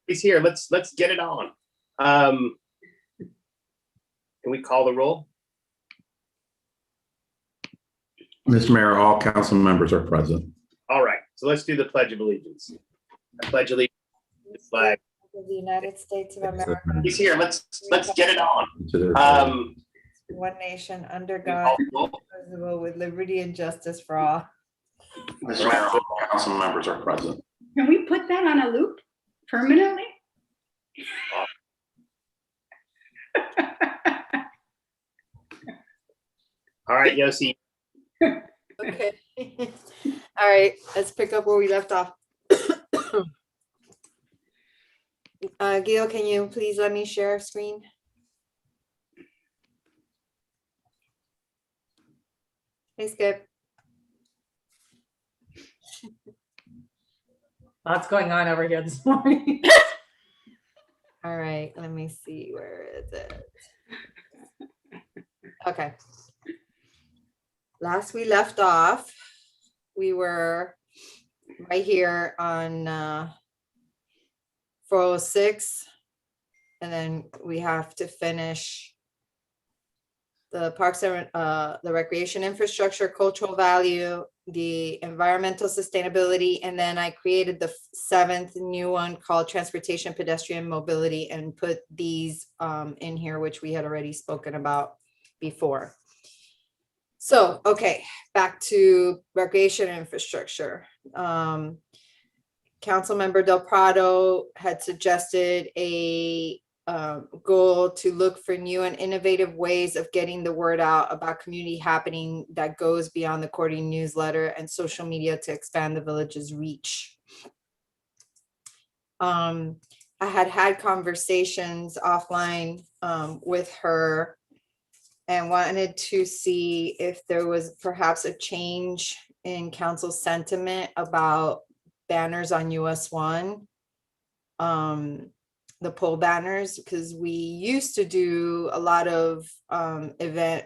He's here. Let's get it on. Can we call the roll? Mr. Mayor, all council members are present. All right, so let's do the Pledge of Allegiance. I pledge allegiance to the flag of the United States of America, He's here. Let's get it on. one nation under We God, call the roll. indivisible, with liberty and justice for all. Mr. Mayor, all council members are present. Can we put that on a loop permanently? All right, Yossi. Okay. All right, let's pick up where we left off. Gil, can you please let me share screen? Hey, Skip. Lots going on over here this morning. All right, let me see, where is it? Okay. Last we left off, we were right here on 406, and then we have to finish the parks and the recreation infrastructure, cultural value, the environmental sustainability, and then I created the seventh new one called transportation, pedestrian mobility, and put these in here, which we had already spoken about before. So, okay, back to recreation infrastructure. Councilmember Del Prado had suggested a goal to look for new and innovative ways of getting the word out about community happening that goes beyond the quarterly newsletter and social media to expand the village's reach. I had conversations offline with her and wanted to see if there was perhaps a change in council sentiment about banners on US 1, the pole banners, because we used to do a lot of event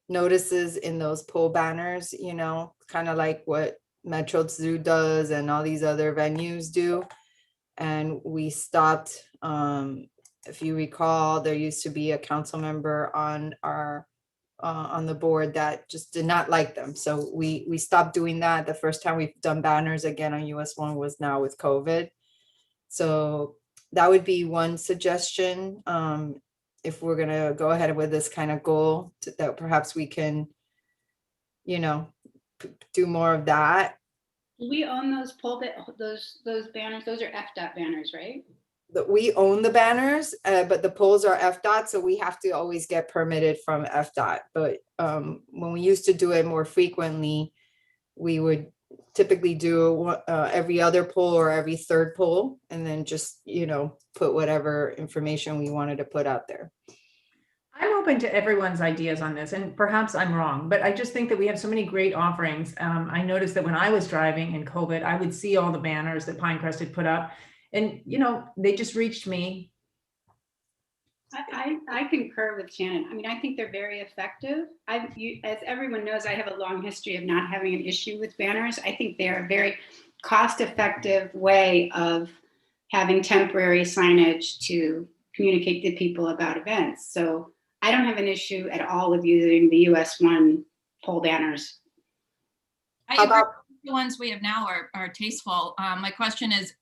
notices in those pole banners, you know, kind of like what Metro Zoo does and all these other venues do. And we stopped, if you recall, there used to be a council member on our on the board that just did not like them. So we stopped doing that. The first time we've done banners again on US 1 was now with COVID. So that would be one suggestion. If we're gonna go ahead with this kind of goal, that perhaps we can, you know, do more of that. Do we own those those banners? Those are FDOT banners, right? That we own the banners, but the poles are FDOT, so we have to always get permitted from FDOT. But when we used to do it more frequently, we would typically do every other pole or every third pole, and then just, you know, put whatever information we wanted to put out there. I'm open to everyone's ideas on this, and perhaps I'm wrong, but I just think that we have so many great offerings. I noticed that when I was driving in COVID, I would see all the banners that Pinecrest had put up, and, you know, they just reached me. I concur with Shannon. I mean, I think they're very effective. As everyone knows, I have a long history of not having an issue with banners. I think they're a very cost-effective way of having temporary signage to communicate to people about events. So I don't have an issue at all with using the US 1 pole banners. I agree. The ones we have now are tasteful. My question is,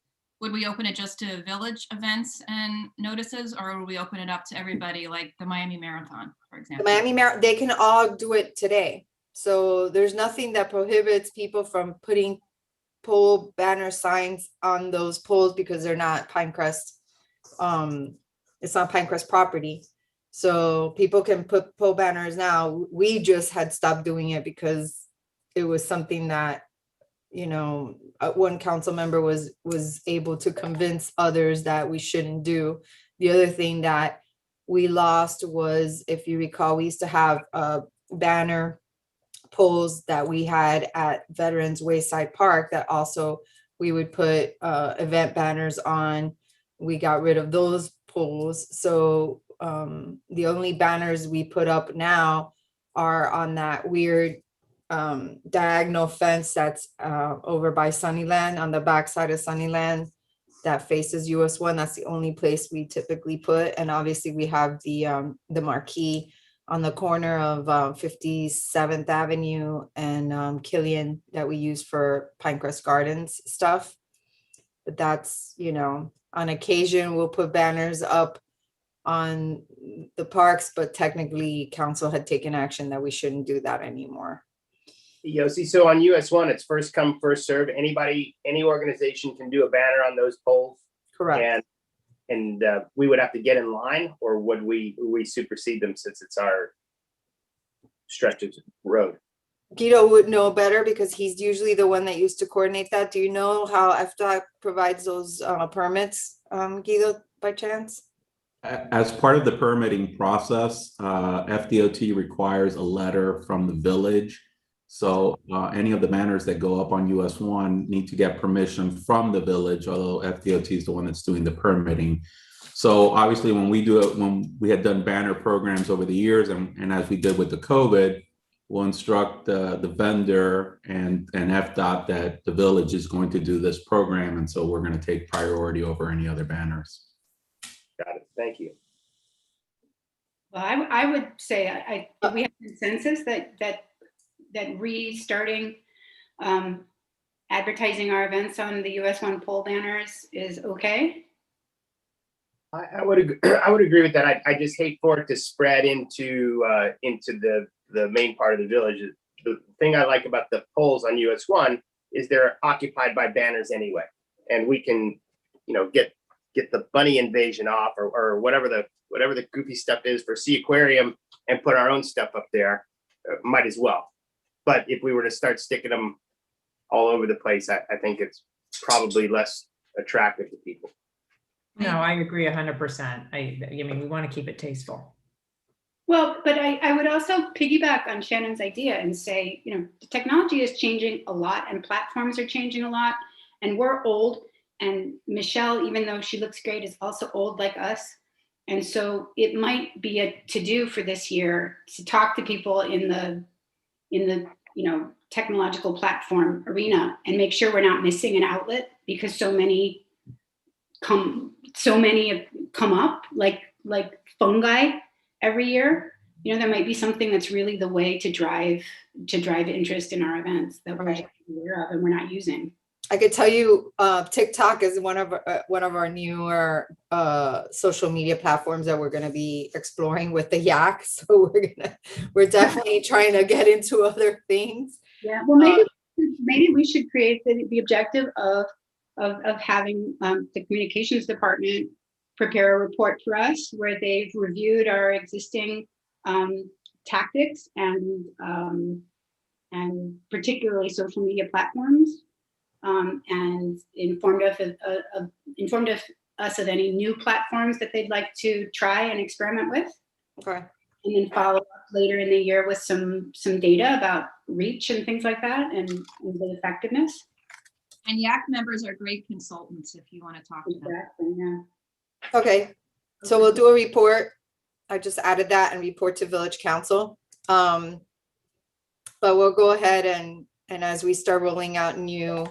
would we open it just to village events and notices, or would we open it up to everybody, like the Miami Marathon, for example? The Miami Marathon, they can all do it today. So there's nothing that prohibits people from putting pole banner signs on those poles because they're not Pinecrest. It's not Pinecrest property. So people can put pole banners now. We just had stopped doing it because it was something that, you know, one council member was able to convince others that we shouldn't do. The other thing that we lost was, if you recall, we used to have banner poles that we had at Veterans Wayside Park that also we would put event banners on. We got rid of those poles. So the only banners we put up now are on that weird diagonal fence that's over by Sunnyland, on the backside of Sunnyland. that faces US 1. That's the only place we typically put. And obviously we have the marquee on the corner of 57th Avenue and Killian that we use for Pinecrest Gardens stuff. But that's, you know, on occasion we'll put banners up on the parks, but technically council had taken action that we shouldn't do that anymore. Yossi, so on US 1, it's first come, first serve. Anybody, any organization can do a banner on those poles. Correct. And we would have to get in line, or would we supersede them since it's our stretch of road? Guido would know better because he's usually the one that used to coordinate that. Do you know how FDOT provides those permits, Guido, by chance? As part of the permitting process, FDOT requires a letter from the village. So any of the banners that go up on US 1 need to get permission from the village, although FDOT is the one that's doing the permitting. So obviously when we had done banner programs over the years, and as we did with the COVID, we'll instruct the vendor and FDOT that the village is going to do this program. And so we're going to take priority over any other banners. Got it. Thank you. Well, I would say we have consensus that restarting advertising our events on the US 1 pole banners is okay. I would agree with that. I just hate for it to spread into the main part of the village. The thing I like about the poles on US 1 is they're occupied by banners anyway, and we can, you know, get the bunny invasion off or whatever the goofy stuff is for Sea Aquarium and put our own stuff up there. Might as well. But if we were to start sticking them all over the place, I think it's probably less attractive to people. No, I agree 100%. I mean, we want to keep it tasteful. Well, but I would also piggyback on Shannon's idea and say, you know, the technology is changing a lot and platforms are changing a lot, and we're old, and Michelle, even though she looks great, is also old like us. And so it might be a to-do for this year to talk to people in the you know, technological platform arena and make sure we're not missing an outlet, because so many come up like fungi every year. You know, there might be something that's really the way to drive interest in our events that we're aware of and we're not using. I could tell you, TikTok is one of our newer social media platforms that we're going to be exploring with the Yak. So we're definitely trying to get into other things. Yeah, well, maybe we should create the objective of having the communications department prepare a report for us where they've reviewed our existing tactics and particularly social media platforms. And informed us of any new platforms that they'd like to try and experiment with. Okay. And then follow up later in the year with some data about reach and things like that and the effectiveness. And Yak members are great consultants if you want to talk to them. Exactly, yeah. Okay. So we'll do a report. I just added that and report to Village Council. But we'll go ahead and as we start rolling out new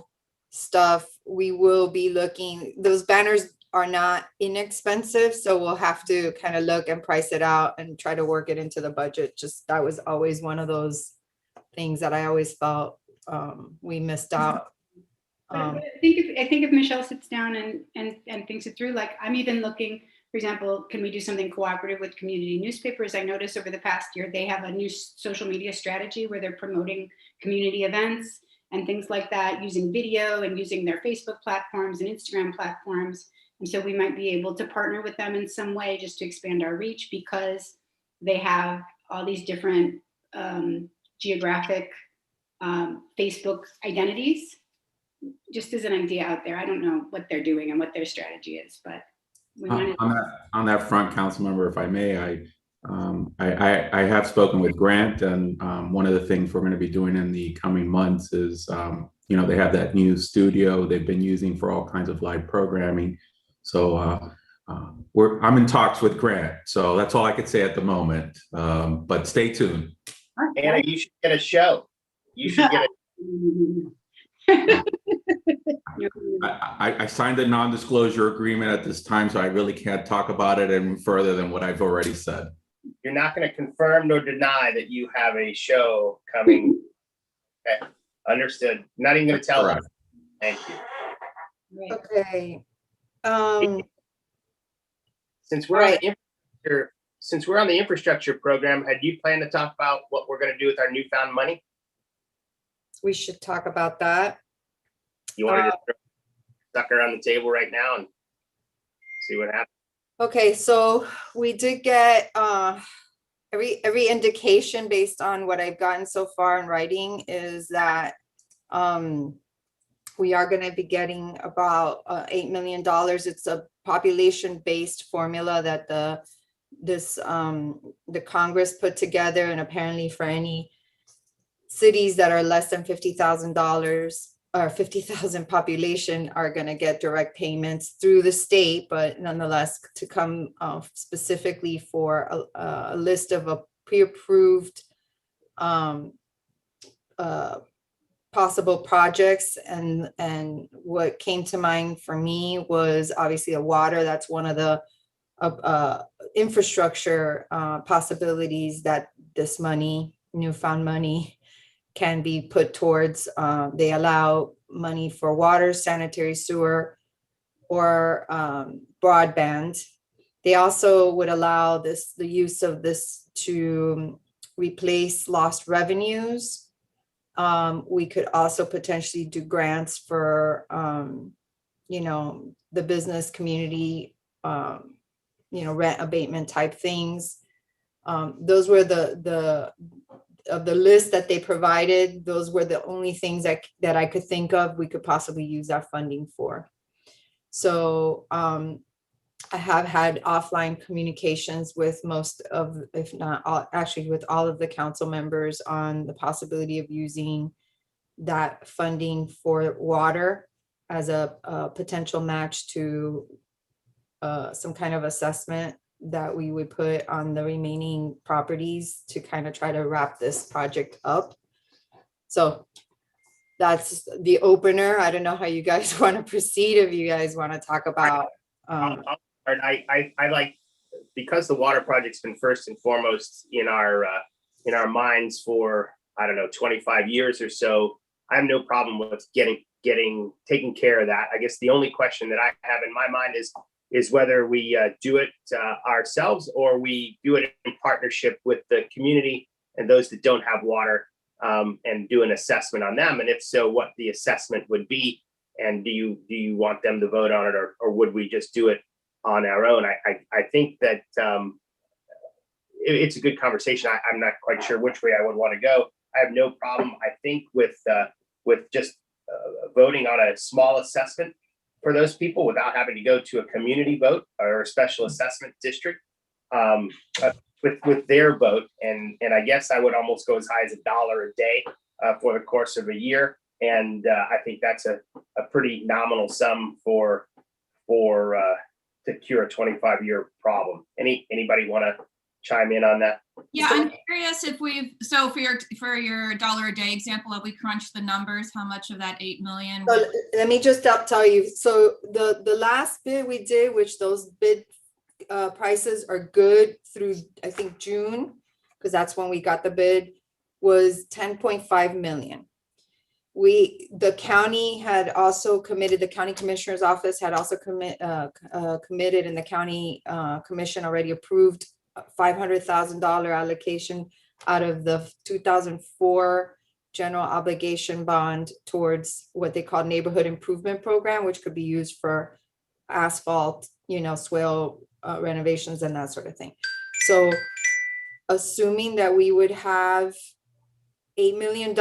stuff, we will be looking. Those banners are not inexpensive, so we'll have to kind of look and price it out and try to work it into the budget. Just that was always one of those things that I always felt we missed out. I think if Michelle sits down and thinks it through, like I'm even looking, for example, can we do something cooperative with community newspapers? I noticed over the past year they have a new social media strategy where they're promoting community events and things like that, using video and using their Facebook platforms and Instagram platforms. And so we might be able to partner with them in some way just to expand our reach, because they have all these different geographic Facebook identities. Just as an idea out there. I don't know what they're doing and what their strategy is, but we wanted on that front, council member, if I may, I have spoken with Grant, and one of the things we're going to be doing in the coming months is, you know, they have that new studio they've been using for all kinds of live programming. So I'm in talks with Grant. So that's all I could say at the moment. But stay tuned. Anna, you should get a show. You should get a I signed a non-disclosure agreement at this time, so I really can't talk about it any further than what I've already said. You're not going to confirm nor deny that you have a show coming. Okay. Understood. Not even going to tell us. Correct. Thank you. Right. Okay. Since we're on the infrastructure program, had you planned to talk about what we're going to do with our newfound money? We should talk about that. You want to just throw a sucker on the table right now and see what happens? Okay, so we did get every indication based on what I've gotten so far in writing is that we are going to be getting about $8 million. It's a population-based formula that the Congress put together, and apparently for any cities that are less than $50,000 or 50,000 population are going to get direct payments through the state, but nonetheless to come specifically for a list of pre-approved possible projects. And what came to mind for me was obviously the water. That's one of the infrastructure possibilities that this money, newfound money, can be put towards. They allow money for water, sanitary sewer, or broadband. They also would allow the use of this to replace lost revenues. We could also potentially do grants for, the business community, rent abatement type things. Those were of the list that they provided. Those were the only things that I could think of we could possibly use that funding for. So I have had offline communications with most of, if not all, actually with all of the council members on the possibility of using that funding for water as a potential match to some kind of assessment that we would put on the remaining properties to kind of try to wrap this project up. So that's the opener. I don't know how you guys want to proceed. If you guys want to talk about. I like, because the water project's been first and foremost in our minds for, I don't know, 25 years or so. I have no problem with taking care of that. I guess the only question that I have in my mind is whether we do it ourselves or we do it in partnership with the community and those that don't have water, and do an assessment on them. And if so, what the assessment would be, and do you want them to vote on it, or would we just do it on our own? I think that it's a good conversation. I'm not quite sure which way I would want to go. I have no problem, I think, with just voting on a small assessment for those people without having to go to a community vote or a special assessment district with their vote. And I guess I would almost go as high as $1 a day for the course of a year. And I think that's a pretty nominal sum for to cure a 25-year problem. Anybody want to chime in on that? Yeah, I'm curious if so for your $1 a day example, have we crunched the numbers? How much of that 8 million? So let me just tell you. So the last bid we did, which those bid prices are good through, I think, June, because that's when we got the bid, was 10.5 million. The county had also committed, the county commissioner's office had also committed, and the county commission already approved $500,000 allocation out of the 2004 general obligation bond towards what they call neighborhood improvement program, which could be used for asphalt, swale renovations and that sort of thing. So assuming that we would have $8 million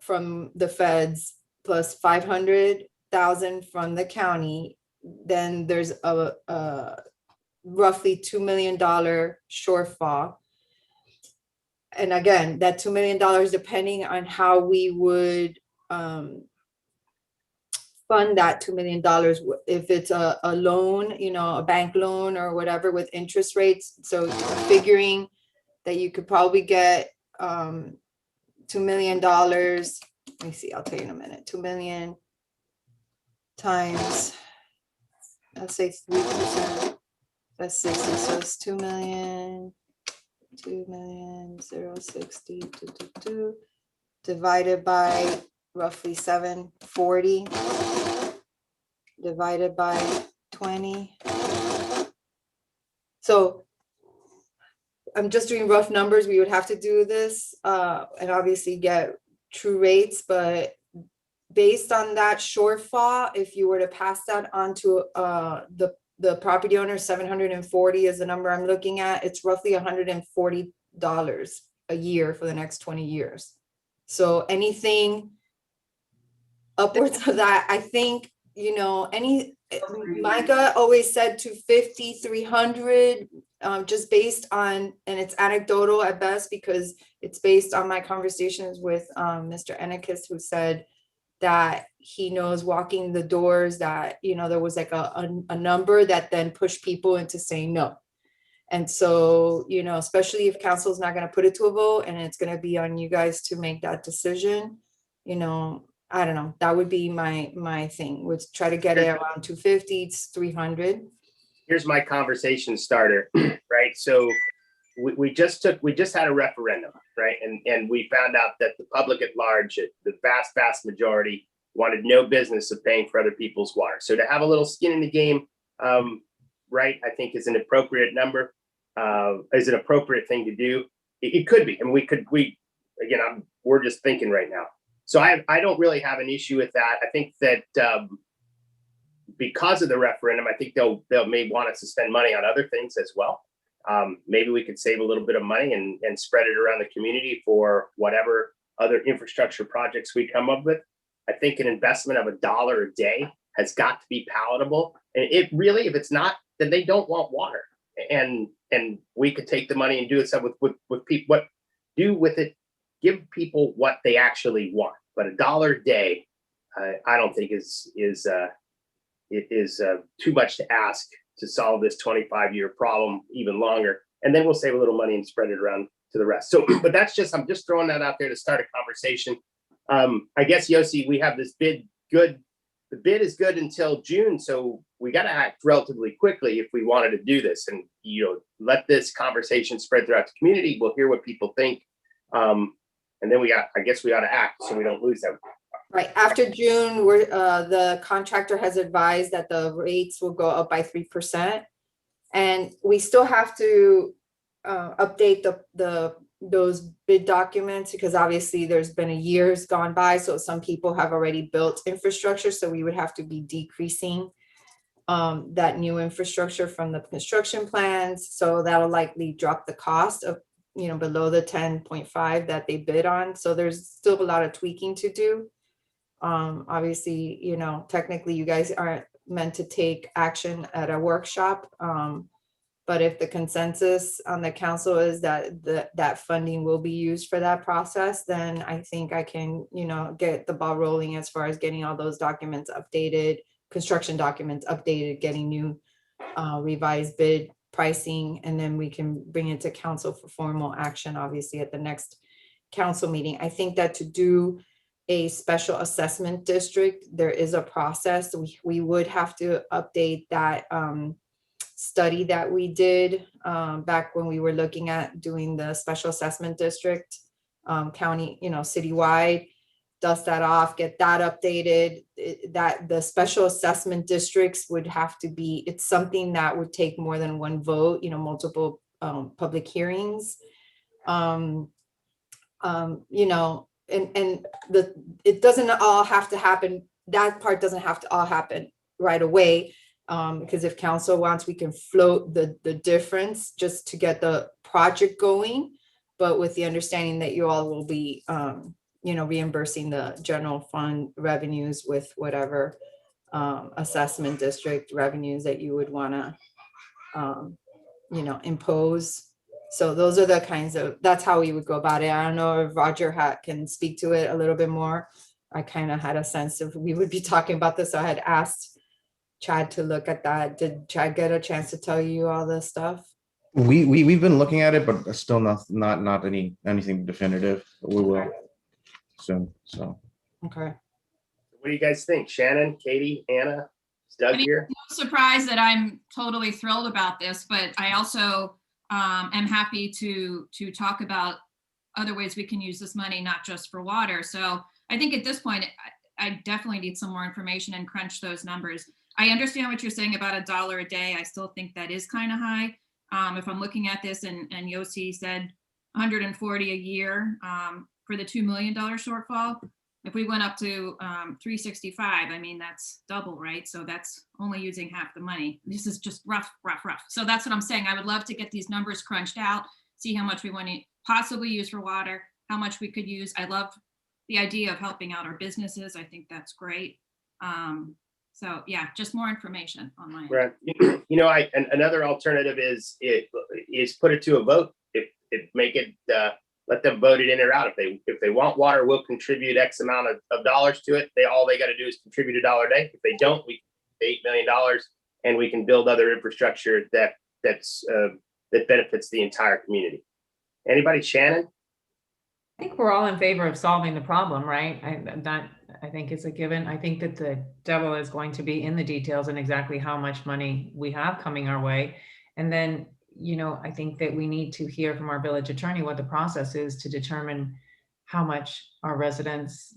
from the feds plus 500,000 from the county, then there's a roughly $2 million shortfall. And again, that $2 million, depending on how we would fund that $2 million, if it's a loan, a bank loan or whatever with interest rates. So figuring that you could probably get $2 million. Let me see, I'll tell you in a minute. 2 million times, let's say 3%. That's 60, so it's 2 million, 0.60, divided by roughly 740, divided by 20. So I'm just doing rough numbers. We would have to do this and obviously get true rates, but based on that shortfall, if you were to pass that on to the property owner, 740 is the number I'm looking at. It's roughly $140 a year for the next 20 years. So anything upwards of that, I think, you know, Micah always said 250, 300, just based on, and it's anecdotal at best because it's based on my conversations with Mr. Enakis, who said that he knows walking the doors that, you know, there was like a number that then pushed people into saying no. And so, you know, especially if council's not going to put it to a vote and it's going to be on you guys to make that decision, you know, I don't know, that would be my thing, would try to get it around 250, 300. Here's my conversation starter, right? So we just had a referendum, right? And we found out that the public at large, the vast majority, wanted no business of paying for other people's water. So to have a little skin in the game, right, I think is an appropriate number, is an appropriate thing to do. It could be, and we're just thinking right now. So I don't really have an issue with that. I think that because of the referendum, I think they'll may want us to spend money on other things as well. Maybe we could save a little bit of money and spread it around the community for whatever other infrastructure projects we come up with. I think an investment of $1 a day has got to be palatable. And it really, if it's not, then they don't want water. And we could take the money and do it with people, do with it, give people what they actually want. But $1 a day, I don't think is too much to ask to solve this 25-year problem even longer. And then we'll save a little money and spread it around to the rest. So, but I'm just throwing that out there to start a conversation. I guess, Yossi, we have this bid good. The bid is good until June. So we got to act relatively quickly if we wanted to do this and, you know, let this conversation spread throughout the community. We'll hear what people think. And then I guess we ought to act so we don't lose them. Right, after June, the contractor has advised that the rates will go up by 3%. And we still have to update those bid documents because obviously there's been a year's gone by. So some people have already built infrastructure. So we would have to be decreasing that new infrastructure from the construction plans. So that'll likely drop the cost of, you know, below the 10.5 that they bid on. So there's still a lot of tweaking to do. Obviously, you know, technically you guys aren't meant to take action at a workshop. But if the consensus on the council is that that funding will be used for that process, then I think I can, you know, get the ball rolling as far as getting all those documents updated, construction documents updated, getting new revised bid pricing, and then we can bring it to council for formal action, obviously at the next council meeting. I think that to do a special assessment district, there is a process. We would have to update that study that we did back when we were looking at doing the special assessment district, county, you know, citywide, dust that off, get that updated. That the special assessment districts would have to be, it's something that would take more than one vote, you know, multiple public hearings. You know, and it doesn't all have to happen. That part doesn't have to all happen right away. Because if council wants, we can float the difference just to get the project going, but with the understanding that you all will be, you know, reimbursing the general fund revenues with whatever assessment district revenues that you would want to, you know, impose. So those are the kinds of, that's how we would go about it. I don't know if Roger can speak to it a little bit more. I kind of had a sense of we would be talking about this. So I had asked Chad to look at that. Did Chad get a chance to tell you all this stuff? We've been looking at it, but still not anything definitive. We will soon. So Okay. What do you guys think? Shannon, Katie, Anna, is Doug I mean, here? No surprise that I'm totally thrilled about this, but I also am happy to talk about other ways we can use this money, not just for water. So I think at this point, I definitely need some more information and crunch those numbers. I understand what you're saying about $1 a day. I still think that is kind of high. If I'm looking at this and Yossi said 140 a year for the $2 million shortfall, if we went up to 365, I mean, that's double, right? So that's only using half the money. This is just rough. So that's what I'm saying. I would love to get these numbers crunched out, see how much we want to possibly use for water, how much we could use. I love the idea of helping out our businesses. I think that's great. So yeah, just more information on my end. Right. You know, another alternative is put it to a vote. If make it let them vote it in or out. If they want water, we'll contribute X amount of dollars to it. All they got to do is contribute $1 a day. If they don't, we $8 million, and we can build other infrastructure that benefits the entire community. Anybody? Shannon? I think we're all in favor of solving the problem, right? I think it's a given. I think that the devil is going to be in the details and exactly how much money we have coming our way. And then, you know, I think that we need to hear from our village attorney what the process is to determine how much our residents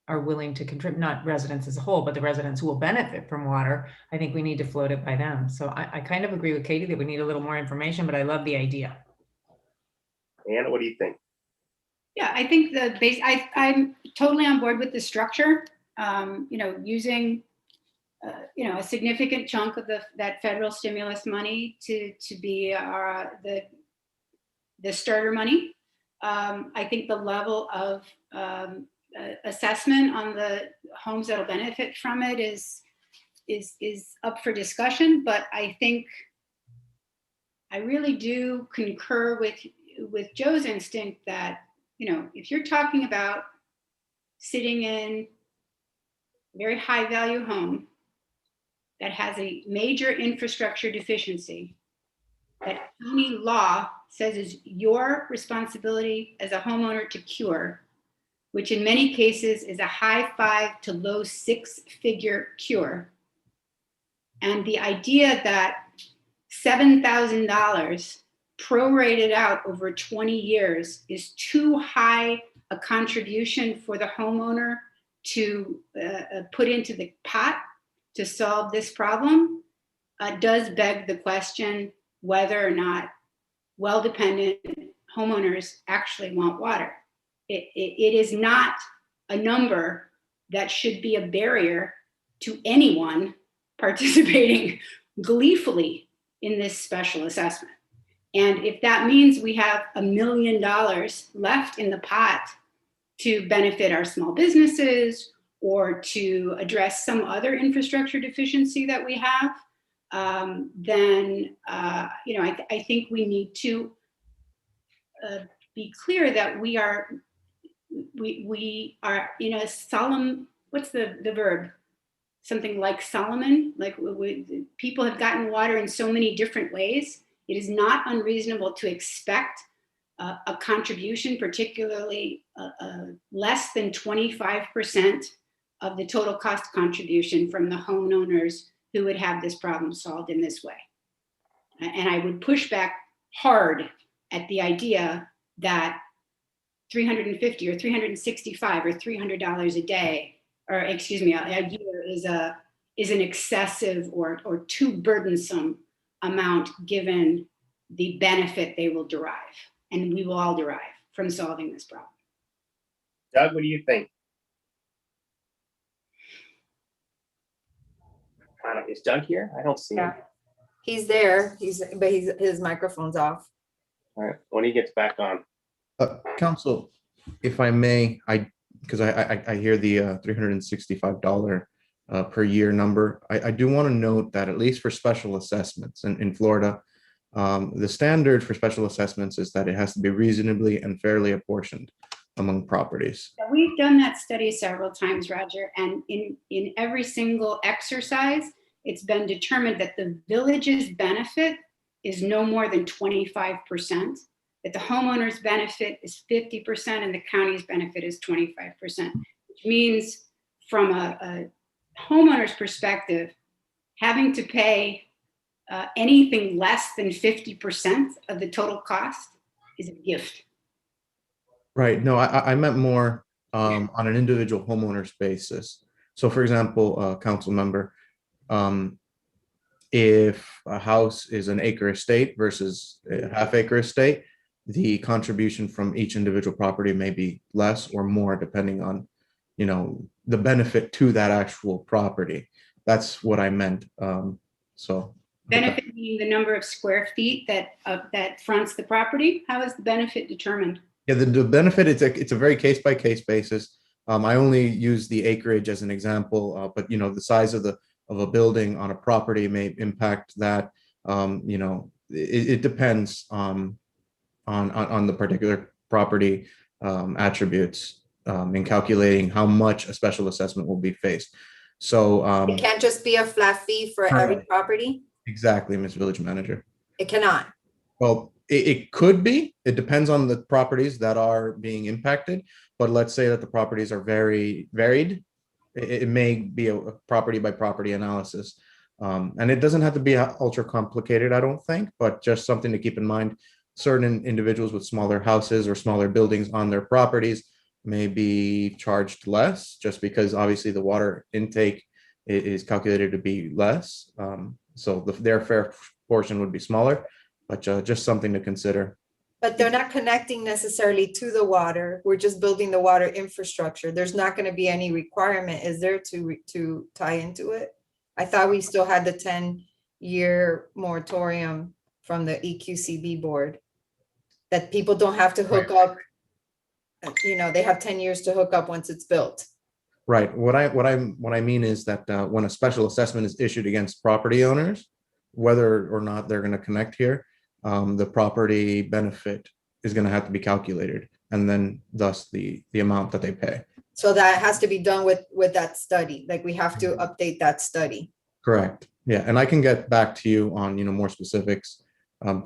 are willing to contribute, not residents as a whole, but the residents who will benefit from water. I think we need to float it by them. So I kind of agree with Katie that we need a little more information, but I love the idea. Anna, what do you think? Yeah, I think the base, I'm totally on board with the structure. You know, using, you know, a significant chunk of that federal stimulus money to be the starter money. I think the level of assessment on the homes that'll benefit from it is up for discussion. But I think I really do concur with Joe's instinct that, you know, if you're talking about sitting in a very high value home that has a major infrastructure deficiency that county law says is your responsibility as a homeowner to cure, which in many cases is a high 5 to low 6-figure cure. And the idea that $7,000 prorated out over 20 years is too high a contribution for the homeowner to put into the pot to solve this problem does beg the question whether or not well-dependent homeowners actually want water. It is not a number that should be a barrier to anyone participating gleefully in this special assessment. And if that means we have $1 million left in the pot to benefit our small businesses or to address some other infrastructure deficiency that we have, then you know, I think we need to be clear that we are in a solemn, what's the verb? Something like Solomon, like people have gotten water in so many different ways. It is not unreasonable to expect a contribution, particularly less than 25% of the total cost contribution from the homeowners who would have this problem solved in this way. And I would push back hard at the idea that $350 or $365 or $300 a day, or excuse me, a year is an excessive or too burdensome amount given the benefit they will derive, and we will all derive from solving this problem. Doug, what do you think? Is Doug here? I don't see him. He's there. But his microphone's off. All right, when he gets back on. Council, if I may, because I hear the $365 per year number. I do want to note that at least for special assessments in Florida, the standard for special assessments is that it has to be reasonably and fairly apportioned among properties. We've done that study several times, Roger, and in every single exercise, it's been determined that the village's benefit is no more than 25%, that the homeowner's benefit is 50%, and the county's benefit is 25%, which means from a homeowner's perspective, having to pay anything less than 50% of the total cost is a gift. Right. No, I meant more on an individual homeowner's basis. So for example, council member, if a house is an acre estate versus a half acre estate, the contribution from each individual property may be less or more depending on, you know, the benefit to that actual property. That's what I meant. So Benefit meaning the number of square feet that fronts the property. How is the benefit determined? yeah, the benefit, it's a very case by case basis. I only use the acreage as an example, but you know, the size of a building on a property may impact that. You know, it depends on the particular property attributes in calculating how much a special assessment will be faced. So It can't just be a flat fee for every property. exactly, Ms. Village Manager. It cannot. Well, it could be. It depends on the properties that are being impacted. But let's say that the properties are very varied. It may be a property by property analysis. And it doesn't have to be ultra complicated, I don't think, but just something to keep in mind. Certain individuals with smaller houses or smaller buildings on their properties may be charged less just because obviously the water intake is calculated to be less. So their fair portion would be smaller, but just something to consider. But they're not connecting necessarily to the water. We're just building the water infrastructure. There's not going to be any requirement, is there, to tie into it? I thought we still had the 10-year moratorium from the EQCB board that people don't have to hook up. You know, they have 10 years to hook up once it's built. Right. What I mean is that when a special assessment is issued against property owners, whether or not they're going to connect here, the property benefit is going to have to be calculated, and then thus the amount that they pay. So that has to be done with that study. Like we have to update that study. Correct. Yeah, and I can get back to you on more specifics,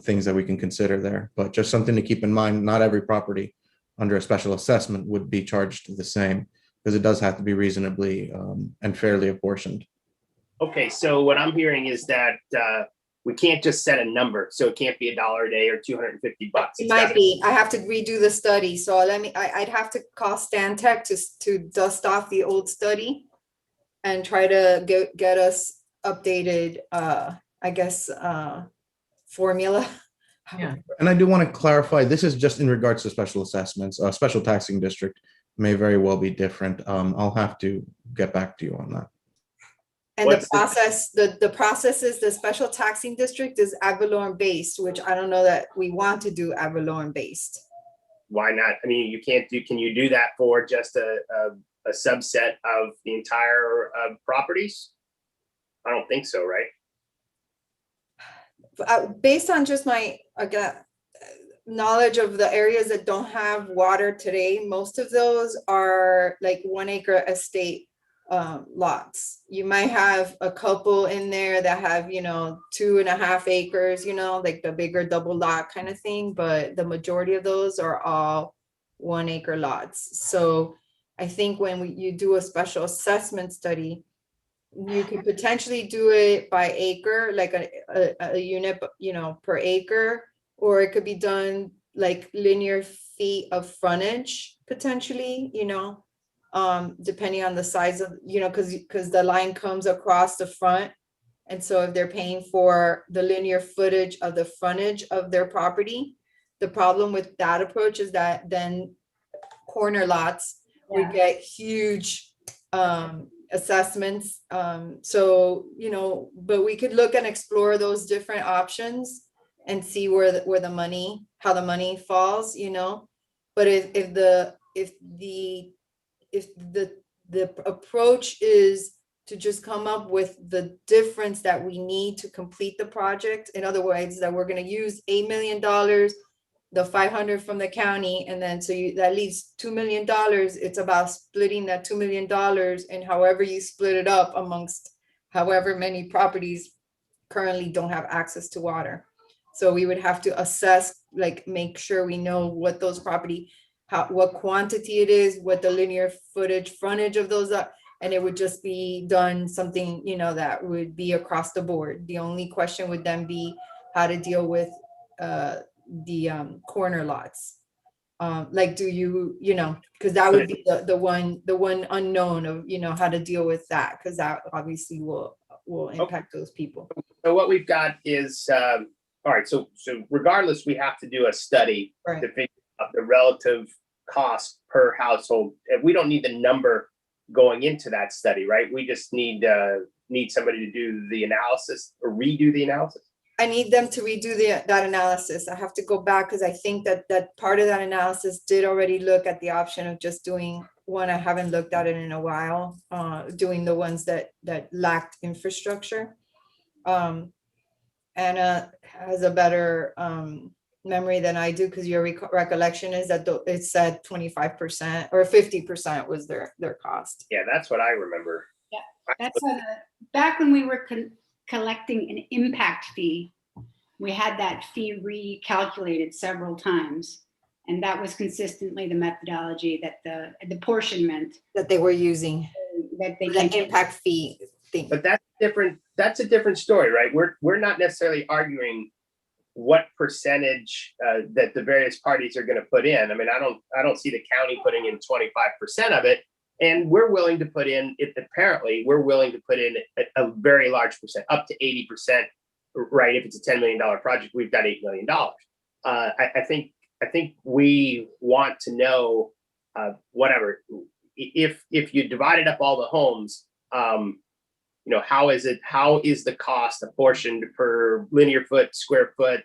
things that we can consider there, but just something to keep in mind. Not every property under a special assessment would be charged the same, because it does have to be reasonably and fairly apportioned. Okay, so what I'm hearing is that we can't just set a number. So it can't be $1 a day or $250. It might be. I have to redo the study. So I'd have to call Stan Tech to dust off the old study and try to get us updated, I guess, formula. Yeah. And I do want to clarify, this is just in regards to special assessments. A special taxing district may very well be different. I'll have to get back to you on that. And the process is the special taxing district is ad valorem based, which I don't know that we want to do ad valorem based. Why not? I mean, can you do that for just a subset of the entire properties? I don't think so, right? Based on just my knowledge of the areas that don't have water today, most of those are like 1 acre estate lots. You might have a couple in there that have 2.5 acres, like the bigger double lot kind of thing, but the majority of those are all 1 acre lots. So I think when you do a special assessment study, you could potentially do it by acre, like a unit, per acre, or it could be done like linear feet of frontage potentially, depending on the size of, because the line comes across the front. And so if they're paying for the linear footage of the frontage of their property, the problem with that approach is that then corner lots would get huge assessments. So, but we could look and explore those different options and see how the money falls, but if the approach is to just come up with the difference that we need to complete the project, in other words, that we're going to use $8 million, the 500 from the county, and then that leaves $2 million. It's about splitting that $2 million, and however you split it up amongst however many properties currently don't have access to water. So we would have to assess, like, make sure we know what those property, what quantity it is, what the linear frontage of those are, And it would just be done something, that would be across the board. The only question would then be how to deal with the corner lots. Like, do because that would be the one unknown of, how to deal with that, because that obviously will impact those people. So what we've got is, all right, so regardless, we have to do a study Right. to figure out the relative cost per household. And we don't need the number going into that study, right? We just need somebody to do the analysis or redo the analysis. I need them to redo that analysis. I have to go back because I think that part of that analysis did already look at the option of just doing one. I haven't looked at it in a while, doing the ones that lacked infrastructure. Anna has a better memory than I do, because your recollection is that it said 25% or 50% was their cost. Yeah, that's what I remember. That's back when we were collecting an impact fee. We had that fee recalculated several times, and that was consistently the methodology that the apportionment That they were using, that they the came. impact fee thing. But that's different. That's a different story, right? We're not necessarily arguing what percentage that the various parties are going to put in. I mean, I don't see the county putting in 25% of it, and we're willing to put in. Apparently, we're willing to put in a very large percent, up to 80%. Right? If it's a $10 million project, we've got $8 million. I think we want to know whatever. If you divided up all the homes, how is the cost apportioned per linear foot, square foot,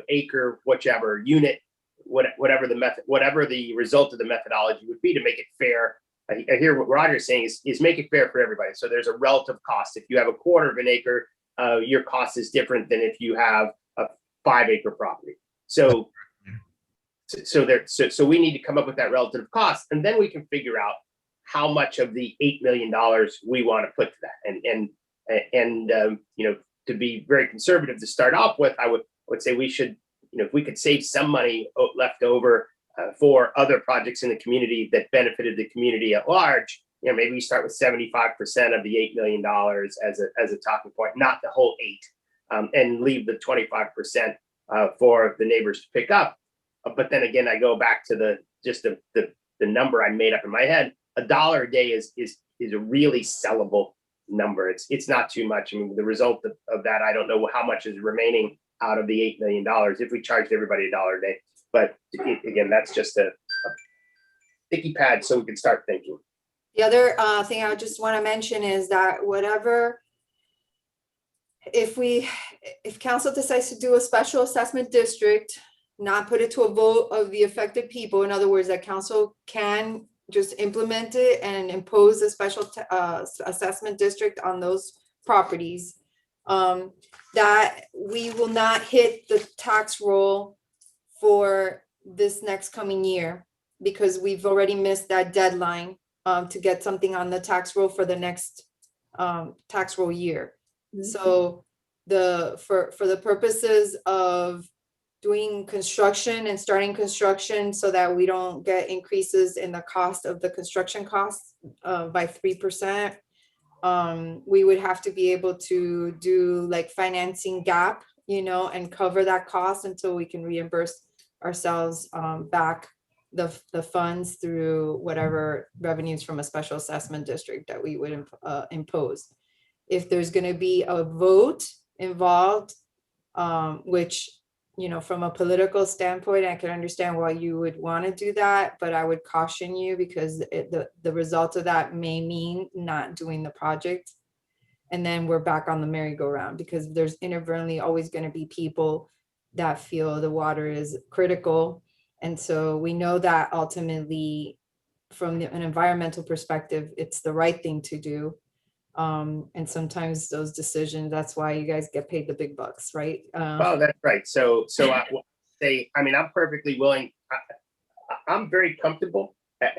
acre, whichever unit, whatever the result of the methodology would be to make it fair. I hear what Roger's saying is make it fair for everybody. So there's a relative cost. If you have a quarter of an acre, your cost is different than if you have a 5-acre property. So we need to come up with that relative cost, and then we can figure out how much of the $8 million we want to put to that. And to be very conservative to start off with, I would say we should, if we could save some money left over for other projects in the community that benefited the community at large, maybe we start with 75% of the $8 million as a talking point, not the whole 8, and leave the 25% for the neighbors to pick up. But then again, I go back to the number I made up in my head. $1 a day is a really sellable number. It's not too much. I mean, the result of that, I don't know how much is remaining out of the $8 million if we charged everybody $1 a day. But again, that's just a sticky pad so we can start thinking. The other thing I just want to mention is that if council decides to do a special assessment district, not put it to a vote of the affected people, in other words, that council can just implement it and impose a special assessment district on those properties, that we will not hit the tax roll for this next coming year, because we've already missed that deadline to get something on the tax roll for the next tax roll year. Mm-hmm. So for the purposes of doing construction and starting construction so that we don't get increases in the cost of the construction costs by 3%, we would have to be able to do like financing gap, and cover that cost until we can reimburse ourselves back the funds through whatever revenues from a special assessment district that we would impose. If there's going to be a vote involved, which, from a political standpoint, I can understand why you would want to do that, but I would caution you, because the result of that may mean not doing the project. And then we're back on the merry-go-round, because there's inadvertently always going to be people that feel the water is critical. And so we know that ultimately, from an environmental perspective, it's the right thing to do. And sometimes those decisions, that's why you guys get paid the big bucks, right? Well, that's right. So I will say, I'm perfectly willing. I'm very comfortable at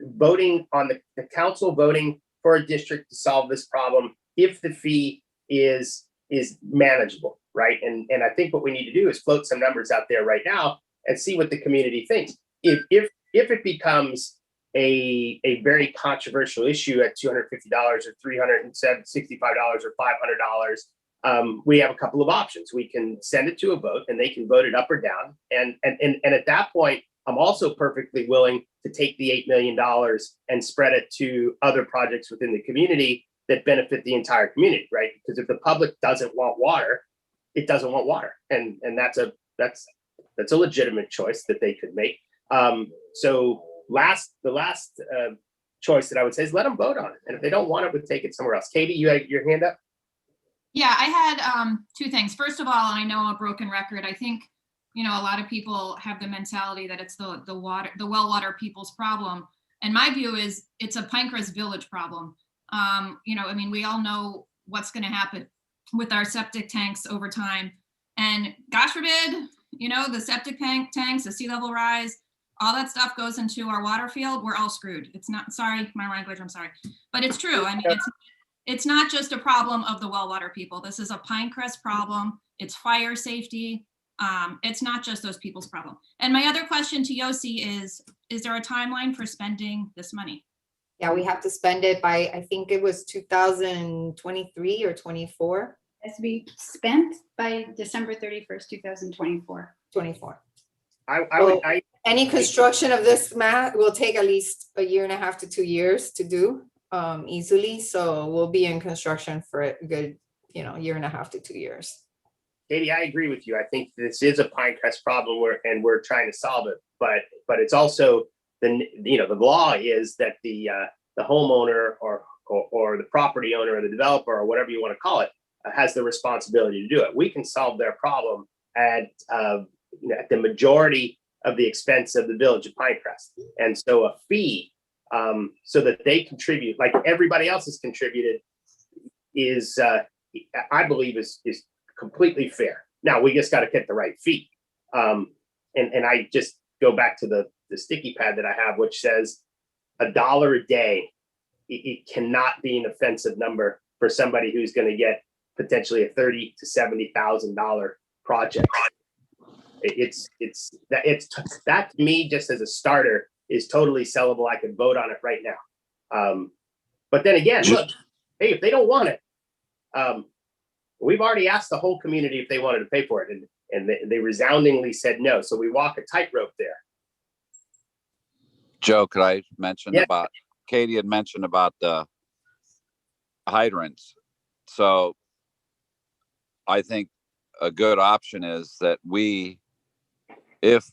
voting on the council voting for a district to solve this problem if the fee is manageable, right? And I think what we need to do is float some numbers out there right now and see what the community thinks. If it becomes a very controversial issue at $250 or $365 or $500, we have a couple of options. We can send it to a vote and they can vote it up or down. And at that point, I'm also perfectly willing to take the $8 million and spread it to other projects within the community that benefit the entire community, right? Because if the public doesn't want water, it doesn't want water. And that's a legitimate choice that they could make. So the last choice that I would say is let them vote on it. And if they don't want it, we'll take it somewhere else. Katie, you had your hand up? Yeah, I had two things. First of all, I know I'm a broken record. I think, a lot of people have the mentality that it's the well water people's problem. And my view is it's a Pinecrest Village problem. We all know what's going to happen with our septic tanks over time. And gosh forbid, the septic tanks, the sea level rise, all that stuff goes into our water field. We're all screwed. It's not, sorry, my language, I'm sorry. But it's true. It's not just a problem of the well water people. This is a Pinecrest problem. It's fire safety. It's not just those people's problem. And my other question to Yossi is there a timeline for spending this money? Yeah, we have to spend it by, I think it was 2023 or 24. Has to be spent by December 31st, 2024. 24. I Any construction of this will take at least 1.5 to 2 years to do easily. So we'll be in construction for a good, 1.5 to 2 years. Katie, I agree with you. I think this is a Pinecrest problem and we're trying to solve it. But it's also the law is that the homeowner or the property owner or the developer or whatever you want to call it has the responsibility to do it. We can solve their problem at the majority of the expense of the village of Pinecrest. And so a fee so that they contribute like everybody else has contributed is I believe is completely fair. Now we just got to get the right fee. And I just go back to the sticky pad that I have, which says $1 a day. It cannot be an offensive number for somebody who's going to get potentially a $30,000 to $70,000 project. It's that to me, just as a starter, is totally sellable. I could vote on it right now. But then again, look, hey, if they don't want it, we've already asked the whole community if they wanted to pay for it, and they resoundingly said no. So we walk a tightrope there. Joe, could I mention about, Katie had mentioned about the hydrants. So I think a good option is that if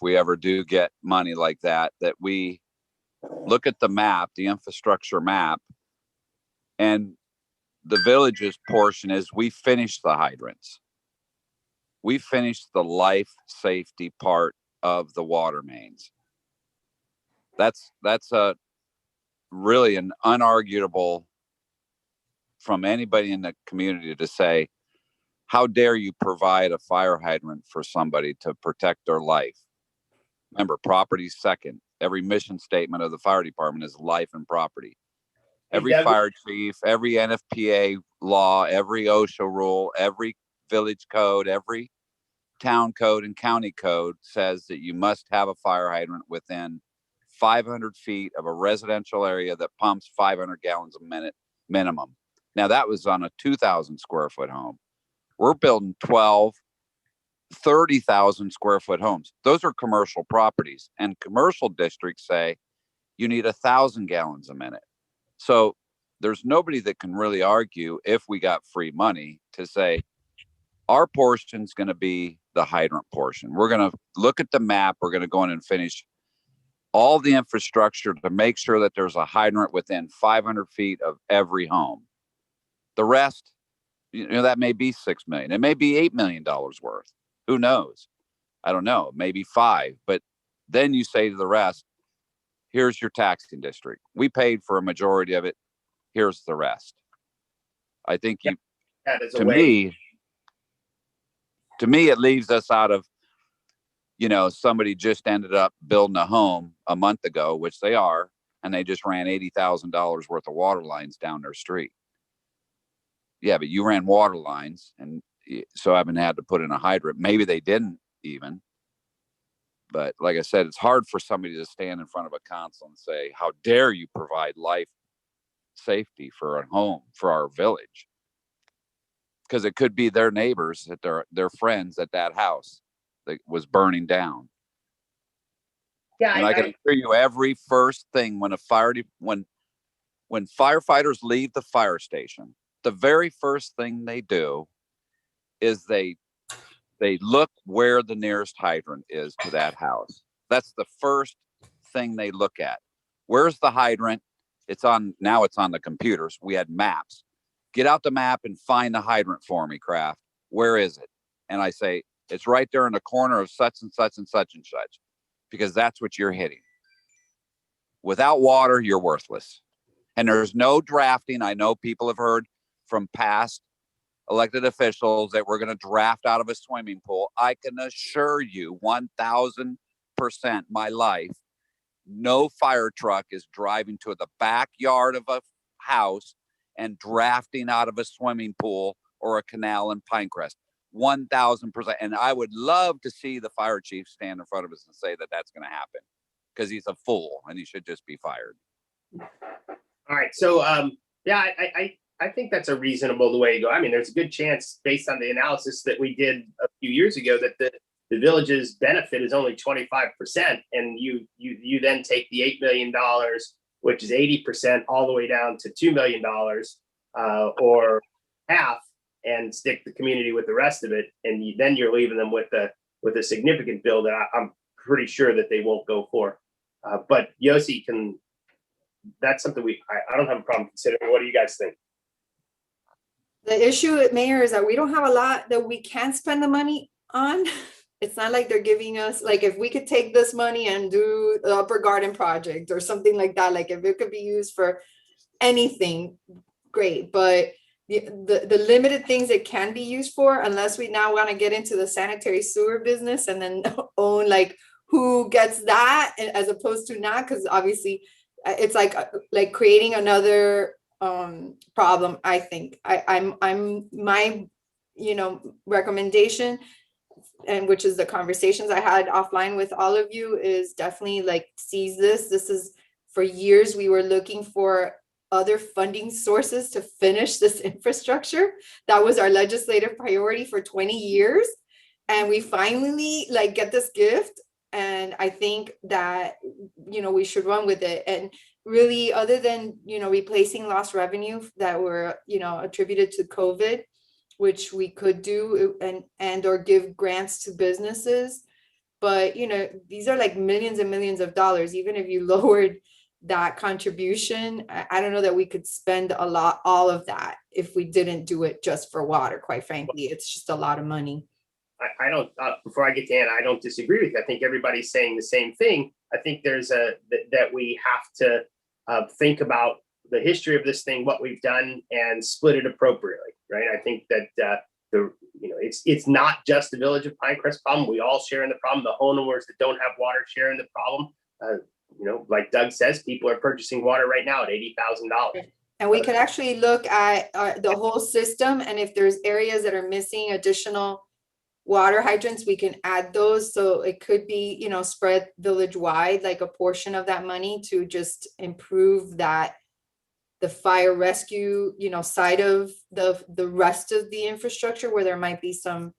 we ever do get money like that we look at the map, the infrastructure map, and the village's portion is we finish the hydrants. We finish the life safety part of the water mains. That's a really an unarguable from anybody in the community to say, how dare you provide a fire hydrant for somebody to protect their life? Remember, property's second. Every mission statement of the fire department is life and property. Every fire chief, every NFPA law, every OSHA rule, every village code, every town code and county code says that you must have a fire hydrant within 500 feet of a residential area that pumps 500 gallons a minute minimum. Now that was on a 2,000 square foot home. We're building 12, 30,000 square foot homes. Those are commercial properties, and commercial districts say you need 1,000 gallons a minute. So there's nobody that can really argue if we got free money to say our portion's going to be the hydrant portion. We're going to look at the map. We're going to go in and finish all the infrastructure to make sure that there's a hydrant within 500 feet of every home. The rest, that may be $6 million. It may be $8 million worth. Who knows? I don't know. Maybe 5. But then you say to the rest, here's your taxing district. We paid for a majority of it. Here's the rest. I think to me, it leaves us out of, somebody just ended up building a home a month ago, which they are, and they just ran $80,000 worth of water lines down their street. Yeah, but you ran water lines, and so I haven't had to put in a hydrant. Maybe they didn't even. But like I said, it's hard for somebody to stand in front of a council and say, how dare you provide life safety for a home, for our village? Because it could be their neighbors, that their friends at that house that was burning down. Yeah, And I can assure you, every first thing when when firefighters leave the fire station, the very first thing they do is they look where the nearest hydrant is to that house. That's the first thing they look at. Where's the hydrant? Now it's on the computers. We had maps. Get out the map and find the hydrant for me, Kraft. Where is it? And I say, it's right there in the corner of such and such and such and such, because that's what you're hitting. Without water, you're worthless. And there's no drafting. I know people have heard from past elected officials that we're going to draft out of a swimming pool. I can assure you 1000% my life, no fire truck is driving to the backyard of a house and drafting out of a swimming pool or a canal in Pinecrest. 1000%. And I would love to see the fire chief stand in front of us and say that that's going to happen, because he's a fool and he should just be fired. all right. So, yeah, I think that's a reasonable way to go. I mean, there's a good chance, based on the analysis that we did a few years ago, that the village's benefit is only 25%, and you then take the $8 million, which is 80%, all the way down to $2 million, or half, and stick the community with the rest of it, and then you're leaving them with a significant bill that I'm pretty sure that they won't go for. But Yossi that's something I don't have a problem considering. What do you guys think? The issue with Mayor is that we don't have a lot that we can spend the money on. It's not like they're giving us, like, if we could take this money and do the Upper Garden project or something like that, like if it could be used for anything, great. But the limited things it can be used for, unless we now want to get into the sanitary sewer business and then own like who gets that as opposed to not, because obviously it's like creating another problem. I think I'm my recommendation, and which is the conversations I had offline with all of you, is definitely like seize this. This is, for years we were looking for other funding sources to finish this infrastructure. That was our legislative priority for 20 years. And we finally like get this gift. And I think that, we should run with it. And really, other than, replacing lost revenue that were, attributed to COVID, which we could do and or give grants to businesses. But, these are like millions and millions of dollars. Even if you lowered that contribution, I don't know that we could spend all of that if we didn't do it just for water. Quite frankly, it's just a lot of money. I don't, before I get to Anna, I don't disagree with you. I think everybody's saying the same thing. I think there's that we have to think about the history of this thing, what we've done, and split it appropriately, right? I think that it's not just the Village of Pinecrest problem. We all share in the problem. The homeowners that don't have water share in the problem. Like Doug says, people are purchasing water right now at $80,000. And we could actually look at the whole system, and if there's areas that are missing additional water hydrants, we can add those. So it could be, spread village wide, like a portion of that money to just improve the fire rescue, side of the rest of the infrastructure where there might be some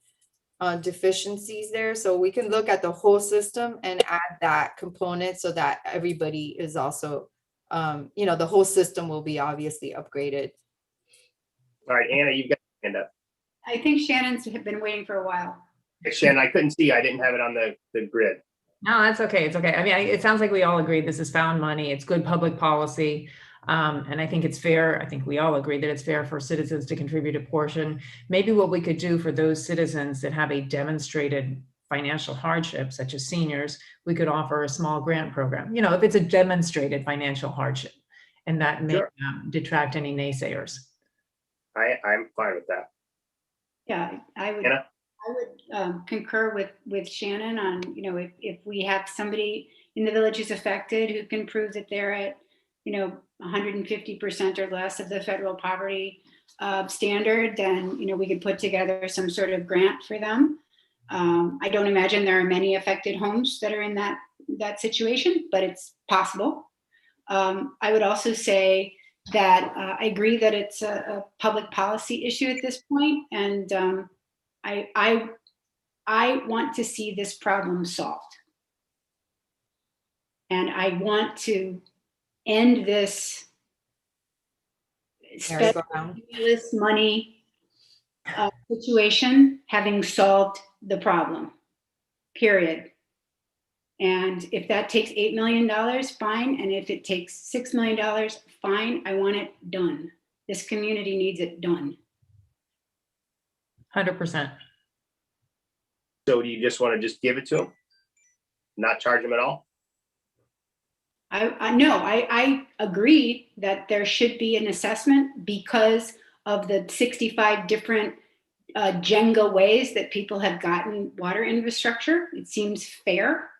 deficiencies there. So we can look at the whole system and add that component so that everybody is also, the whole system will be obviously upgraded. All right, Anna, you've got your hand up. I think Shannon's been waiting for a while. Shannon, I couldn't see. I didn't have it on the grid. No, that's okay. It's okay. I mean, it sounds like we all agree this is found money. It's good public policy. And I think it's fair. I think we all agree that it's fair for citizens to contribute a portion. Maybe what we could do for those citizens that have a demonstrated financial hardship, such as seniors, we could offer a small grant program, if it's a demonstrated financial hardship, and that may detract any naysayers. I'm fine with that. Yeah, I would. Anna? I would concur with Shannon on, if we have somebody in the village who's affected who can prove that they're at, 150% or less of the federal poverty standard, then, we could put together some sort of grant for them. I don't imagine there are many affected homes that are in that situation, but it's possible. I would also say that I agree that it's a public policy issue at this point, and I want to see this problem solved. And I want to end this Merry-go-round. stimulus money situation having solved the problem, period. And if that takes $8 million, fine. And if it takes $6 million, fine. I want it done. This community needs it done. 100%. So do you just want to just give it to them? Not charge them at all? I agree that there should be an assessment because of the 65 different Jenga ways that people have gotten water infrastructure. It seems fair,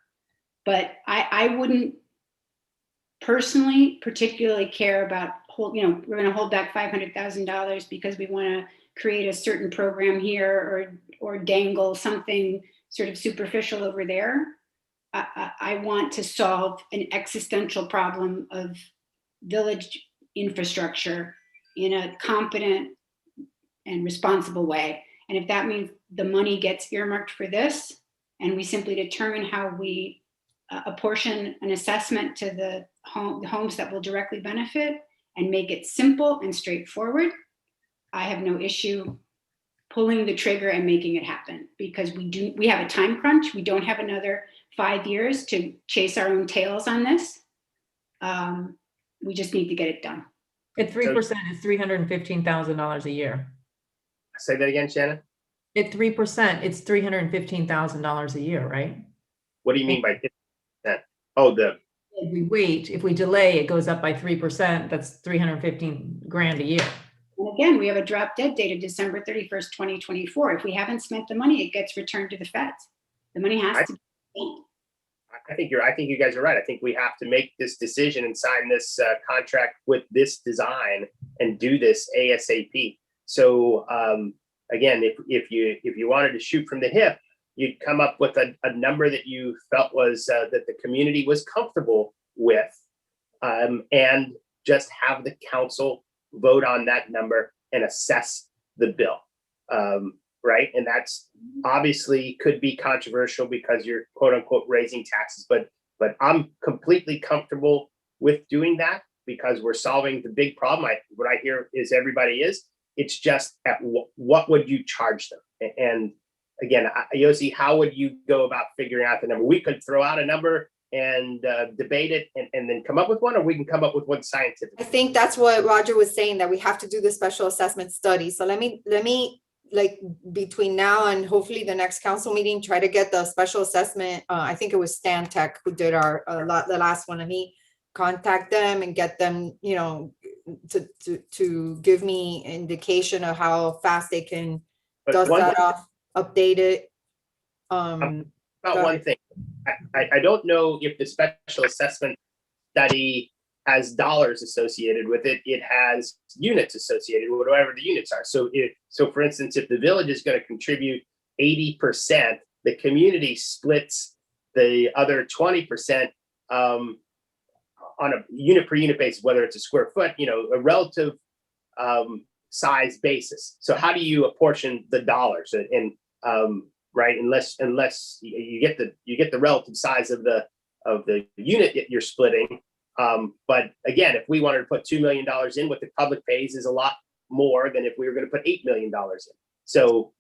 but I wouldn't personally particularly care about we're going to hold back $500,000 because we want to create a certain program here or dangle something sort of superficial over there. I want to solve an existential problem of village infrastructure in a competent and responsible way. And if that means the money gets earmarked for this, and we simply determine how we apportion an assessment to the homes that will directly benefit and make it simple and straightforward, I have no issue pulling the trigger and making it happen, because we have a time crunch. We don't have another 5 years to chase our own tails on this. We just need to get it done. At 3% is $315,000 a year. Say that again, Shannon? At 3%, it's $315,000 a year, right? What do you mean by 50%? Oh, If we wait, if we delay, it goes up by 3%. That's 315 grand a year. And again, we have a drop dead date of December 31st, 2024. If we haven't spent the money, it gets returned to the feds. The money has to be spent. I think you guys are right. I think we have to make this decision and sign this contract with this design and do this ASAP. So again, if you wanted to shoot from the hip, you'd come up with a number that you felt was that the community was comfortable with, and just have the council vote on that number and assess the bill. Right. And that's obviously could be controversial because you're quote unquote raising taxes, but I'm completely comfortable with doing that because we're solving the big problem. What I hear is everybody is, it's just at what would you charge them? And again, Yossi, how would you go about figuring out the number? We could throw out a number and debate it and then come up with one, or we can come up with one scientific. I think that's what Roger was saying, that we have to do the special assessment study. So let me like between now and hopefully the next council meeting, try to get the special assessment. I think it was Stan Tech who did the last one, and he contact them and get them, to give me indication of how fast they can dust that off, update it. About one thing, I don't know if the special assessment study has dollars associated with it. It has units associated with whatever the units are. So for instance, if the village is going to contribute 80%, the community splits the other 20% on a unit per unit basis, whether it's a square foot, a relative size basis. So how do you apportion the dollars? And right, unless you get the relative size of the unit that you're splitting. But again, if we wanted to put $2 million in, what the public pays is a lot more than if we were going to put $8 million in. So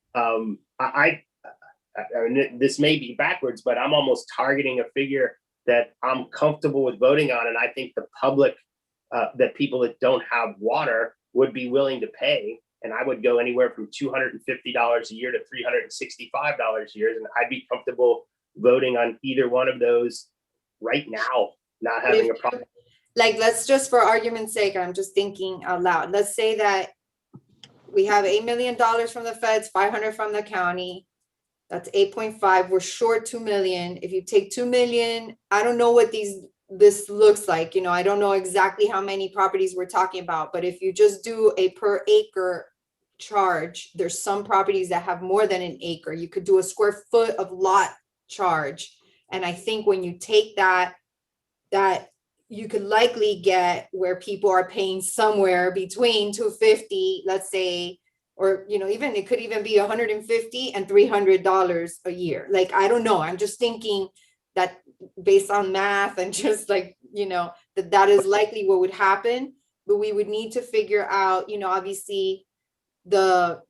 this may be backwards, but I'm almost targeting a figure that I'm comfortable with voting on. And I think the public, that people that don't have water would be willing to pay. And I would go anywhere from $250 a year to $365 a year. And I'd be comfortable voting on either one of those right now, not having a problem. Like, let's just, for argument's sake, I'm just thinking out loud. Let's say that we have $8 million from the feds, 500 from the county. That's 8.5. We're short 2 million. If you take 2 million, I don't know what this looks like. I don't know exactly how many properties we're talking about, but if you just do a per acre charge. There's some properties that have more than an acre. You could do a square foot of lot charge. And I think when you take that you could likely get where people are paying somewhere between 250, let's say, or, you know, even it could even be 150 and $300 a year. Like, I don't know. I'm just thinking that based on math and just like, you know, that is likely what would happen. But we would need to figure out, you know, obviously that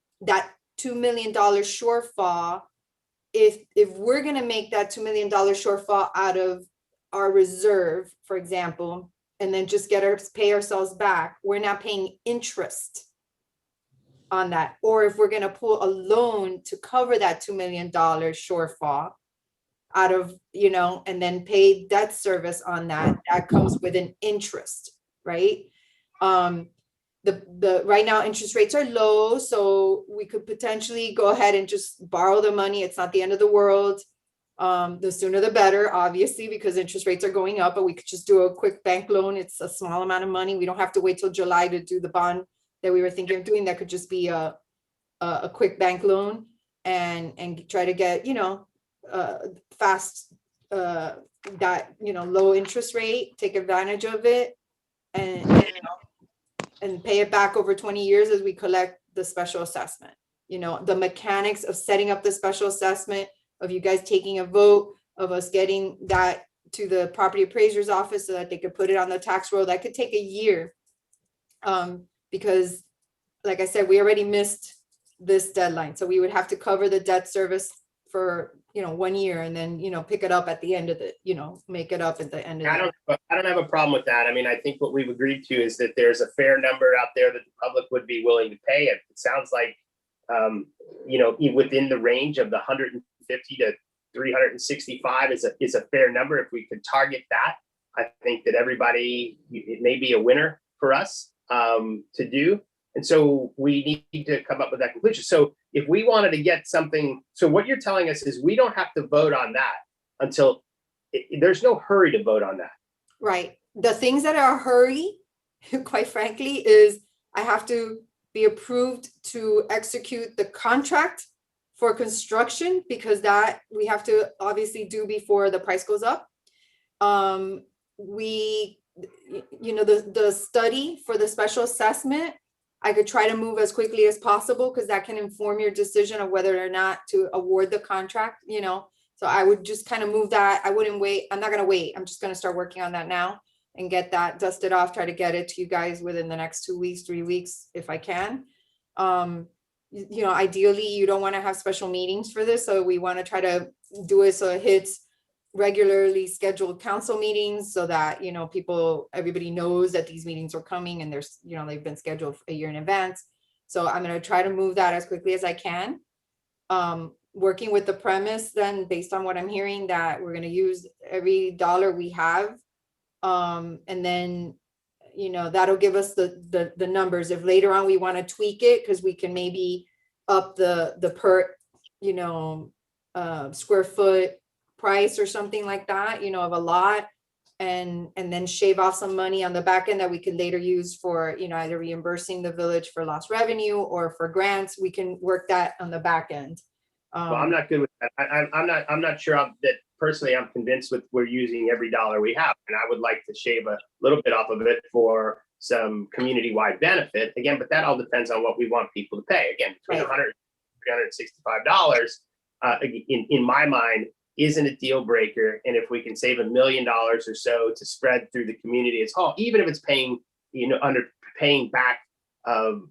$2 million shortfall, if we're going to make that $2 million shortfall out of our reserve, for example, and then just pay ourselves back, we're not paying interest on that. Or if we're going to pull a loan to cover that $2 million shortfall out of, you know, and then pay debt service on that comes with an interest, right? The right now interest rates are low, so we could potentially go ahead and just borrow the money. It's not the end of the world. The sooner the better, obviously, because interest rates are going up, but we could just do a quick bank loan. It's a small amount of money. We don't have to wait till July to do the bond that we were thinking of doing. That could just be a quick bank loan and try to get, you know, fast, that, you know, low interest rate, take advantage of it and pay it back over 20 years as we collect the special assessment. You know, the mechanics of setting up the special assessment, of you guys taking a vote, of us getting that to the property appraiser's office so that they could put it on the tax roll, that could take a year. Because like I said, we already missed this deadline. So we would have to cover the debt service for, you know, 1 year and then, you know, pick it up at the end of the, you know, make it up at the end of the. I don't have a problem with that. I mean, I think what we've agreed to is that there's a fair number out there that the public would be willing to pay. It sounds like, you know, within the range of the 150 to 365 is a fair number. If we could target that, I think that everybody, it may be a winner for us to do. And so we need to come up with that conclusion. So if we wanted to get something, so what you're telling us is we don't have to vote on that until there's no hurry to vote on that. Right. The things that are a hurry, quite frankly, is I have to be approved to execute the contract for construction, because that we have to obviously do before the price goes up. We, you know, the study for the special assessment, I could try to move as quickly as possible because that can inform your decision of whether or not to award the contract, you know. So I would just kind of move that. I wouldn't wait. I'm not going to wait. I'm just going to start working on that now and get that dusted off, try to get it to you guys within the next 2 weeks, 3 weeks, if I can. You know, ideally, you don't want to have special meetings for this. So we want to try to do it so it hits regularly scheduled council meetings so that, you know, everybody knows that these meetings are coming and there's, you know, they've been scheduled a year in advance. So I'm going to try to move that as quickly as I can. Working with the premise then, based on what I'm hearing, that we're going to use every dollar we have. And then, you know, that'll give us the numbers. If later on we want to tweak it, because we can maybe up the per, you know, square foot price or something like that, you know, of a lot, and then shave off some money on the back end that we could later use for, you know, either reimbursing the village for lost revenue or for grants. We can work that on the back end. Well, I'm not good with that. I'm not sure that personally I'm convinced with we're using every dollar we have. And I would like to shave a little bit off of it for some community-wide benefit. Again, but that all depends on what we want people to pay. Again, between $100 $365, in my mind, isn't a deal breaker. And if we can save $1 million or so to spread through the community as whole, even if it's paying, you know, paying back of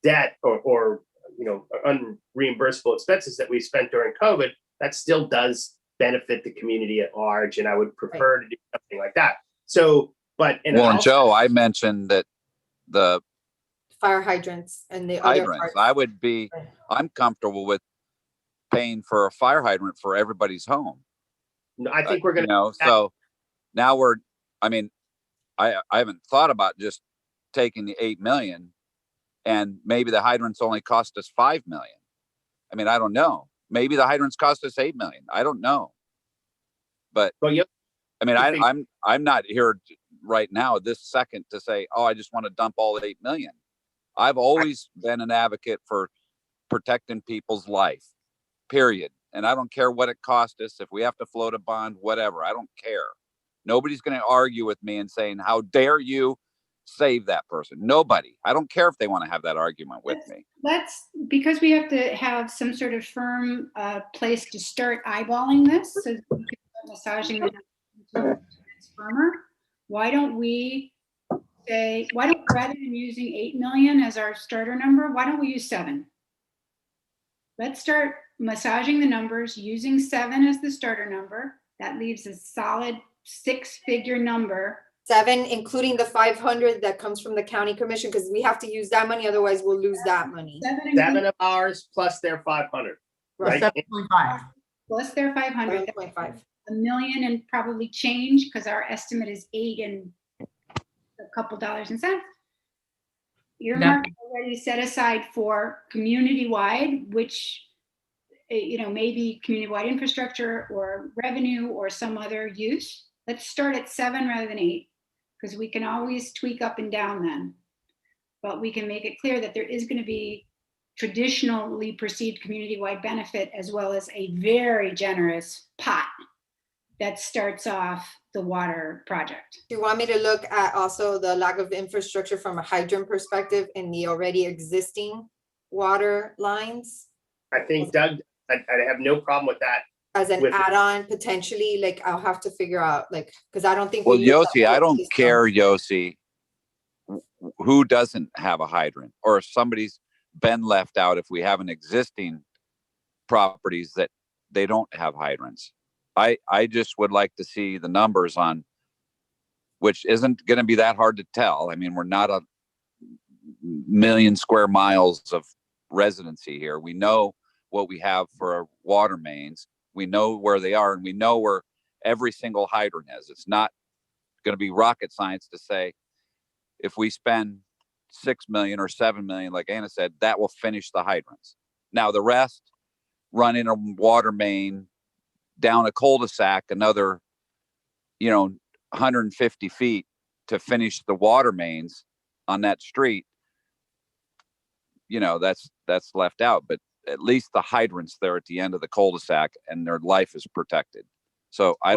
debt or you know, unreimbursable expenses that we spent during COVID, that still does benefit the community at large. And I would prefer to do something like that. So, but and well, and Joe, I mentioned that the fire hydrants and the other hydrants, parts. I'm comfortable with paying for a fire hydrant for everybody's home. No, I think we're going to, you know, so now I haven't thought about just taking the 8 million and maybe the hydrants only cost us 5 million. I mean, I don't know. Maybe the hydrants cost us 8 million. I don't know. But well, yep. I mean, I'm not here right now this second to say, oh, I just want to dump all 8 million. I've always been an advocate for protecting people's life, period. And I don't care what it cost us. If we have to float a bond, whatever, I don't care. Nobody's going to argue with me and saying, how dare you save that person? Nobody. I don't care if they want to have that argument with me. Let's, because we have to have some sort of firm place to start eyeballing this, so that we can start massaging the numbers it's firmer. Why don't we say, rather than using 8 million as our starter number, why don't we use 7? Let's start massaging the numbers using 7 as the starter number. That leaves a solid 6-figure number. 7, including the 500 that comes from the county commission, because we have to use that money, otherwise we'll lose that money. 7 of ours plus their 500. Right. 7.5. Plus their 500. 7.5. $1 million and probably change, because our estimate is 8 and a couple dollars and cents. Earmark already set aside for community-wide, which, you know, maybe community-wide infrastructure or revenue or some other use. Let's start at 7 rather than 8, because we can always tweak up and down then. But we can make it clear that there is going to be traditionally perceived community-wide benefit, as well as a very generous pot that starts off the water project. Do you want me to look at also the lack of infrastructure from a hydrant perspective in the already existing water lines I think, Doug, I have no problem with that. as an With- add-on potentially? Like, I'll have to figure out, like, because I don't think. Well, we use that Yossi, I whole don't system. care, Yossi, who doesn't have a hydrant, or if somebody's been left out, if we have an existing properties that they don't have hydrants. I just would like to see the numbers on, which isn't going to be that hard to tell. I mean, we're not a million square miles of residency here. We know what we have for our water mains. We know where they are, and we know where every single hydrant is. It's not going to be rocket science to say, if we spend 6 million or 7 million, like Anna said, that will finish the hydrants. Now the rest, running a water main down a cul-de-sac, another, 150 feet to finish the water mains on that street, that's left out. But at least the hydrants there at the end of the cul-de-sac, and their life is protected. So I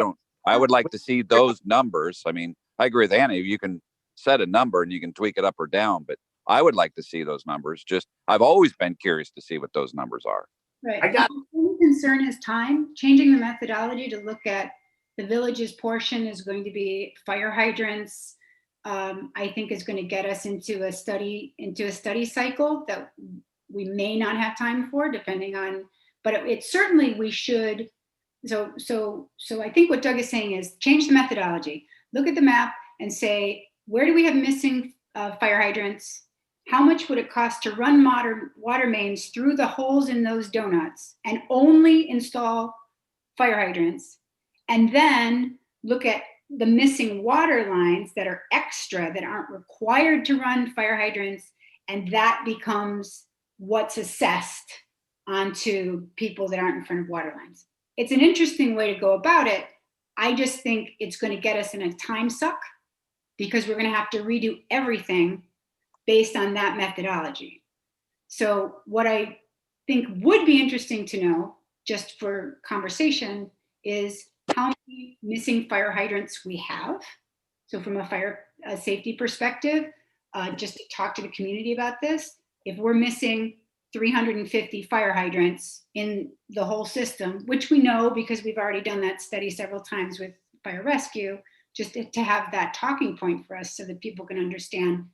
would like to see those numbers. I mean, I agree with Annie. You can set a number and you can tweak it up or down, but I would like to see those numbers. I've always been curious to see what those numbers are. Right. I got- The only concern is time. Changing the methodology to look at the village's portion is going to be fire hydrants. I think is going to get us into a study cycle that we may not have time for, depending on. But it certainly we should. So I think what Doug is saying is change the methodology. Look at the map and say, where do we have missing fire hydrants? How much would it cost to run water mains through the holes in those donuts and only install fire hydrants? And then look at the missing water lines that are extra, that aren't required to run fire hydrants. And that becomes what's assessed onto people that aren't in front of water lines. It's an interesting way to go about it. I just think it's going to get us in a time suck, because we're going to have to redo everything based on that methodology. So what I think would be interesting to know, just for conversation, is how many missing fire hydrants we have. So from a fire safety perspective, just to talk to the community about this, if we're missing 350 fire hydrants in the whole system, which we know because we've already done that study several times with fire rescue, just to have that talking point for us so that people can understand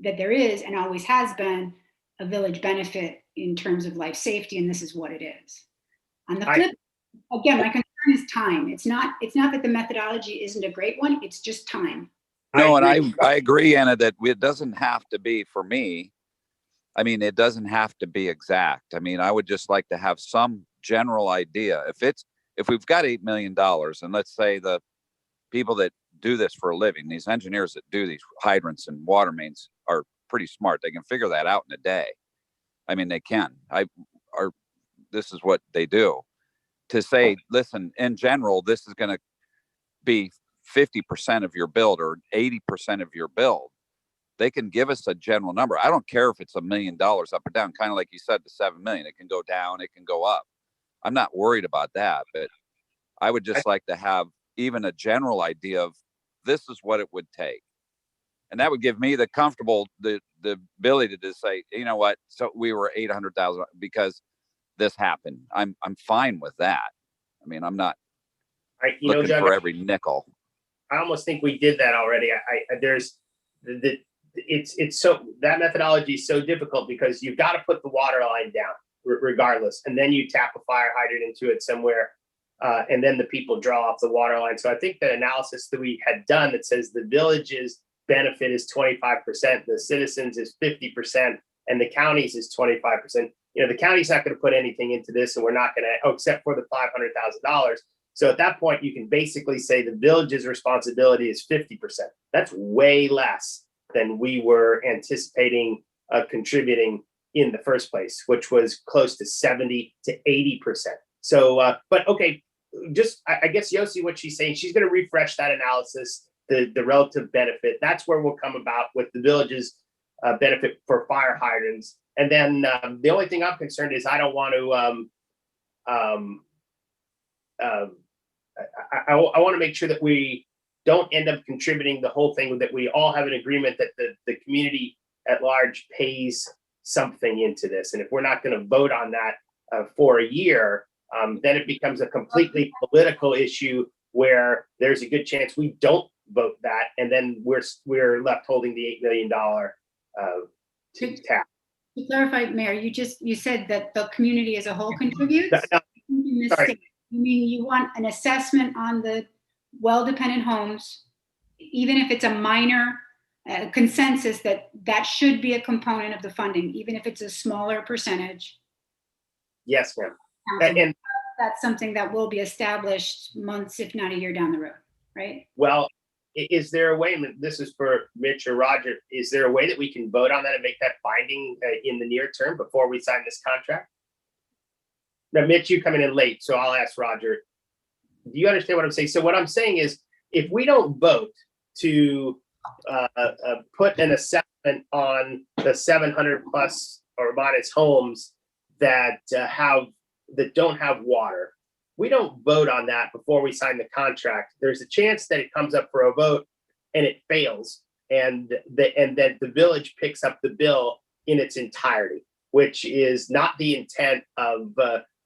that there is and always has been a village benefit in terms of life safety, and this is what it is. On the flip, again, my concern is time. It's not that the methodology isn't a great one, it's just time. No, and I agree, Anna, that it doesn't have to be, for me, I mean, it doesn't have to be exact. I mean, I would just like to have some general idea. If we've got $8 million, and let's say the people that do this for a living, these engineers that do these hydrants and water mains, are pretty smart. They can figure that out in a day. I mean, they can. This is what they do. To say, listen, in general, this is going to be 50% of your build or 80% of your build. they can give us a general number. I don't care if it's $1 million up or down, kind of like you said, the 7 million. It can go down, it can go up. I'm not worried about that, but I would just like to have even a general idea of this is what it would take. And that would give me the ability to say, you know what, so we were 800,000 because this happened. I'm fine with that. I mean, I'm not looking Doug, for every nickel. I almost think we did that already. It's so, that methodology is so difficult because you've got to put the water line down regardless, and then you tap a fire hydrant into it somewhere, and then the people draw off the water line. So I think the analysis that we had done that says the village's benefit is 25%, the citizens is 50%, and the counties is 25%. The county's not going to put anything into this, and we're not going to, except for the $500,000. So at that point, you can basically say the village's responsibility is 50%. That's way less than we were anticipating contributing in the first place, which was close to 70 to 80%. So, but okay, I guess Yossi, what she's saying, she's going to refresh that analysis, the relative benefit. That's where we'll come about with the village's benefit for fire hydrants. And then the only thing I'm concerned is I don't want to, I want to make sure that we don't end up contributing the whole thing, that we all have an agreement that the community at large pays something into this. And if we're not going to vote on that for a year, then it becomes a completely political issue where there's a good chance we don't vote that, and then we're left holding the $8 million tap. To clarify, Mayor, you said that the community as a whole contributes? No, sorry. You mean you want an assessment on the well-dependent homes, even if it's a minor consensus that should be a component of the funding, even if it's a smaller percentage? Yes, ma'am. And that's something that will be established months, if not a year down the road, right? Well, is there a way, this is for Mitch or Roger, is there a way that we can vote on that and make that binding in the near term before we sign this contract? Now, Mitch, you coming in late, so I'll ask Roger. Do you understand what I'm saying? So what I'm saying is, if we don't vote to put an assessment on the 700 plus or minus homes that don't have water, we don't vote on that before we sign the contract, there's a chance that it comes up for a vote and it fails, and that the village picks up the bill in its entirety, which is not the intent of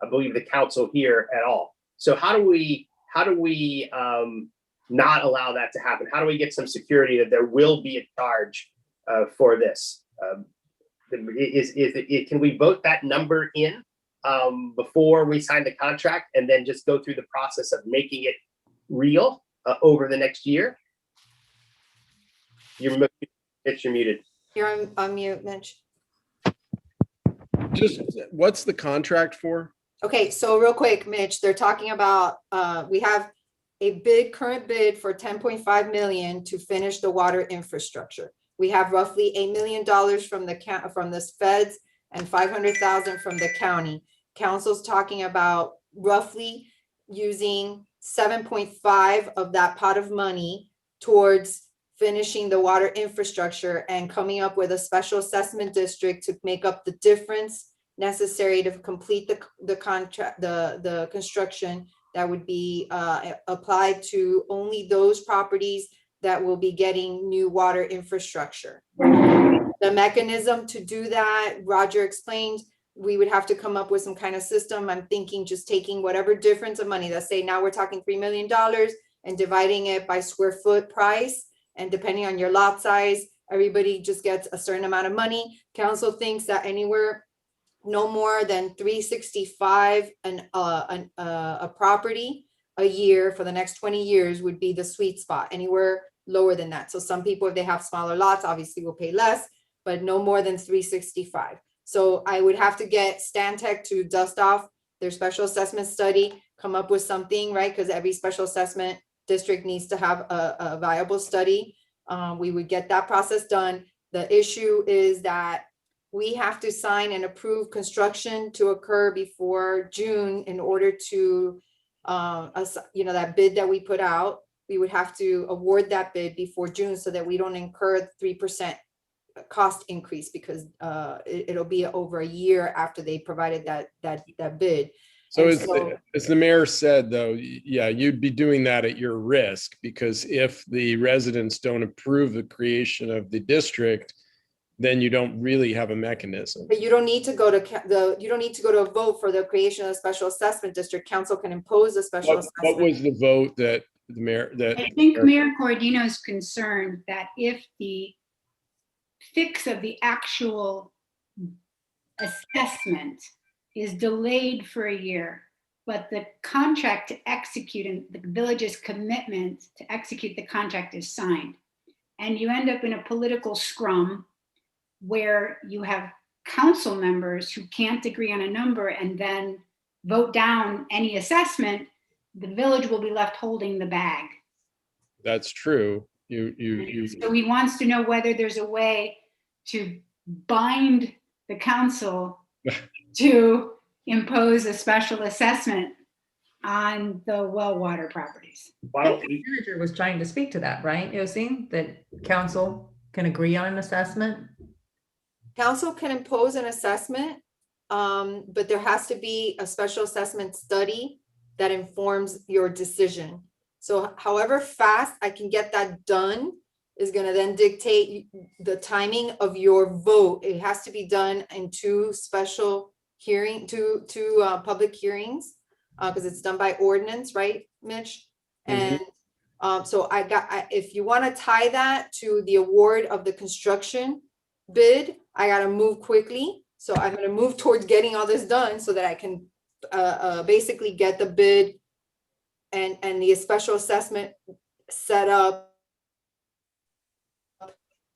I believe the council here at all. So how do we not allow that to happen? How do we get some security that there will be a charge for this? Can we vote that number in before we sign the contract, and then just go through the process of making it real over the next year? You're muted. You're on mute, Mitch. Just what's the contract for? Okay, so real quick, Mitch, they're talking about, we have a current bid for 10.5 million to finish the water infrastructure. We have roughly $8 million from the feds and 500,000 from the county. Council's talking about roughly using 7.5 of that pot of money towards finishing the water infrastructure and coming up with a special assessment district to make up the difference necessary to complete the contract, the construction that would be applied to only those properties that will be getting new water infrastructure. The mechanism to do that, Roger explained, we would have to come up with some kind of system. I'm thinking just taking whatever difference of money, let's say now we're talking $3 million, and dividing it by square foot price, and depending on your lot size, everybody just gets a certain amount of money. Council thinks that anywhere no more than 365 a property a year for the next 20 years would be the sweet spot. Anywhere lower than that. So some people, if they have smaller lots, obviously will pay less, but no more than 365. So I would have to get Stantec to dust off their special assessment study, come up with something, right? Because every special assessment district needs to have a viable study. We would get that process done. The issue is that we have to sign and approve construction to occur before June in order to, that bid that we put out, we would have to award that bid before June so that we don't incur 3% cost increase because it'll be over a year after they provided that bid. So And as the mayor said, though, yeah, you'd be doing that at your risk, because if the residents don't approve the creation of the district, then you don't really have a mechanism. But you don't need to go to you don't need to go to a vote for the creation of a special assessment district. Council can impose a special What assessment. was the vote that the mayor, that? I think Mayor Cordino is concerned that if the fix of the actual assessment is delayed for a year, but the contract to execute and the village's commitment to execute the contract is signed, and you end up in a political scrum where you have council members who can't agree on a number and then vote down any assessment, the village will be left holding the bag. That's true. So he wants to know whether there's a way to bind the council to impose a special assessment on the well water properties. Why don't we, The manager was trying to speak to that, right, Yossi? That council can agree on an assessment? Council can impose an assessment, but there has to be a special assessment study that informs your decision. So however fast I can get that done is gonna then dictate the timing of your vote. It has to be done in two public hearings, because it's done by ordinance, right, Mitch? Mhm. And so if you wanna tie that to the award of the construction bid, I gotta move quickly. So I'm gonna move towards getting all this done so that I can basically get the bid and the special assessment set up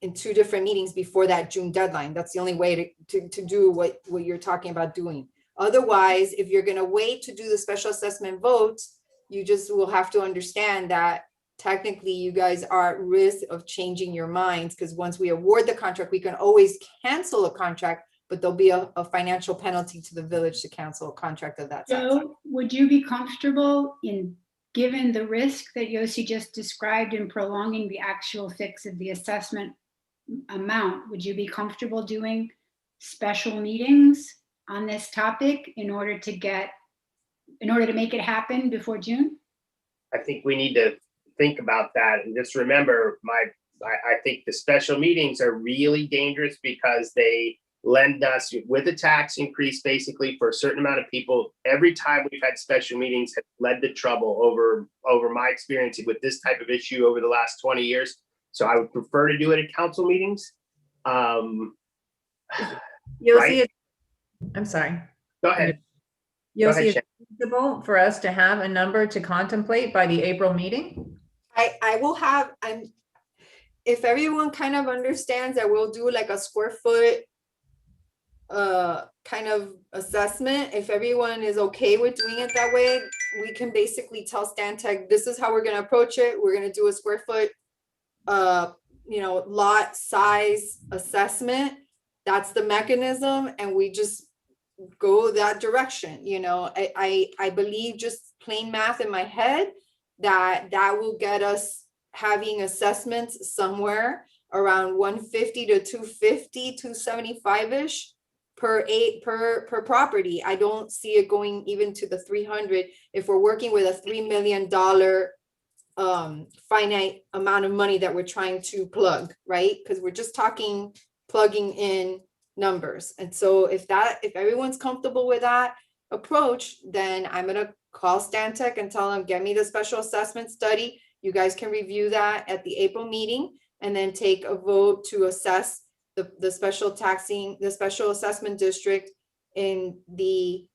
in two different meetings before that June deadline. That's the only way to do what you're talking about doing. Otherwise, if you're gonna wait to do the special assessment votes, you just will have to understand that technically you guys are at risk of changing your minds, because once we award the contract, we can always cancel a contract, but there'll be a financial penalty to the village to cancel a contract of that size. So would you be comfortable in, given the risk that Yossi just described in prolonging the actual fix of the assessment amount, would you be comfortable doing special meetings on this topic in order to make it happen before June? I think we need to think about that and just remember I think the special meetings are really dangerous because they lend us with a tax increase basically for a certain amount of people. Every time we've had special meetings have led to trouble over my experience with this type of issue over the last 20 years. So I would prefer to do it at council meetings. Yossi, Right. I'm sorry. Go ahead. Yossi, is Shannon. it feasible for us to have a number to contemplate by the April meeting? I will have, if everyone kind of understands that we'll do like a square foot kind of assessment, if everyone is okay with doing it that way, we can basically tell Stantec, this is how we're gonna approach it. We're gonna do a square foot lot size assessment. That's the mechanism, and we just go that direction. I believe, just plain math in my head, that will get us having assessments somewhere around 150 to 250, 275-ish per property. I don't see it going even to the 300 if we're working with a $3 million finite amount of money that we're trying to plug, right? Because we're just talking plugging in numbers. And so if everyone's comfortable with that approach, then I'm gonna call Stantec and tell them, get me the special assessment study. You guys can review that at the April meeting and then take a vote to assess the special assessment district in the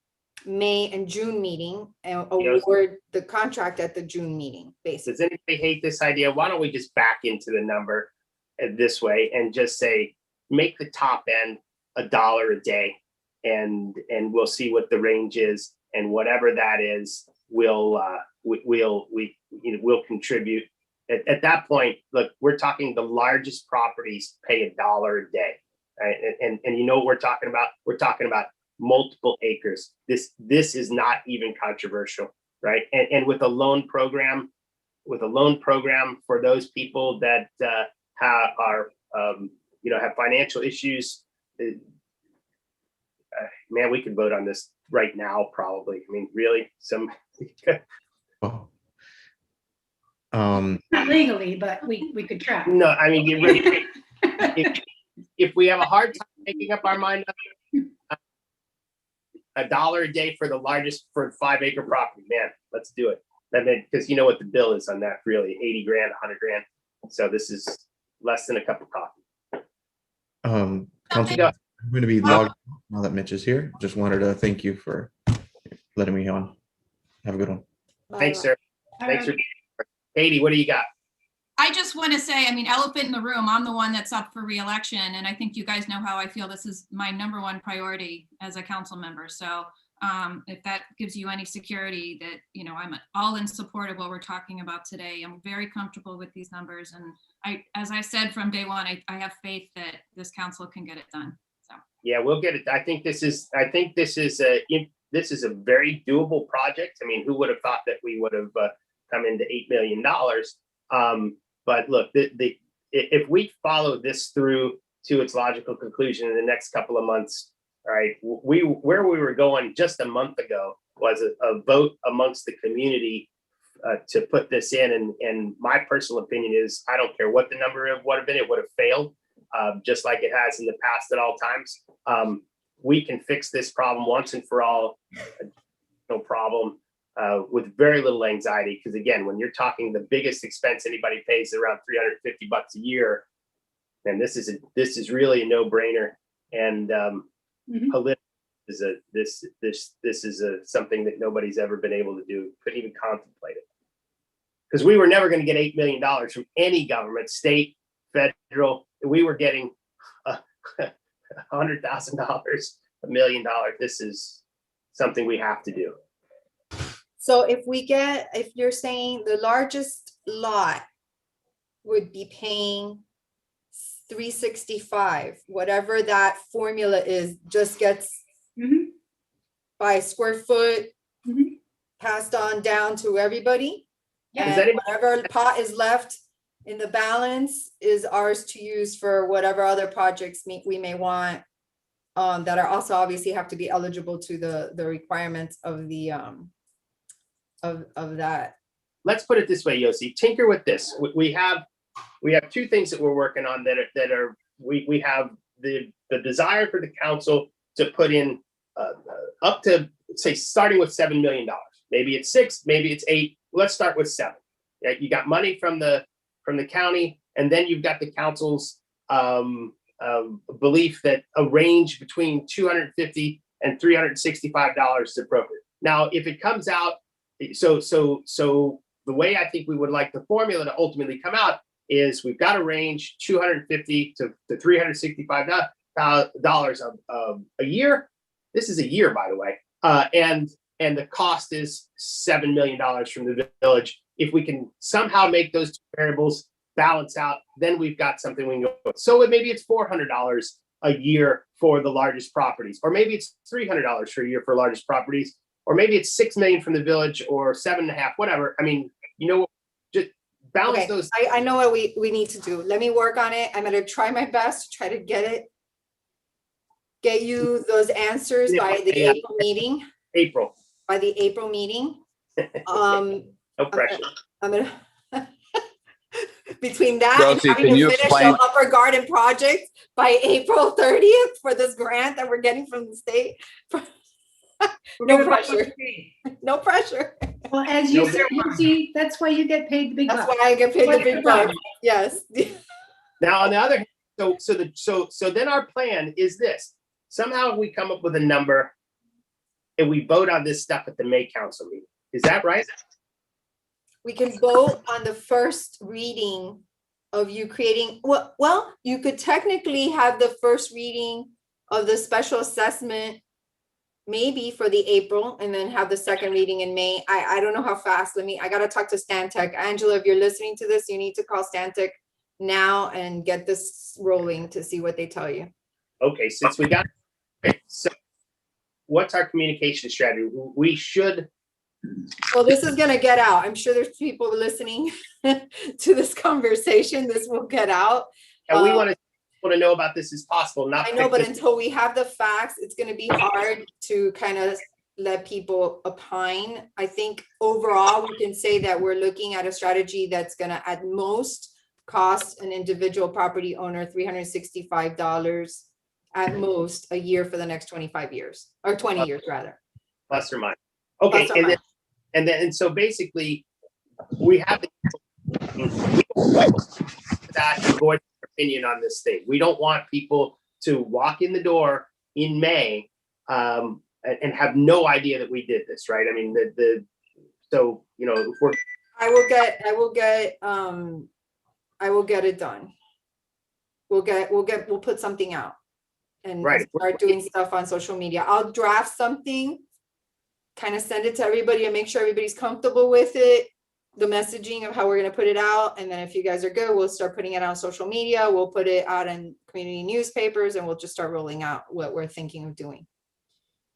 May and June meeting and award the contract at the June meeting, basically. Does anybody hate this idea? Why don't we just back into the number this way and just say, make the top end $1 a day, and we'll see what the range is, and whatever that is, we'll contribute. At that point, look, we're talking the largest properties pay $1 a day, right? And you know what we're talking about? We're talking about multiple acres. This is not even controversial, right? And with a loan program for those people that are have financial issues. Man, we could vote on this right now, probably. I mean, really, Oh. Not legally, but we could try. No, I mean, you really, if we have a hard time making up our mind, $1 a day for the largest for 5-acre property, man, let's do it. I mean, because you know what the bill is on that, really, 80 grand, 100 grand. So this is less than a cup of coffee. Council, I'm going to be logged off now that Mitch is here. Just wanted to thank you for letting me on. Have a good one. Thanks, sir. Thanks for Katie. What do you got? I just want to say, I mean, elephant in the room, I'm the one that's up for reelection, and I think you guys know how I feel. This is my #1 priority as a council member. So if that gives you any security that, I'm all in support of what we're talking about today. I'm very comfortable with these numbers. And as I said from day one, I have faith that this council can get it done. So yeah, we'll get it. I think this is a very doable project. I mean, who would have thought that we would have come into $8 million? But look, if we follow this through to its logical conclusion in the next couple of months, all right, where we were going just a month ago was a vote amongst the community to put this in. And my personal opinion is, I don't care what the number would have been, it would have failed, just like it has in the past at all times. We can fix this problem once and for all, no problem. With very little anxiety, because again, when you're talking the biggest expense anybody pays is around $350 a year, and this is really a no-brainer. And this is something that nobody's ever been able to do, couldn't even contemplate it, because we were never going to get $8 million from any government, state, federal. We were getting $100,000, $1 million. This is something we have to do. So if you're saying the largest lot would be paying $365, whatever that formula is, just gets by square foot passed on down to everybody. Yeah. And whatever pot is left in the balance is ours to use for whatever other projects we may want, that are also obviously have to be eligible to the requirements of the of that. Let's put it this way, Yossi, tinker with this. We have two things that we're working on we have the desire for the council to put in up to, say, starting with $7 million. Maybe it's 6, maybe it's 8. Let's start with 7. Yeah, you got money from the county, and then you've got the council's belief that a range between $250 and $365 is appropriate. Now, if it comes out, so the way I think we would like the formula to ultimately come out is we've got a range $250 to $365 a year. This is a year, by the way, and the cost is $7 million from the village. If we can somehow make those two variables balance out, then we've got something we can go with. So maybe it's $400 a year for the largest properties, or maybe it's $300 for a year for largest properties, or maybe it's $6 million from the village, or 7.5, whatever. I mean, just balance those. I know what we need to do. Let me work on it. I'm going to try my best to try to get you those answers by the April meeting. By the April meeting. No pressure. I'm gonna between that Rosie, and having can you to finish explain- the Upper Garden project by April 30th for this grant that we're getting from the state. No pressure. No pressure. Well, as you said, Lucy, that's why you get paid the big That's bucks. why I get paid the big bucks. Yes. Now, on the other hand, so then our plan is this: somehow we come up with a number, and we vote on this stuff at the May council meeting. Is that right? We can vote on the first reading of you creating, well, you could technically have the first reading of the special assessment maybe for the April, and then have the second reading in May. I don't know how fast. I got to talk to Stantec. Angela, if you're listening to this, you need to call Stantec now and get this rolling to see what they tell you. Okay, since we got, okay, so what's our communication strategy? We should. Well, this is going to get out. I'm sure there's people listening to this conversation. This will get out. And we want to want to know about this as possible, not. I know, but pick this- until we have the facts, it's gonna be hard to kind of let people opine. I think overall, we can say that we're looking at a strategy that's gonna at most cost an individual property owner $365 at most a year for the next 25 years, or 20 years rather. Plus or minus. Okay, Plus or minus. and so basically, we have that board opinion on this thing. We don't want people to walk in the door in May and have no idea that we did this, right? I mean, so, you know, if we're. I will get it done. We'll put something out and Right. start doing stuff on social media. I'll draft something, kind of send it to everybody and make sure everybody's comfortable with it, the messaging of how we're going to put it out. And then if you guys are good, we'll start putting it on social media. We'll put it out in community newspapers and we'll just start rolling out what we're thinking of doing.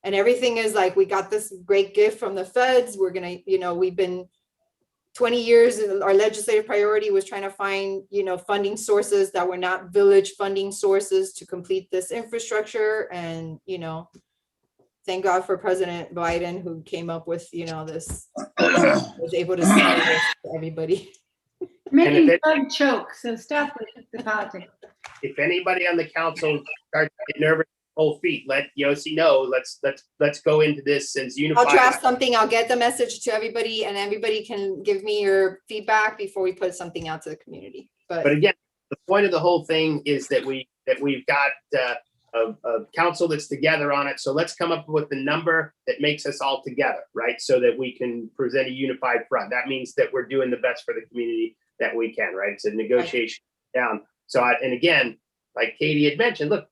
And everything is like, we got this great gift from the feds. We're going to, you know, we've been 20 years, our legislative priority was trying to find, you know, funding sources that were not village funding sources to complete this infrastructure. And, you know, thank God for President Biden, who came up with, you know, this, was able to sell this to everybody. Making if Doug choke, so stop with the politics. If anybody on the council starts to get nervous, cold feet, let Yossi know. Let's go into this as unified. I'll draft something. I'll get the message to everybody and everybody can give me your feedback before we put something out to the community. But again, the point of the whole thing is that we've got a council that's together on it. So let's come up with the number that makes us all together, right? So that we can present a unified front. That means that we're doing the best for the community that we can, right? It's a negotiation down. So, and again, like Katie had mentioned, look,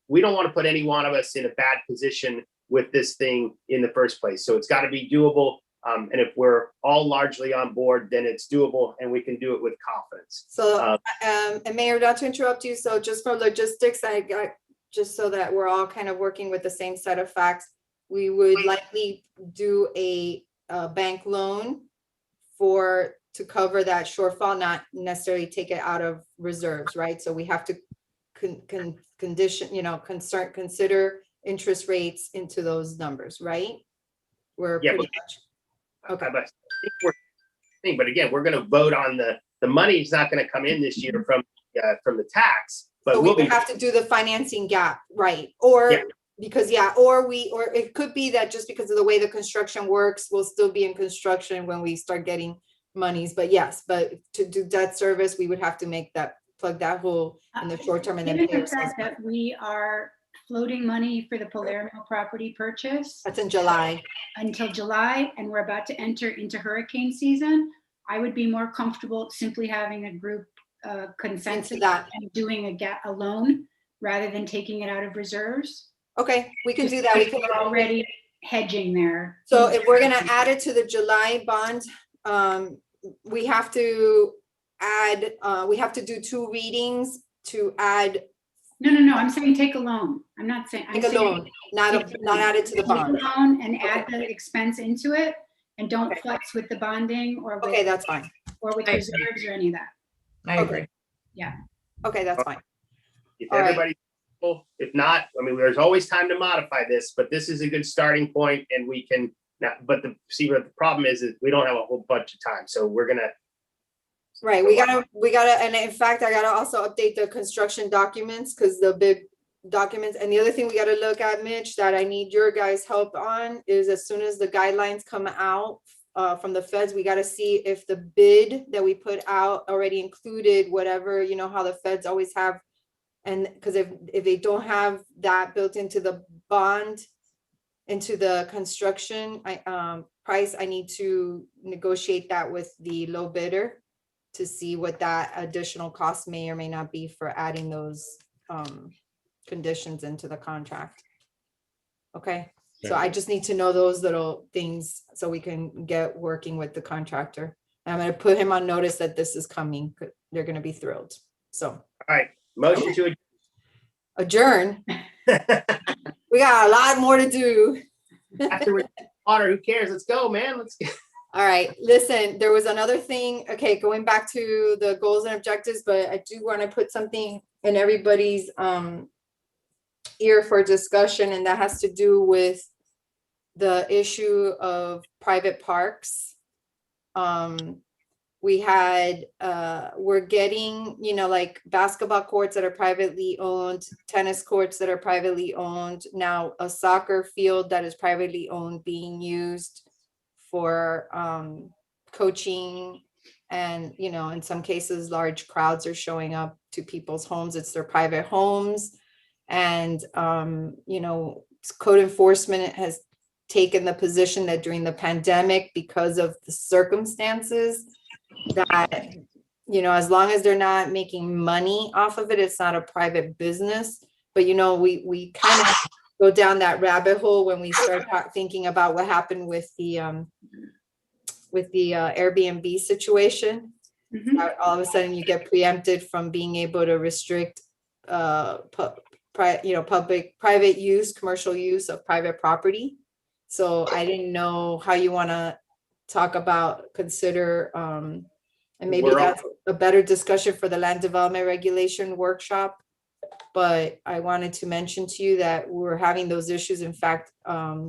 we don't want to put any one of us in a bad position with this thing in the first place. So it's got to be doable. And if we're all largely on board, then it's doable and we can do it with confidence. So, and Mayor, not to interrupt you. So just for logistics, I got, just so that we're all kind of working with the same set of facts, we would likely do a bank loan to cover that shortfall, not necessarily take it out of reserves, right? So we have to condition, you know, consider interest rates into those numbers, right? We're Yeah, pretty much. Okay. But again, we're going to vote on the money's not going to come in this year from the tax, but So we would have to do the financing gap, right? Or Yeah. because, or it could be that just because of the way the construction works, we'll still be in construction when we start getting monies. But yes, but to do debt service, we would have to plug that hole in the short term and then Given pay the ourselves fact back. that we are floating money for the Palermo property purchase That's in July. until July, and we're about to enter into hurricane season, I would be more comfortable simply having a group consensus Into that. and doing a loan rather than taking it out of reserves. Okay, we can do that. We can We're already hedging there. So if we're gonna add it to the July bond, we have to do 2 readings to add. No, I'm saying take a loan. I'm not saying. I'm Take a saying loan, not add it to the take a bond. loan and add the expense into it and don't flex with the bonding or Okay, with, that's fine. reserves or any of that. I agree. Okay, that's fine. If All right. everybody, if not, I mean, there's always time to modify this, but this is a good starting point and we can now, but see what the problem is we don't have a whole bunch of time. So we're going to. Right, we gotta, and in fact, I gotta also update the construction documents, because the big documents, and the other thing we gotta look at, Mitch, that I need your guys' help on, is as soon as the guidelines come out from the feds, we gotta see if the bid that we put out already included whatever, you know, how the feds always have. And because if they don't have that built into the bond, into the construction price, I need to negotiate that with the low bidder to see what that additional cost may or may not be for adding those conditions into the contract. Okay, so I just need to know those little things so we can get working with the contractor. And I'm gonna put him on notice that this is coming. They're gonna be thrilled. So. All right, motion to Adjourn. We got a lot more to do. after we water, who cares? Let's go, man. Let's go. All right, listen, there was another thing, okay, going back to the goals and objectives, but I do want to put something in everybody's ear for discussion, and that has to do with the issue of private parks. We had, we're getting, like basketball courts that are privately owned, tennis courts that are privately owned, now a soccer field that is privately owned being used for coaching, and in some cases large crowds are showing up to people's homes. It's their private homes, and code enforcement has taken the position that during the pandemic, because of the circumstances, that as long as they're not making money off of it, it's not a private business. But we kind of go down that rabbit hole when we start thinking about what happened with the Airbnb situation. All of a sudden you get preempted from being able to restrict private use, commercial use of private property. So I didn't know how you want to consider, and maybe that's a better discussion for the land development regulation workshop. But I wanted to mention to you that we're having those issues. In fact,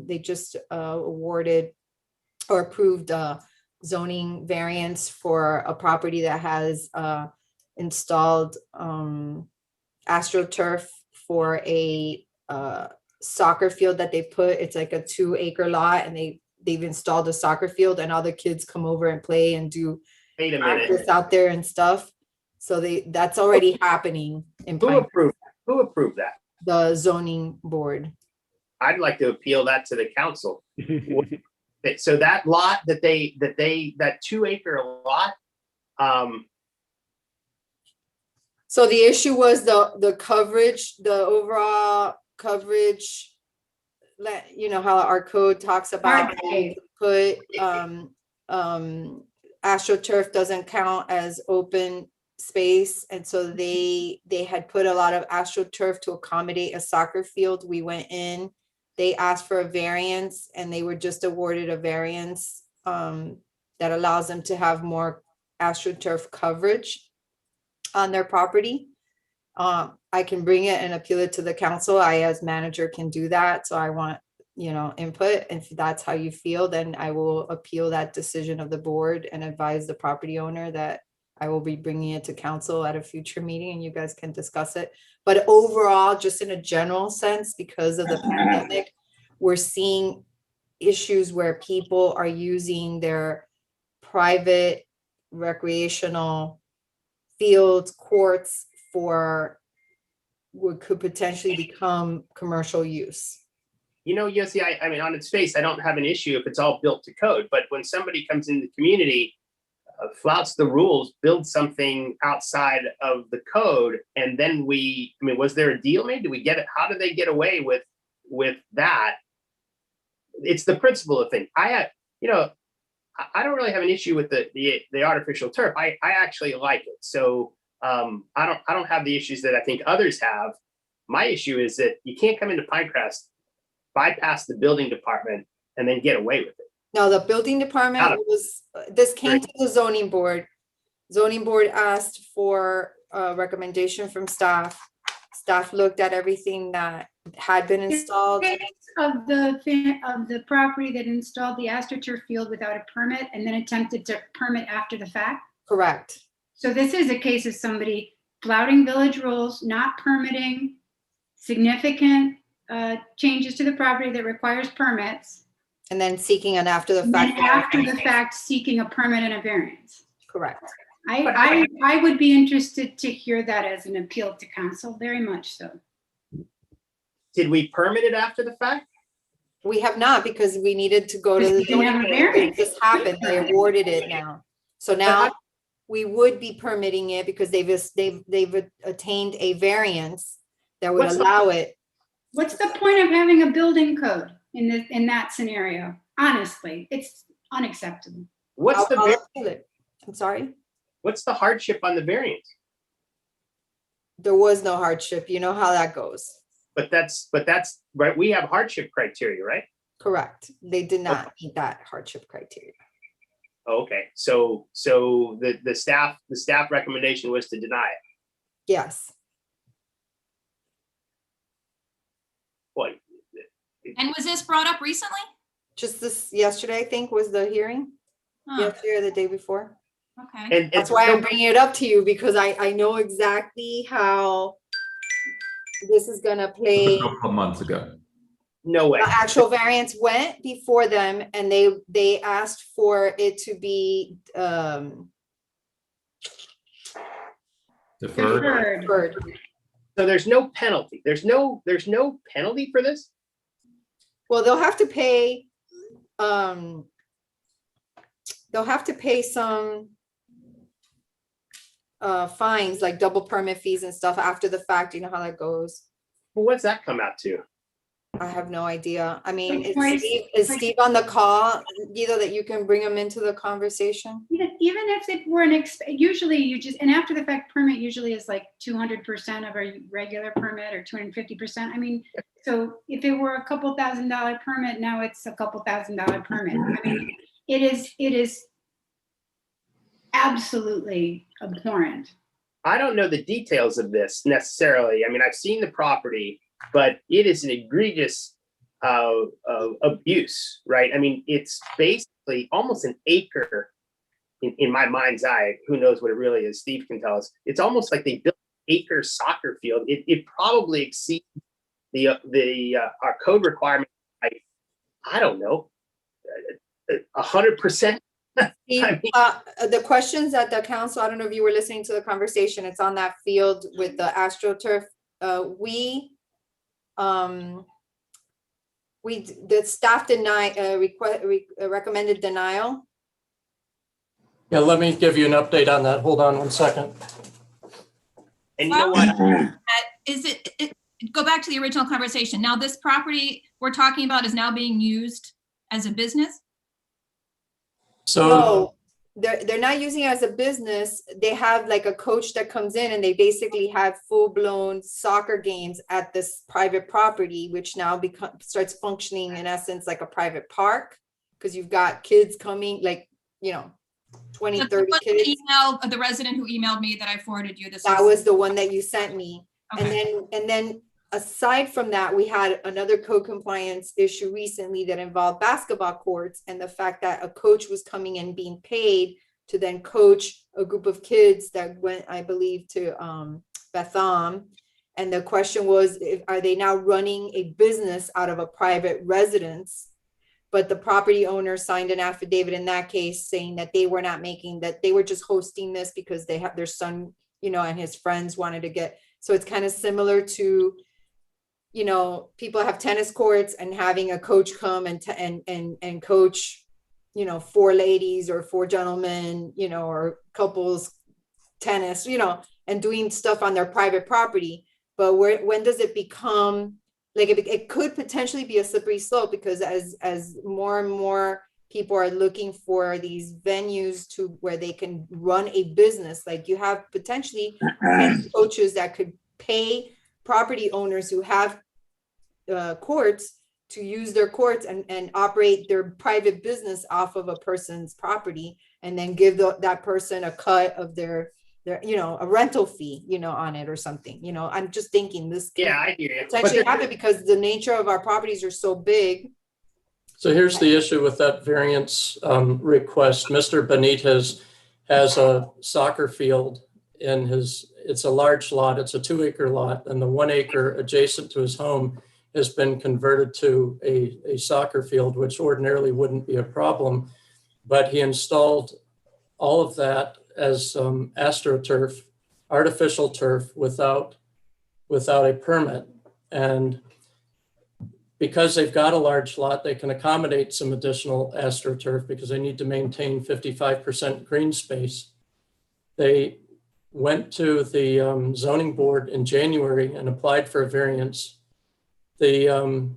they just awarded or approved zoning variance for a property that has installed AstroTurf for a soccer field that they put. It's like a 2-acre lot, and they've installed a soccer field, and all the kids come over and play and do practice out there and stuff. So that's already happening in Who approved that? the zoning board. I'd like to appeal that to the council. So that lot that 2-acre lot, so the issue was the coverage, the overall coverage. How our code talks about put AstroTurf doesn't count as open space, and so they had put a lot of AstroTurf to accommodate a soccer field. We went in, they asked for a variance, and they were just awarded a variance that allows them to have more AstroTurf coverage on their property. I can bring it and appeal it to the council. I, as manager, can do that. So I want, input. And if that's how you feel, then I will appeal that decision of the board and advise the property owner that I will be bringing it to council at a future meeting, and you guys can discuss it. But overall, just in a general sense, because of the pandemic, we're seeing issues where people are using their private recreational fields, courts for what could potentially become commercial use. Yossi, I mean, on its face, I don't have an issue if it's all built to code, but when somebody comes into the community, flouts the rules, builds something outside of the code, and then was there a deal made? Did we get it? How did they get away with that? It's the principle of thing. I don't really have an issue with the artificial turf. I actually like it. So I don't have the issues that I think others have. My issue is that you can't come into Pinecrest, bypass the building department, and then get away with it. No, the building department this came to the zoning board. Zoning board asked for a recommendation from staff. Staff looked at everything that had been installed. Of the property that installed the AstroTurf field without a permit and then attempted to permit after the fact? Correct. So this is a case of somebody flouting village rules, not permitting significant changes to the property that requires permits. And then seeking an after the And fact. then after the fact, seeking a permit and a variance. Correct. I would be interested to hear that as an appeal to council, very much so. Did we permit it after the fact? We have not, because we needed to go to the Didn't have a variance. This happened. They awarded it now. So now we would be permitting it because they've attained a variance that would allow it. What's the point of having a building code in that scenario? Honestly, it's unacceptable. I'm sorry? What's the hardship on the variance? There was no hardship. You know how that goes. But that's right. We have hardship criteria, right? Correct. They did not meet that hardship criteria. Oh, okay, so the staff recommendation was to deny it. Yes. What? And was this brought up recently? Just this yesterday, I think, was the hearing. Huh, Yesterday or the day before. okay. And That's why I'm bringing it up to you, because I know exactly how this is gonna play. A couple of months ago. no way. The actual variance went before them, and they asked for it to be Deferred. deferred. So there's no penalty. There's no penalty for this? Well, they'll have to pay some fines, like double permit fees and stuff after the fact. You know how that goes. Well, what's that come out to? I have no idea. I mean, Like, is Steve on the call? Either that you can bring him into the conversation. Even if it were usually you just, an after the fact permit usually is like 200% of a regular permit or 250%. I mean, so if it were a couple $1,000 permit, now it's a couple $1,000 permit. I mean, it is absolutely abhorrent. I don't know the details of this necessarily. I mean, I've seen the property, but it is an egregious abuse, right? I mean, it's basically almost an acre in my mind's eye. Who knows what it really is? Steve can tell us. It's almost like they built an acre soccer field. It probably exceeds our code requirement. I don't know, 100%. The questions that the council, I don't know if you were listening to the conversation, it's on that field with the AstroTurf. The staff recommended denial. Yeah, let me give you an update on that. Hold on one second. And you know what? Go back to the original conversation. Now, this property we're talking about is now being used as a business? So No, they're not using it as a business. They have like a coach that comes in and they basically have full-blown soccer games at this private property, which now starts functioning in essence like a private park, because you've got kids coming, like, 20, 30 kids. The resident who emailed me that I forwarded you this. That was the one that you sent me. Okay. And then aside from that, we had another code compliance issue recently that involved basketball courts, and the fact that a coach was coming in being paid to then coach a group of kids that went, I believe, to Betham. And the question was, are they now running a business out of a private residence? But the property owner signed an affidavit in that case saying that they were not making, that they were just hosting this because they have their son, and his friends wanted to get. So it's kind of similar to, people have tennis courts and having a coach come and coach, 4 ladies or 4 gentlemen, or couples tennis, and doing stuff on their private property. But when does it become like it could potentially be a slippery slope, because as more and more people are looking for these venues to where they can run a business, like you have potentially coaches that could pay property owners who have courts to use their courts and operate their private business off of a person's property, and then give that person a cut of their a rental fee, on it or something. I'm just thinking this could I hear you. potentially happen because the nature of our properties are so big. So here's the issue with that variance request. Mr. Benitez has a soccer field in it's a large lot. It's a 2-acre lot, and the 1 acre adjacent to his home has been converted to a soccer field, which ordinarily wouldn't be a problem. But he installed all of that as AstroTurf, artificial turf, without a permit. And because they've got a large lot, they can accommodate some additional AstroTurf because they need to maintain 55% green space. They went to the zoning board in January and applied for a variance. The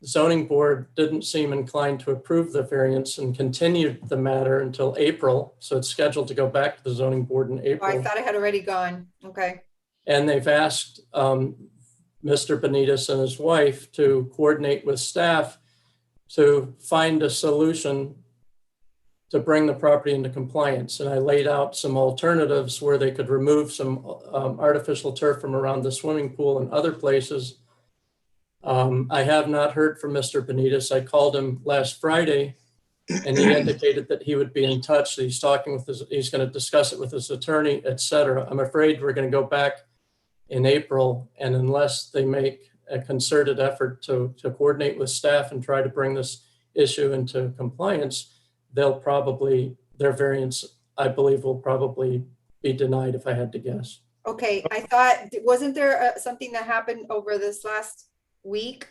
zoning board didn't seem inclined to approve the variance and continued the matter until April. So it's scheduled to go back to the zoning board in Oh, April. I thought it had already gone. Okay. And they've asked Mr. Benitez and his wife to coordinate with staff to find a solution to bring the property into compliance. And I laid out some alternatives where they could remove some artificial turf from around the swimming pool and other places. I have not heard from Mr. Benitez. I called him last Friday and he indicated that he would be in touch. He's talking with he's going to discuss it with his attorney, et cetera. I'm afraid we're going to go back in April, and unless they make a concerted effort to coordinate with staff and try to bring this issue into compliance, their variance, I believe, will probably be denied if I had to guess. Okay, I thought, wasn't there something that happened over this last week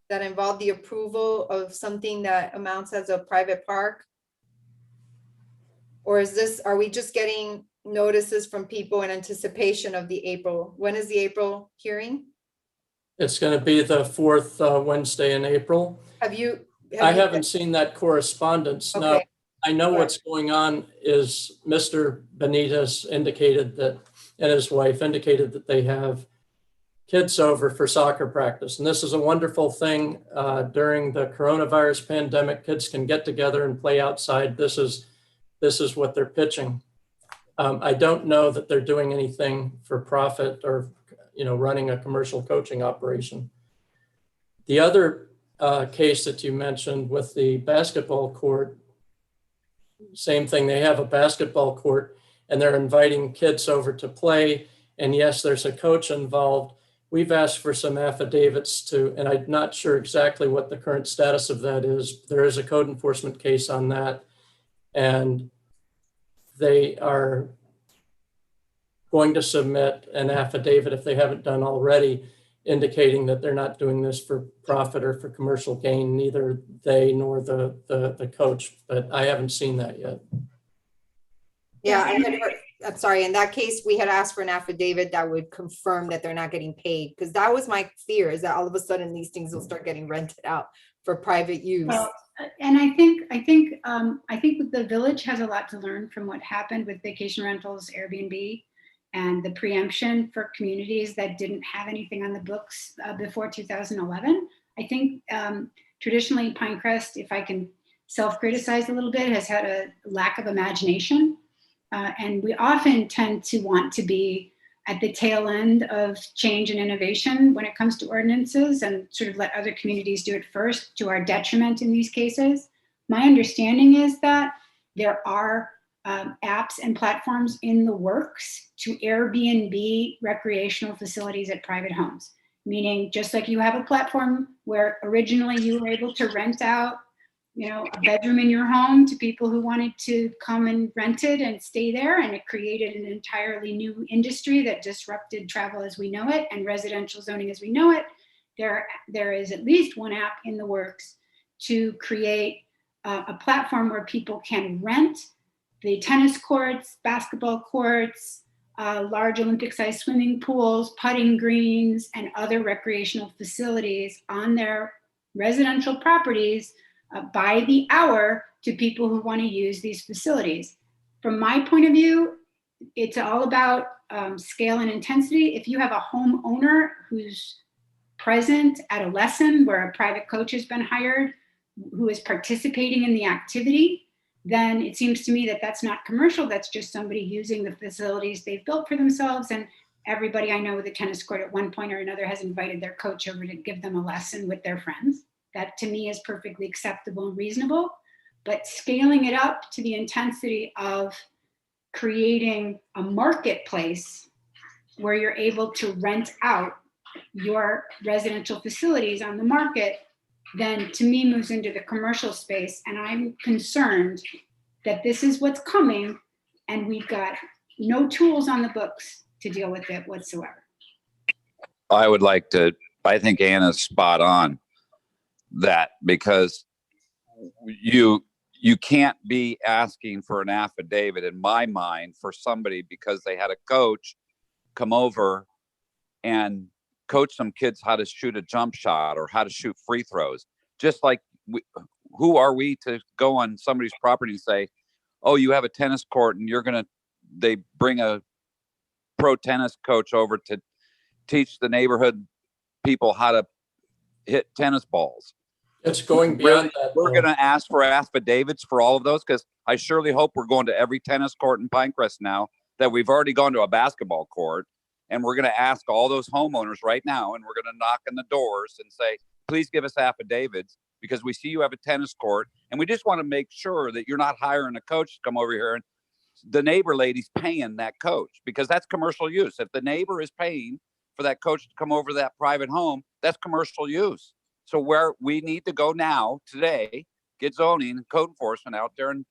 that involved the approval of something that amounts as a private park? Or are we just getting notices from people in anticipation of the April? When is the April hearing? It's going to be the fourth Wednesday in April. I haven't seen that correspondence. Okay. No, I know Right. what's going on is Mr. Benitez indicated that, and his wife indicated that they have kids over for soccer practice. And this is a wonderful thing. During the coronavirus pandemic, kids can get together and play outside. This is what they're pitching. I don't know that they're doing anything for profit or, running a commercial coaching operation. The other case that you mentioned with the basketball court, same thing. They have a basketball court and they're inviting kids over to play. And yes, there's a coach involved. We've asked for some affidavits and I'm not sure exactly what the current status of that is. There is a code enforcement case on that. And they are going to submit an affidavit, if they haven't done already, indicating that they're not doing this for profit or for commercial gain, neither they nor the coach, but I haven't seen that yet. Yeah, I'm sorry, in that case, we had asked for an affidavit that would confirm that they're not getting paid, because that was my fear, is that all of a sudden these things will start getting rented out for private use. Well, and I think the village has a lot to learn from what happened with vacation rentals, Airbnb, and the preemption for communities that didn't have anything on the books before 2011. I think traditionally Pinecrest, if I can self-criticize a little bit, has had a lack of imagination. And we often tend to want to be at the tail end of change and innovation when it comes to ordinances and sort of let other communities do it first, to our detriment in these cases. My understanding is that there are apps and platforms in the works to Airbnb recreational facilities at private homes. Meaning, just like you have a platform where originally you were able to rent out, a bedroom in your home to people who wanted to come and rent it and stay there, and it created an entirely new industry that disrupted travel as we know it and residential zoning as we know it. There is at least one app in the works to create a platform where people can rent the tennis courts, basketball courts, large Olympic-sized swimming pools, putting greens, and other recreational facilities on their residential properties by the hour to people who want to use these facilities. From my point of view, it's all about scale and intensity. If you have a homeowner who's present at a lesson where a private coach has been hired, who is participating in the activity, then it seems to me that that's not commercial. That's just somebody using the facilities they've built for themselves. And everybody I know with a tennis court at one point or another has invited their coach over to give them a lesson with their friends. That to me is perfectly acceptable and reasonable. But scaling it up to the intensity of creating a marketplace where you're able to rent out your residential facilities on the market, then to me moves into the commercial space. And I'm concerned that this is what's coming and we've got no tools on the books to deal with it whatsoever. I think Anna's spot on that, because you can't be asking for an affidavit in my mind for somebody because they had a coach come over and coach some kids how to shoot a jump shot or how to shoot free throws. Just like who are we to go on somebody's property and say, oh, you have a tennis court and they bring a pro tennis coach over to teach the neighborhood people how to hit tennis balls. It's going beyond that. We're though. going to ask for affidavits for all of those, because I surely hope we're going to every tennis court in Pinecrest now, that we've already gone to a basketball court, and we're going to ask all those homeowners right now, and we're going to knock on the doors and say, please give us affidavits, because we see you have a tennis court, and we just want to make sure that you're not hiring a coach to come over here and the neighbor lady's paying that coach, because that's commercial use. If the neighbor is paying for that coach to come over to that private home, that's commercial use. So where we need to go now, today, get zoning and code enforcement out there and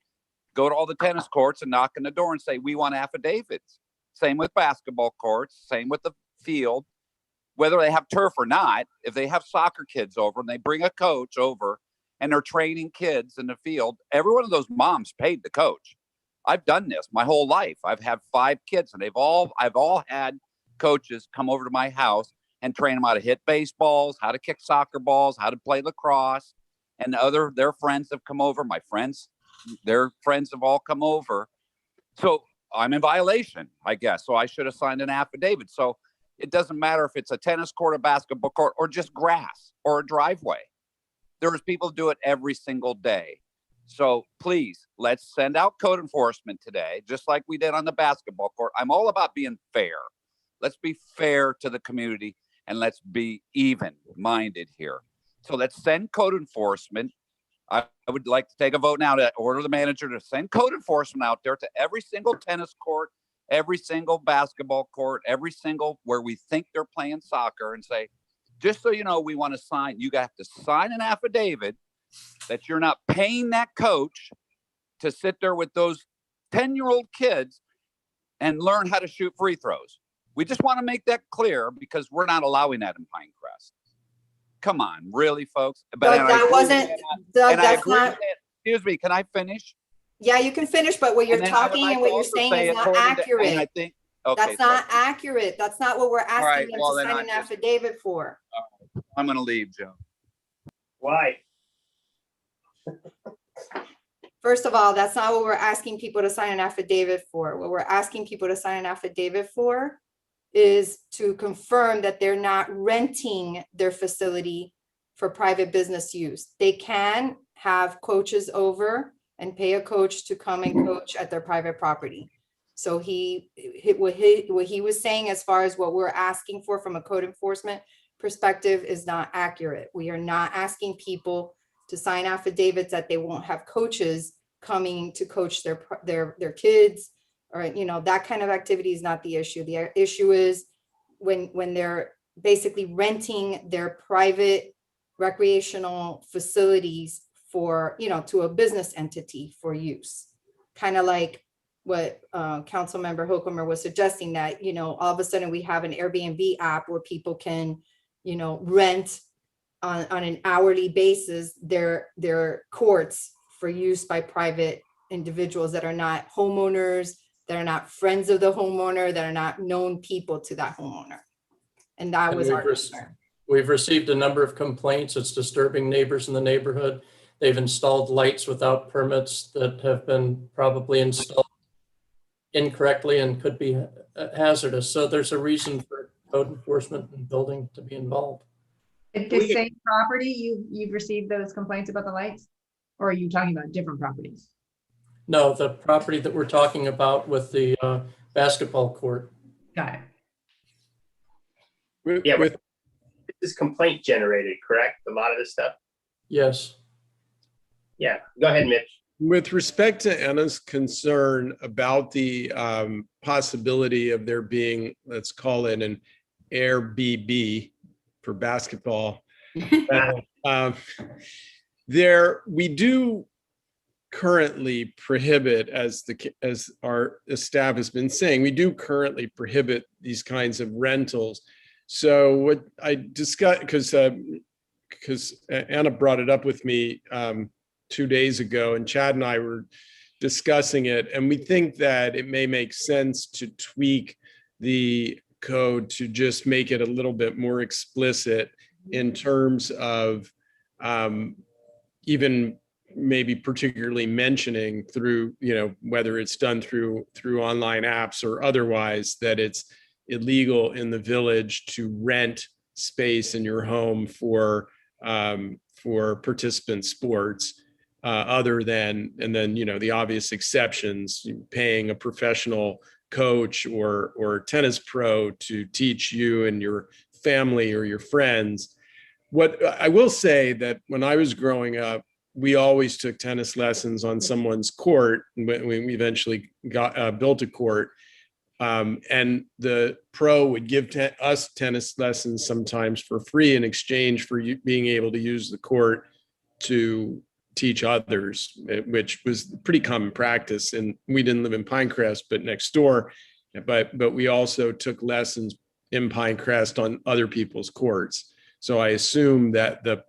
go to all the tennis courts and knock on the door and say, we want affidavits. Same with basketball courts, same with the field, whether they have turf or not. If they have soccer kids over and they bring a coach over and they're training kids in the field, every one of those moms paid the coach. I've done this my whole life. I've had 5 kids, and I've all had coaches come over to my house and train them how to hit baseballs, how to kick soccer balls, how to play lacrosse, and their friends have come over. My friends, their friends have all come over. So I'm in violation, I guess. So I should have signed an affidavit. So it doesn't matter if it's a tennis court, a basketball court, or just grass or a driveway. There's people who do it every single day. So please, let's send out code enforcement today, just like we did on the basketball court. I'm all about being fair. Let's be fair to the community, and let's be even-minded here. So let's send code enforcement. I would like to take a vote now to order the manager to send code enforcement out there to every single tennis court, every single basketball court, every single where we think they're playing soccer, and say, just so you know, we want to sign, you have to sign an affidavit that you're not paying that coach to sit there with those 10-year-old kids and learn how to shoot free throws. We just want to make that clear, because we're not allowing that in Pinecrest. Come on, really, folks? But Doug, that wasn't, Doug, that's not, excuse me, can I finish? yeah, you can finish, but what you're And then I would talking like and what to you're also saying say, is not according to- and I accurate. think, okay, That's not accurate. That's not what we're asking right, them well, to then sign I an just- affidavit for. I'm going to leave, Joe. Why? First of all, that's not what we're asking people to sign an affidavit for. What we're asking people to sign an affidavit for is to confirm that they're not renting their facility for private business use. They can have coaches over and pay a coach to come and coach at their private property. So what he was saying as far as what we're asking for from a code enforcement perspective is not accurate. We are not asking people to sign affidavits that they won't have coaches coming to coach their kids, or that kind of activity is not the issue. The issue is when they're basically renting their private recreational facilities for to a business entity for use, kind of like what Councilmember Hokumer was suggesting, that all of a sudden we have an Airbnb app where people can rent on an hourly basis their courts for use by private individuals that are not homeowners, that are not friends of the homeowner, that are not known people to that homeowner. And that was our concern. We've received a number of complaints. It's disturbing neighbors in the neighborhood. They've installed lights without permits that have been probably installed incorrectly and could be hazardous. So there's a reason for code enforcement and building to be involved. At the same property, you've received those complaints about the lights? Or are you talking about different properties? No, the property that we're talking about with the basketball court. Got it. Yeah, this is complaint generated, correct? A lot of this stuff. Yes. Yeah, go ahead, Mitch. With respect to Anna's concern about the possibility of there being, let's call it an Airbnb for basketball, we do currently prohibit, as our staff has been saying, we do currently prohibit these kinds of rentals. So what I discussed, because Anna brought it up with me 2 days ago, and Chad and I were discussing it, and we think that it may make sense to tweak the code to just make it a little bit more explicit in terms of even maybe particularly mentioning through, whether it's done through online apps or otherwise, that it's illegal in the village to rent space in your home for for participant sports, other than, and then, the obvious exceptions, paying a professional coach or tennis pro to teach you and your family or your friends. What I will say that when I was growing up, we always took tennis lessons on someone's court. When we eventually got built a court, and the pro would give us tennis lessons sometimes for free in exchange for you being able to use the court to teach others, which was pretty common practice. And we didn't live in Pinecrest, but next door. But we also took lessons in Pinecrest on other people's courts. So I assume that the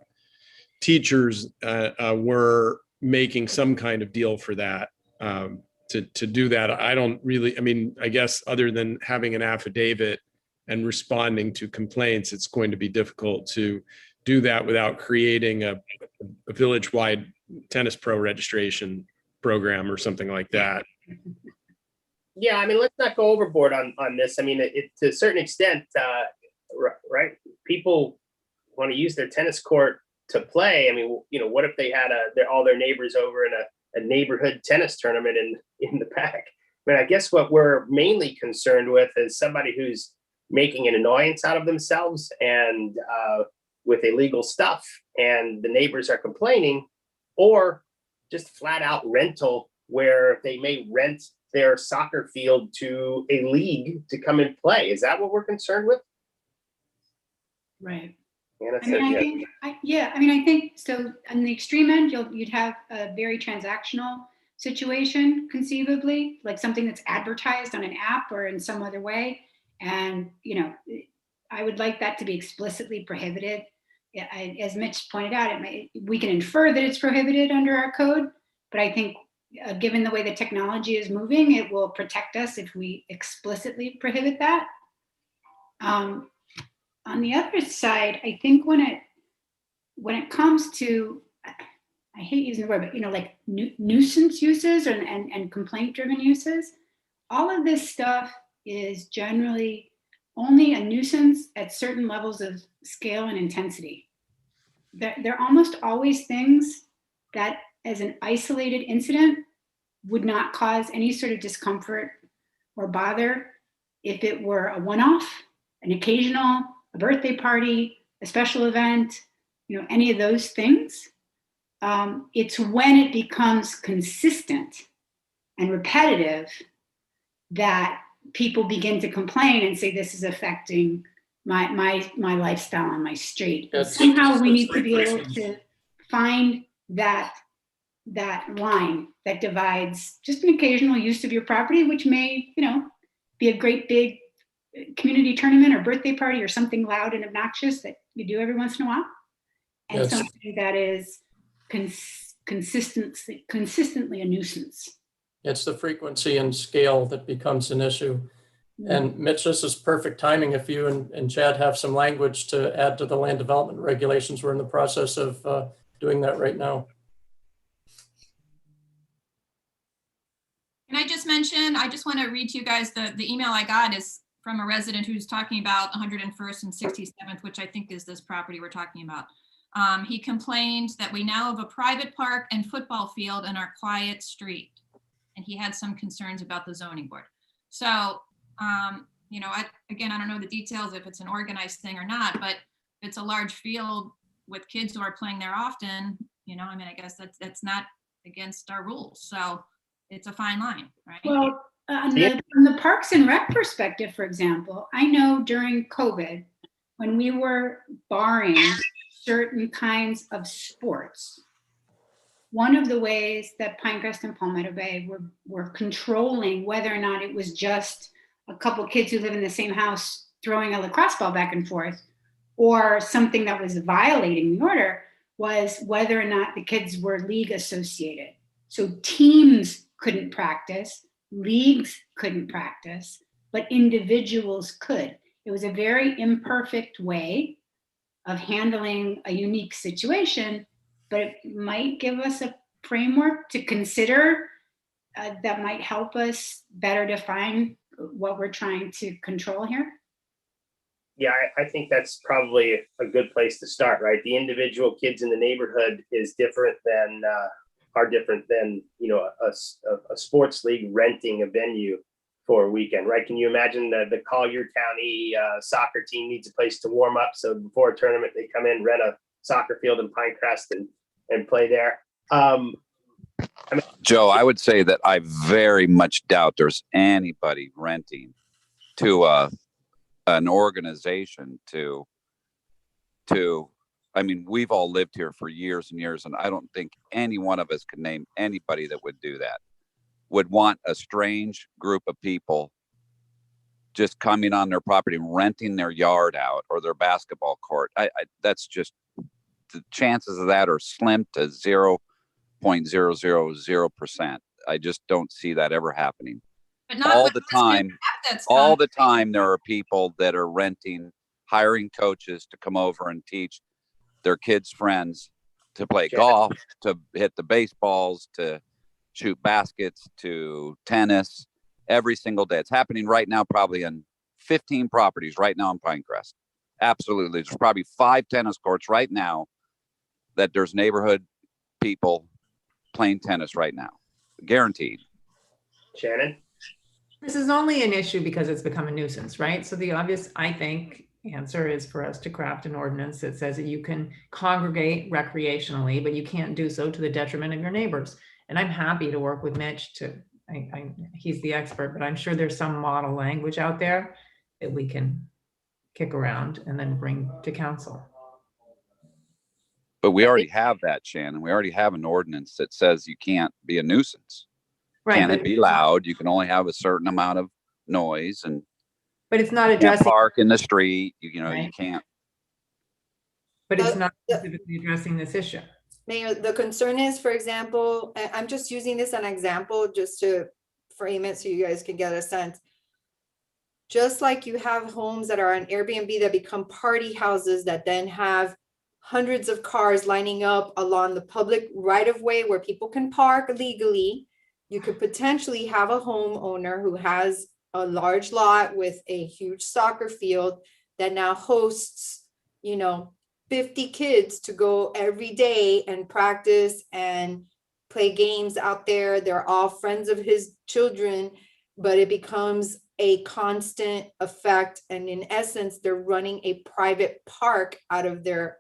teachers were making some kind of deal for that. To do that, I don't really, I guess other than having an affidavit and responding to complaints, it's going to be difficult to do that without creating a village-wide tennis pro registration program or something like that. Yeah, let's not go overboard on this. It to a certain extent, right? People want to use their tennis court to play. What if they had all their neighbors over in a neighborhood tennis tournament in the back? I guess what we're mainly concerned with is somebody who's making an annoyance out of themselves and with illegal stuff, and the neighbors are complaining, or just flat out rental where they may rent their soccer field to a league to come and play. Is that what we're concerned with? Right. Anna I says mean, yes. I think so. On the extreme end, you'd have a very transactional situation, conceivably, like something that's advertised on an app or in some other way. And, I would like that to be explicitly prohibited. As Mitch pointed out, we can infer that it's prohibited under our code, but I think given the way the technology is moving, it will protect us if we explicitly prohibit that. On the other side, I think when it comes to, I hate using the word, but like nuisance uses and complaint-driven uses, all of this stuff is generally only a nuisance at certain levels of scale and intensity. They're almost always things that, as an isolated incident, would not cause any sort of discomfort or bother if it were a one-off, an occasional, a birthday party, a special event, any of those things. It's when it becomes consistent and repetitive that people begin to complain and say, this is affecting my lifestyle on my street. Somehow we need to be able to find that line that divides just an occasional use of your property, which may, be a great big community tournament or birthday party or something loud and obnoxious that you do every once in a while, and something that is consistently a nuisance. It's the frequency and scale that becomes an issue. And Mitch, this is perfect timing if you and Chad have some language to add to the land development regulations. We're in the process of doing that right now. Can I just mention, I just want to read to you guys, the email I got is from a resident who's talking about 101st and 67th, which I think is this property we're talking about. He complained that we now have a private park and football field in our quiet street. And he had some concerns about the zoning board. So, I don't know the details if it's an organized thing or not, but if it's a large field with kids who are playing there often, I guess that's not against our rules. So it's a fine line, right? Well, on the Parks and Rec perspective, for example, I know during COVID, when we were barring certain kinds of sports, one of the ways that Pinecrest and Palmetto Bay were controlling whether or not it was just a couple kids who live in the same house throwing a lacrosse ball back and forth, or something that was violating the order, was whether or not the kids were league associated. So teams couldn't practice, leagues couldn't practice, but individuals could. It was a very imperfect way of handling a unique situation, but it might give us a framework to consider that might help us better define what we're trying to control here. Yeah, I think that's probably a good place to start, right? The individual kids in the neighborhood is different than, are different than, you know, a sports league renting a venue for a weekend, right? Can you imagine the Collier County soccer team needs a place to warm up? So before a tournament, they come in, rent a soccer field in Pinecrest and play there. Joe, I would say that I very much doubt there's anybody renting to an organization to I mean, we've all lived here for years and years, and I don't think any one of us could name anybody that would do that, would want a strange group of people just coming on their property, renting their yard out or their basketball court. That's just, the chances of that are slim to 0.000%. I just don't see that ever happening. But not All with the this new time, app that's all the coming. time there are people that are hiring coaches to come over and teach their kids' friends to play golf, to hit the baseballs, to shoot baskets, to tennis every single day. It's happening right now, probably in 15 properties right now in Pinecrest. Absolutely. There's probably 5 tennis courts right now that there's neighborhood people playing tennis right now. Guaranteed. Shannon? This is only an issue because it's become a nuisance, right? So the obvious, I think, answer is for us to craft an ordinance that says that you can congregate recreationally, but you can't do so to the detriment of your neighbors. And I'm happy to work with Mitch to, he's the expert, but I'm sure there's some model language out there that we can kick around and then bring to council. But we already have that, Shannon. We already have an ordinance that says you can't be a nuisance. Right. Can it be loud? You can only have a certain amount of noise, and but it's not you can't addressing, park in the street. You know, right. You can't. But it's not specifically addressing this issue. Mayor, the concern is, for example, I'm just using this as an example just to frame it so you guys can get a sense. Just like you have homes that are on Airbnb that become party houses that then have hundreds of cars lining up along the public right of way where people can park legally, you could potentially have a homeowner who has a large lot with a huge soccer field that now hosts, 50 kids to go every day and practice and play games out there. They're all friends of his children, but it becomes a constant effect. And in essence, they're running a private park out of their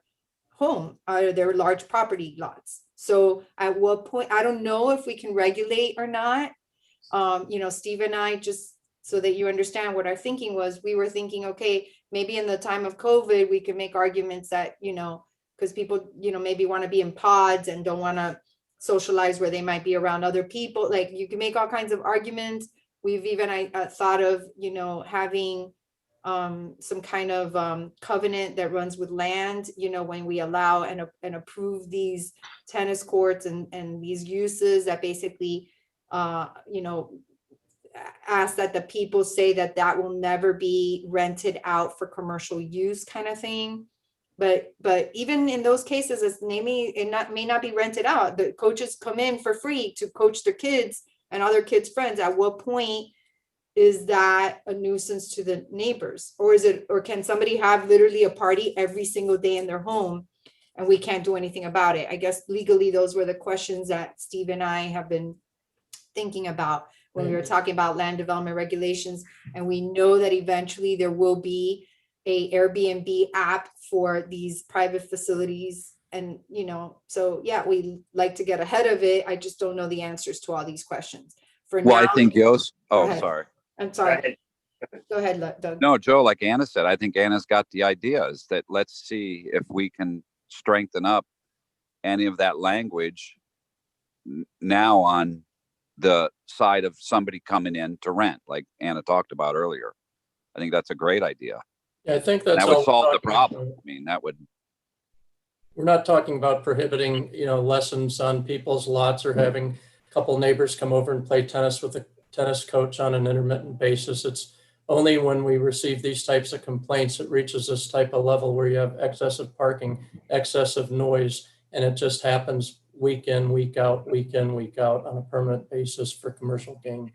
home, out of their large property lots. So at what point, I don't know if we can regulate or not. Steve and I, just so that you understand what our thinking was, we were thinking, okay, maybe in the time of COVID, we could make arguments that, because people, maybe want to be in pods and don't want to socialize where they might be around other people. Like you can make all kinds of arguments. We've even thought of, having some kind of covenant that runs with land, when we allow and approve these tennis courts and these uses that basically, ask that the people say that will never be rented out for commercial use kind of thing. But even in those cases, it may not be rented out. The coaches come in for free to coach their kids and other kids' friends. At what point is that a nuisance to the neighbors? Or can somebody have literally a party every single day in their home and we can't do anything about it? I guess legally, those were the questions that Steve and I have been thinking about when we were talking about land development regulations. And we know that eventually there will be a Airbnb app for these private facilities. And, so yeah, we like to get ahead of it. I just don't know the answers to all these questions. For now, I think Yost. Go Oh, ahead. sorry. I'm sorry. Go ahead, Doug. No, Joe, like Anna said, I think Anna's got the idea, is that let's see if we can strengthen up any of that language now on the side of somebody coming in to rent, like Anna talked about earlier. I think that's a great idea. Yeah, I think that's That all would we're solve the talking problem. about. I mean, that would. We're not talking about prohibiting, lessons on people's lots or having a couple neighbors come over and play tennis with a tennis coach on an intermittent basis. It's only when we receive these types of complaints, it reaches this type of level where you have excessive parking, excessive noise, and it just happens week in, week out, week in, week out on a permanent basis for commercial gain.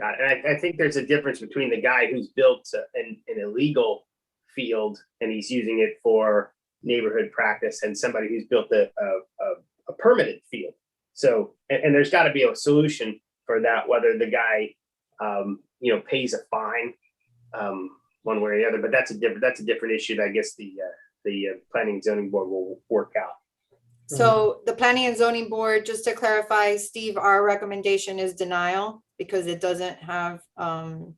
Got it. And I think there's a difference between the guy who's built an illegal field and he's using it for neighborhood practice and somebody who's built a permitted field. So, and there's got to be a solution for that, whether the guy, pays a fine one way or the other. But that's a different issue that I guess the planning and zoning board will work out. So the planning and zoning board, just to clarify, Steve, our recommendation is denial because it doesn't have, Our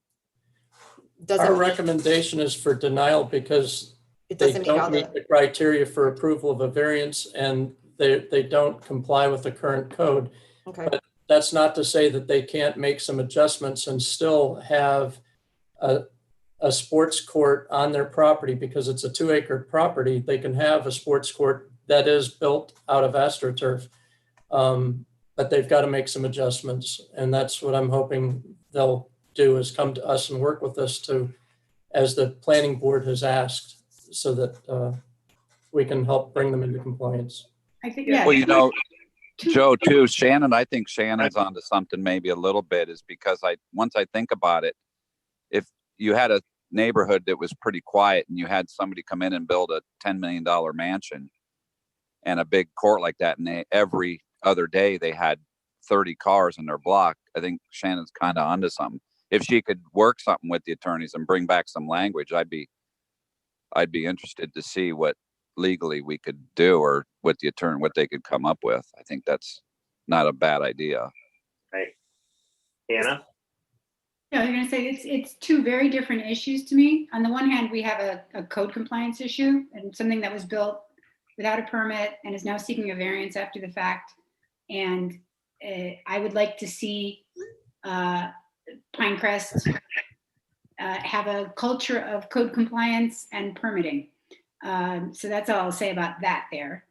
doesn't, recommendation is for denial because it they doesn't meet all don't meet the, the criteria for approval of a variance and they don't comply with the current code. okay. But that's not to say that they can't make some adjustments and still have a sports court on their property because it's a 2-acre property. They can have a sports court that is built out of AstroTurf. But they've got to make some adjustments. And that's what I'm hoping they'll do is come to us and work with us to, as the planning board has asked, so that we can help bring them into compliance. I think, yeah. Well, Joe, too, I think Shannon's onto something maybe a little bit is because once I think about it, if you had a neighborhood that was pretty quiet and you had somebody come in and build a $10 million mansion and a big court like that, and every other day they had 30 cars in their block, I think Shannon's kind of onto something. If she could work something with the attorneys and bring back some language, I'd be interested to see what legally we could do or what they could come up with. I think that's not a bad idea. Right. Anna? Yeah, you're going to say it's two very different issues to me. On the one hand, we have a code compliance issue and something that was built without a permit and is now seeking a variance after the fact. And I would like to see Pinecrest have a culture of code compliance and permitting. So that's all I'll say about that there.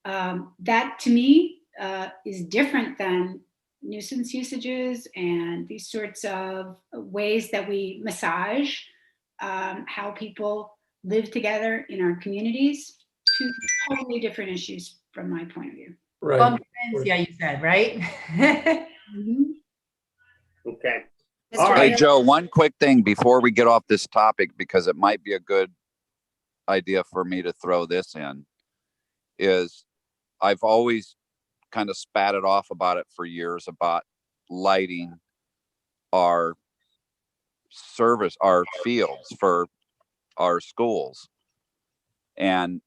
That to me is different than nuisance usages and these sorts of ways that we massage how people live together in our communities. Two totally different issues from my point of view. Right. Bump fence, yeah, you said, right? Okay. Mr. All Hey, right. Mayor? Joe, one quick thing before we get off this topic, because it might be a good idea for me to throw this in, is I've always kind of spat it off about it for years about lighting our fields for our schools. And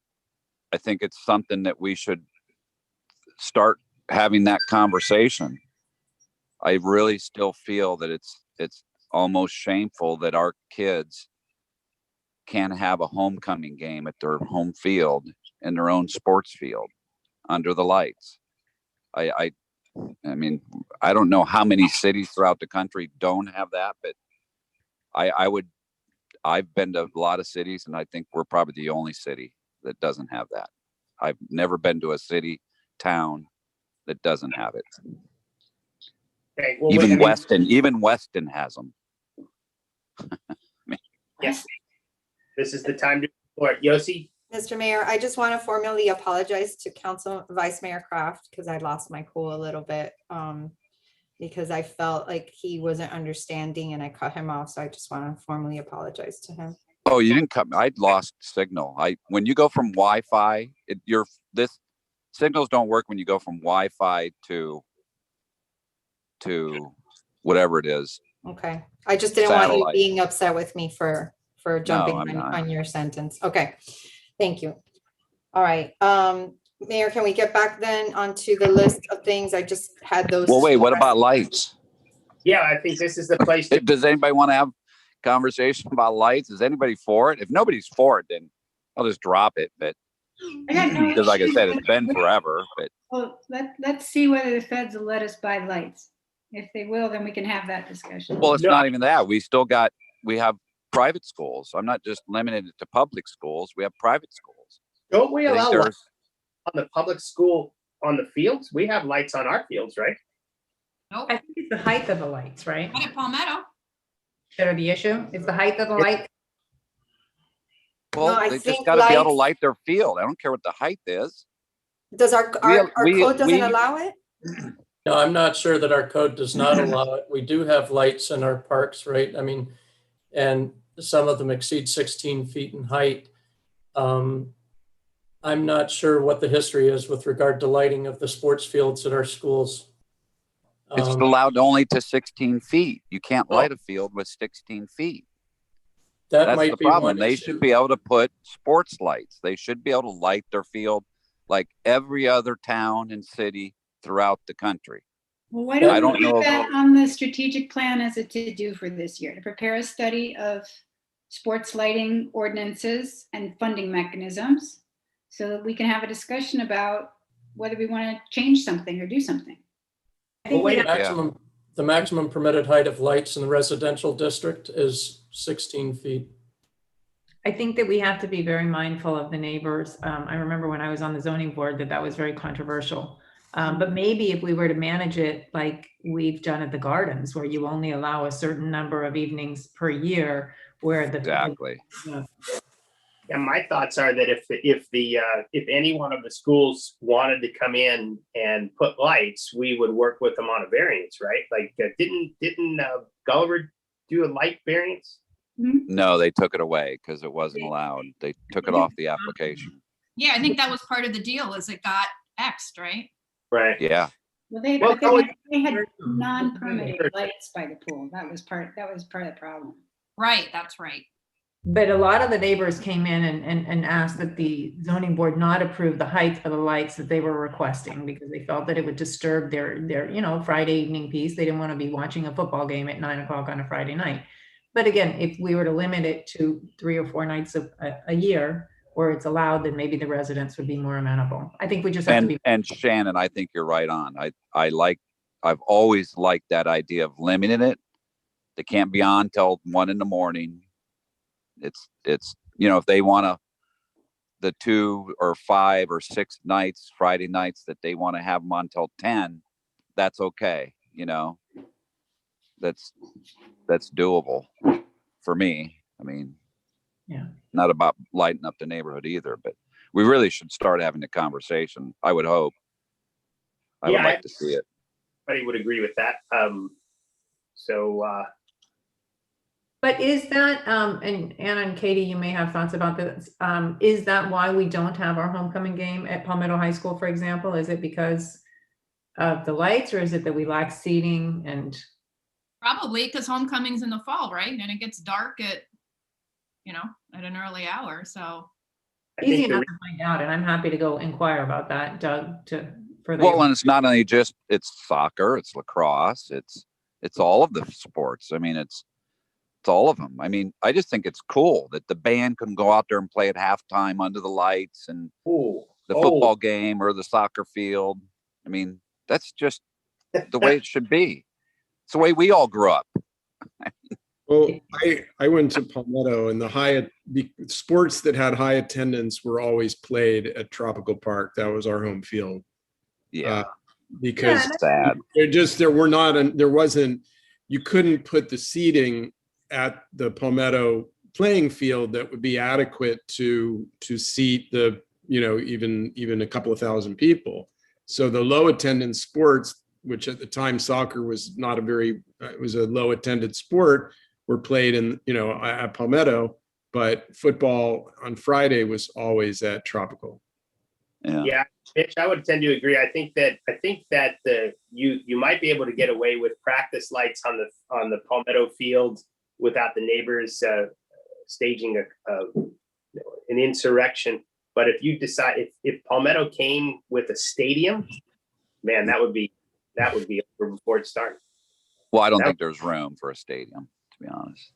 I think it's something that we should start having that conversation. I really still feel that it's almost shameful that our kids can't have a homecoming game at their home field in their own sports field under the lights. I mean, I don't know how many cities throughout the country don't have that, but I've been to a lot of cities and I think we're probably the only city that doesn't have that. I've never been to a town that doesn't have it. Okay. Well, Even Weston has them. yes. This is the time to report. Yossi? Mr. Mayor, I just want to formally apologize to Council Vice Mayor Kraft because I lost my cool a little bit because I felt like he wasn't understanding and I cut him off. So I just want to formally apologize to him. Oh, you didn't cut me. I'd lost signal. When you go from Wi-Fi, this signals don't work when you go from Wi-Fi to whatever it is. Okay. I just didn't want you Satellite. being upset with me for jumping I'm not. on your sentence. Okay. Thank you. All right. Mayor, can we get back then onto the list of things? I just had those. Well, wait, two what about lights? Yeah, I think this is the place to. Does anybody want to have conversation about lights? Is anybody for it? If nobody's for it, then I'll just drop it. But I got no because like I issue said, with it's been it. forever, but Well, let's see whether the feds will let us buy lights. If they will, then we can have that discussion. well, it's No. not even that. We have private schools. I'm not just limited to public schools. We have private schools. Don't we I think allow there's- lights on the public school on the fields? We have lights on our fields, right? Nope, I think it's the height of the lights, right? not at Palmetto. That are the issue? It's the height of the light. Well, No, I they just think got to be able to lights- light their field. I don't care what the height is. Does our We- code doesn't we- allow it? No, I'm not sure that our code does not allow it. We do have lights in our parks, right? I mean, and some of them exceed 16 feet in height. I'm not sure what the history is with regard to lighting of the sports fields at our schools. It's allowed only to 16 feet. You can't light Oh. a field with 16 feet. That That's might the be problem. one They issue. should be able to put sports lights. They should be able to light their field like every other town and city throughout the country. Well, why don't I don't we know put if- that on the strategic plan as a to-do for this year, to prepare a study of sports lighting ordinances and funding mechanisms so that we can have a discussion about whether we want to change something or do something. I think Well, we wait, have- The maximum permitted height of lights in the residential district is 16 feet. I think that we have to be very mindful of the neighbors. I remember when I was on the zoning board that was very controversial. But maybe if we were to manage it like we've done at the gardens, where you only allow a certain number of evenings per year, where the Exactly. Yeah, my thoughts are that if any one of the schools wanted to come in and put lights, we would work with them on a variance, right? Like, didn't Gulliver do a light variance? No, they took it away because it wasn't allowed. They took it off the application. Yeah, I think that was part of the deal, is it got X'd, right? Right. Yeah. Well, Well, they had non-permitted lights by the pool. That was part of the problem. Right, that's right. But a lot of the neighbors came in and asked that the zoning board not approve the height of the lights that they were requesting, because they felt that it would disturb their Friday evening piece. They didn't want to be watching a football game at 9 o'clock on a Friday night. But again, if we were to limit it to 3 or 4 nights a year where it's allowed, then maybe the residents would be more amenable. I think we just have to be. And Shannon, I think you're right on. I've always liked that idea of limiting it. They can't be on till 1 a.m. It's if they want the 2 or 5 or 6 nights, Friday nights, that they want to have them on till 10, that's okay. That's doable for me. I mean, Yeah. not about lighting up the neighborhood either, but we really should start having the conversation. I would hope. I would like to see it. Everybody would agree with that. But is that, and Anna and Katie, you may have thoughts about this. Is that why we don't have our homecoming game at Palmetto High School, for example? Is it because of the lights, or is it that we lack seating and? Probably because homecoming's in the fall, right? And it gets dark at an early hour. So Easy enough to find out, and I'm happy to go inquire about that, Doug, Well, and it's not only just, it's soccer, it's lacrosse, it's all of the sports. I mean, it's all of them. I mean, I just think it's cool that the band can go out there and play at halftime under the lights, and the football game or the soccer field. I mean, that's just the way it should be. It's the way we all grew up. Well, I went to Palmetto, and the sports that had high attendance were always played at Tropical Park. That was our home field. Yeah. Because sad. You couldn't put the seating at the Palmetto playing field that would be adequate to seat the, even a couple of thousand people. So the low attendance sports, which at the time soccer was not it was a low attended sport, were played in, at Palmetto, but football on Friday was always at Tropical. Yeah, Mitch, I would tend to agree. I think that you might be able to get away with practice lights on the Palmetto field without the neighbors staging an insurrection. But if you decide, if Palmetto came with a stadium, man, that would be over before it started. Well, I don't think there's room for a stadium, to be honest.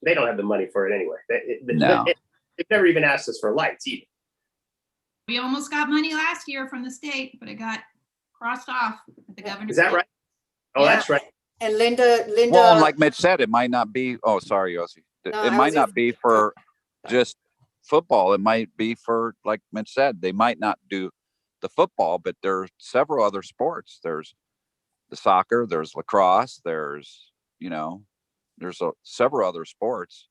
They don't have the money for it anyway. No. They've never even asked us for lights either. we almost got money last year from the state, but it got crossed off at the governor's. Is that right? Oh, Yeah. that's right. And Linda, Well, and like Mitch said, it might not be, oh, sorry, Yossi. No, It I might was not just- be for just football. It might be for, like Mitch said, they might not do the football, but there's several other sports. There's the soccer, there's lacrosse, there's several other sports.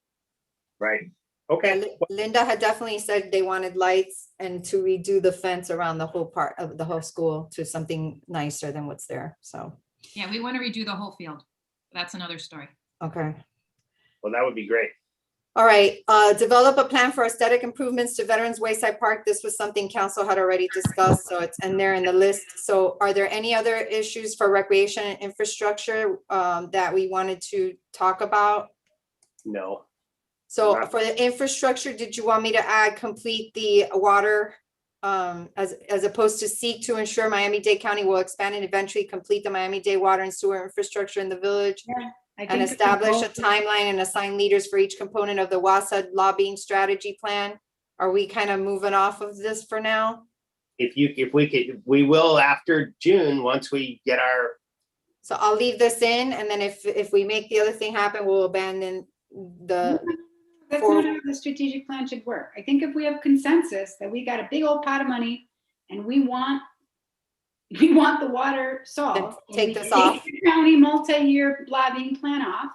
Right. Okay, Linda had definitely said they wanted lights and to redo the fence around the whole part of the whole school to something nicer than what's there. So, Yeah, we want to redo the whole field. That's another story. okay. well, that would be great. All right, develop a plan for aesthetic improvements to Veterans Wayside Park. This was something council had already discussed, so it's in there in the list. So are there any other issues for recreation and infrastructure that we wanted to talk about? No, So for the infrastructure, did you want me to add complete the water as opposed to seek to ensure Miami-Dade County will expand and eventually complete the Miami-Dade water and sewer infrastructure in the village? Yeah, I And think establish a timeline and assign leaders for each component of the Wayside lobbying strategy plan? Are we kind of moving off of this for now? if we could, we will after June, once we get our, So I'll leave this in, and then if we make the other thing happen, we'll abandon the, That's not how the strategic plan should work. I think if we have consensus that we got a big old pot of money and we want the water solved. take and we this off. the county multi-year lobbying plan off.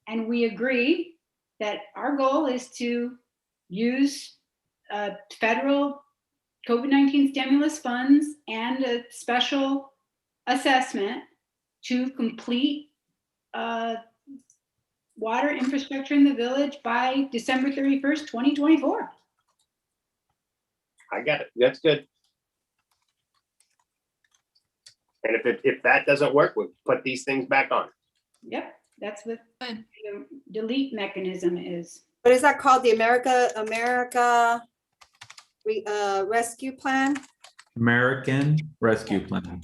And we agree that our goal is to use federal COVID-19 stimulus funds and a special assessment to complete water infrastructure in the village by December 31st, 2024. I got it, that's good. And if that doesn't work, we'll put these things back on. Yep, that's what Good. the delete mechanism is. What is that called? The America Rescue Plan? American Rescue Plan.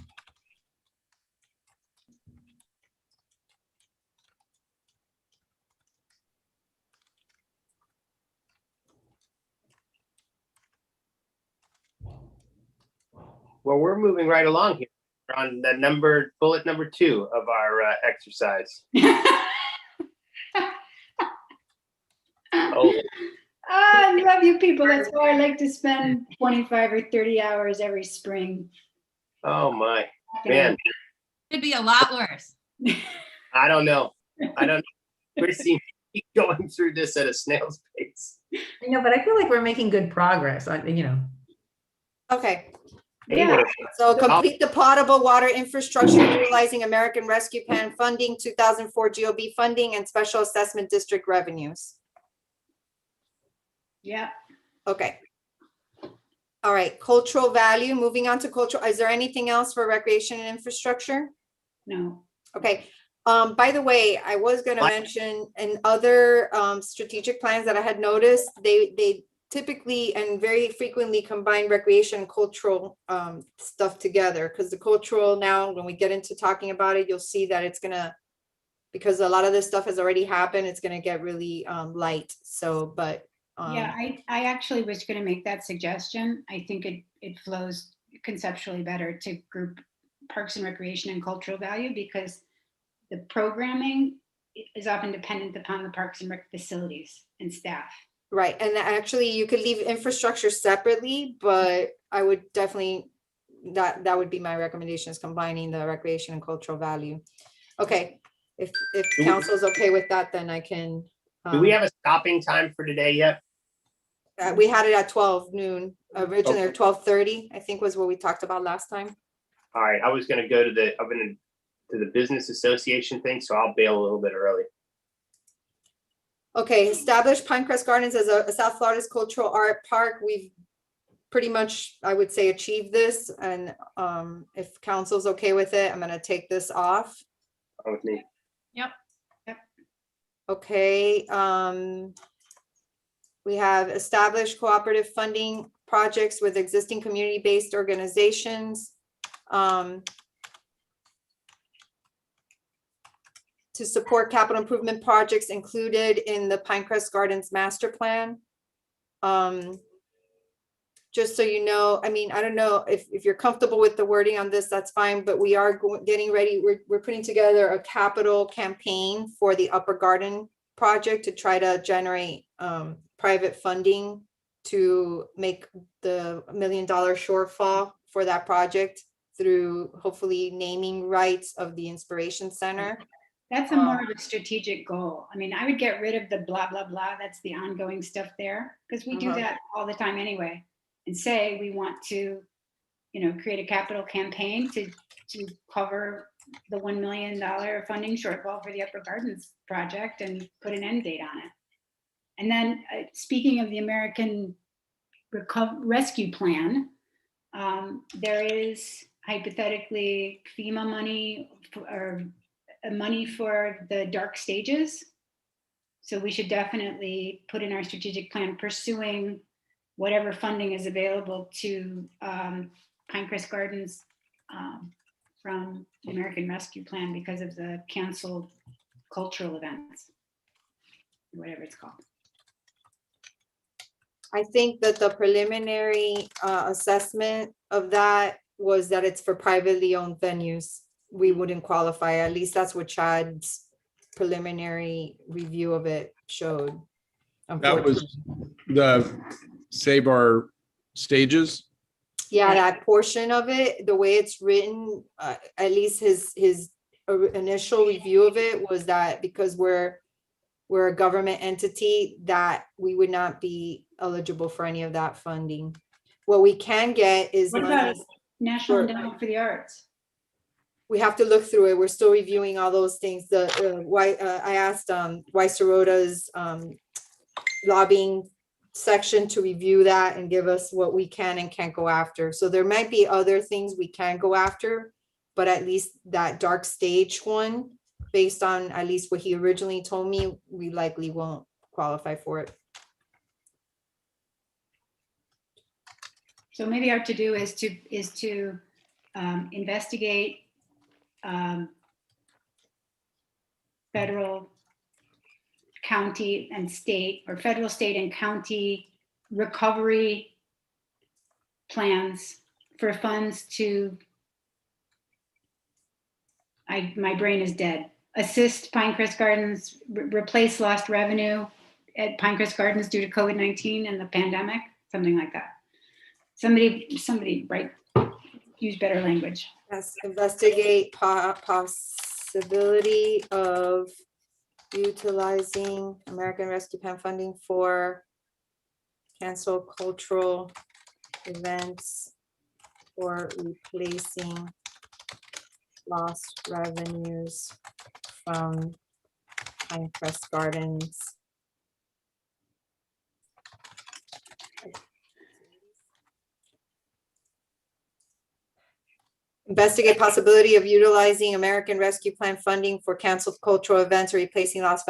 Well, we're moving right along here. We're on the bullet number 2 of our exercise. Oh, I love you people. That's why I like to spend 25 or 30 hours every spring. oh my, man, Could be a lot worse. I don't know. We're seeing keep going through this at a snail's pace. I know, but I feel like we're making good progress on, Okay, Yeah. so complete the potable water infrastructure utilizing American Rescue Plan funding, 2004 GOB funding, and special assessment district revenues. Yeah. Okay. All right, cultural value, moving on to cultural, is there anything else for recreation and infrastructure? No. Okay, by the way, I was gonna mention in other strategic plans that I had noticed, they typically and very frequently combine recreation and cultural stuff together, because the cultural now, when we get into talking about it, you'll see that it's gonna, because a lot of this stuff has already happened, it's gonna get really light, so, but. Yeah, I actually was going to make that suggestion. I think it flows conceptually better to group parks and recreation and cultural value, because the programming is often dependent upon the parks and rec facilities and staff. Right, and actually you could leave infrastructure separately, but I would definitely, that would be my recommendation, is combining the recreation and cultural value. Okay, if council's okay with that, then I can. Do we have a stopping time for today yet? We had it at 12 noon, originally, or 12:30, I think was what we talked about last time. All right, I was gonna go to the business association thing, so I'll bail a little bit early. Okay, establish Pinecrest Gardens as a South Florida's cultural art park. We've pretty much, I would say, achieved this, and if council's okay with it, I'm gonna take this off. Fine with me. Yep. Okay, we have established cooperative funding projects with existing community-based organizations. To support capital improvement projects included in the Pinecrest Gardens Master Plan. Just so you know, I mean, I don't know if you're comfortable with the wording on this, that's fine, but we are getting ready. We're putting together a capital campaign for the Upper Garden project to try to generate private funding to make the $1 million shortfall for that project through hopefully naming rights of the Inspiration Center. That's a more of a strategic goal. I mean, I would get rid of the blah, blah, blah. That's the ongoing stuff there, because we do that all the time anyway. And say we want to, create a capital campaign to cover the $1 million funding shortfall for the Upper Gardens project and put an end date on it. And then speaking of the American Rescue Plan, there is hypothetically FEMA money or money for the dark stages. So we should definitely put in our strategic plan pursuing whatever funding is available to Pinecrest Gardens from the American Rescue Plan because of the canceled cultural events, whatever it's called. I think that the preliminary assessment of that was that it's for privately owned venues. We wouldn't qualify. At least that's what Chad's preliminary review of it showed. That was the Save Our Stages. Yeah, that portion of it, the way it's written, at least his initial review of it was that because we're a government entity, that we would not be eligible for any of that funding. What we can get is What money. about National Endowment for the Arts? We have to look through it. We're still reviewing all those things. I asked Wyserota's lobbying section to review that and give us what we can and can't go after. So there might be other things we can go after, but at least that dark stage one, based on at least what he originally told me, we likely won't qualify for it. So maybe our to-do is to investigate federal, county, and state, or federal, state, and county recovery plans for funds to, my brain is dead. Assist Pinecrest Gardens, replace lost revenue at Pinecrest Gardens due to COVID-19 and the pandemic, something like that. Somebody write, use better language. Yes, investigate possibility of utilizing American Rescue Plan funding for canceled cultural events or replacing lost revenues from Pinecrest Gardens. Investigate possibility of utilizing American Rescue Plan funding for canceled cultural events or replacing lost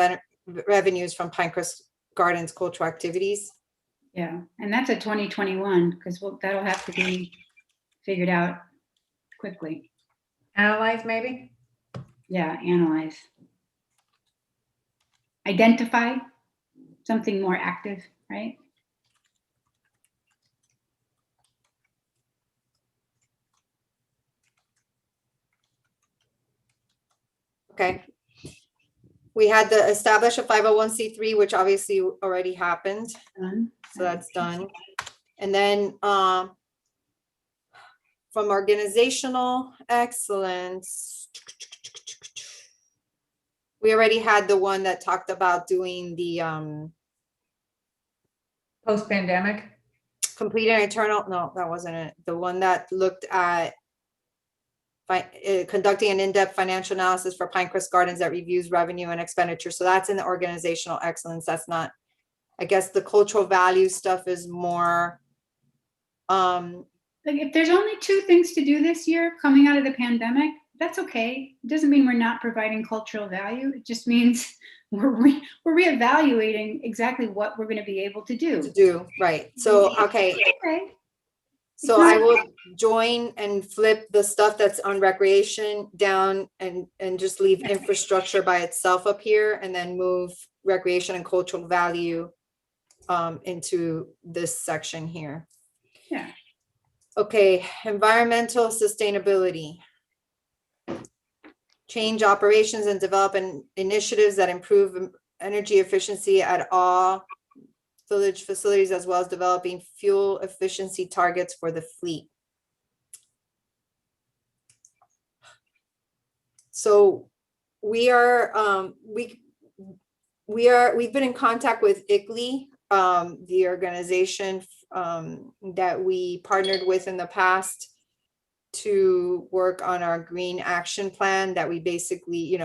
revenues from Pinecrest Gardens cultural activities. Yeah, and that's a 2021 because that'll have to be figured out quickly. Analyze maybe? Yeah, analyze. Identify, something more active, right? Okay. We had to establish a 501c3, which obviously already happened. Done. So that's done. And then from organizational excellence, we already had the one that talked about doing the Post-pandemic? complete and eternal. No, that wasn't it. The one that looked at conducting an in-depth financial analysis for Pinecrest Gardens that reviews revenue and expenditure. So that's in the organizational excellence. That's not, I guess the cultural value stuff is more. Like if there's only 2 things to do this year coming out of the pandemic, that's okay. It doesn't mean we're not providing cultural value. It just means we're reevaluating exactly what we're going to be able to do. Right. So, okay. Okay. So I will join and flip the stuff that's on recreation down and just leave infrastructure by itself up here and then move recreation and cultural value into this section here. Yeah. Okay, environmental sustainability. Change operations and develop initiatives that improve energy efficiency at all village facilities, as well as developing fuel efficiency targets for the fleet. So we are, we've been in contact with ICLEI, the organization, that we partnered with in the past to work on our green action plan that we basically,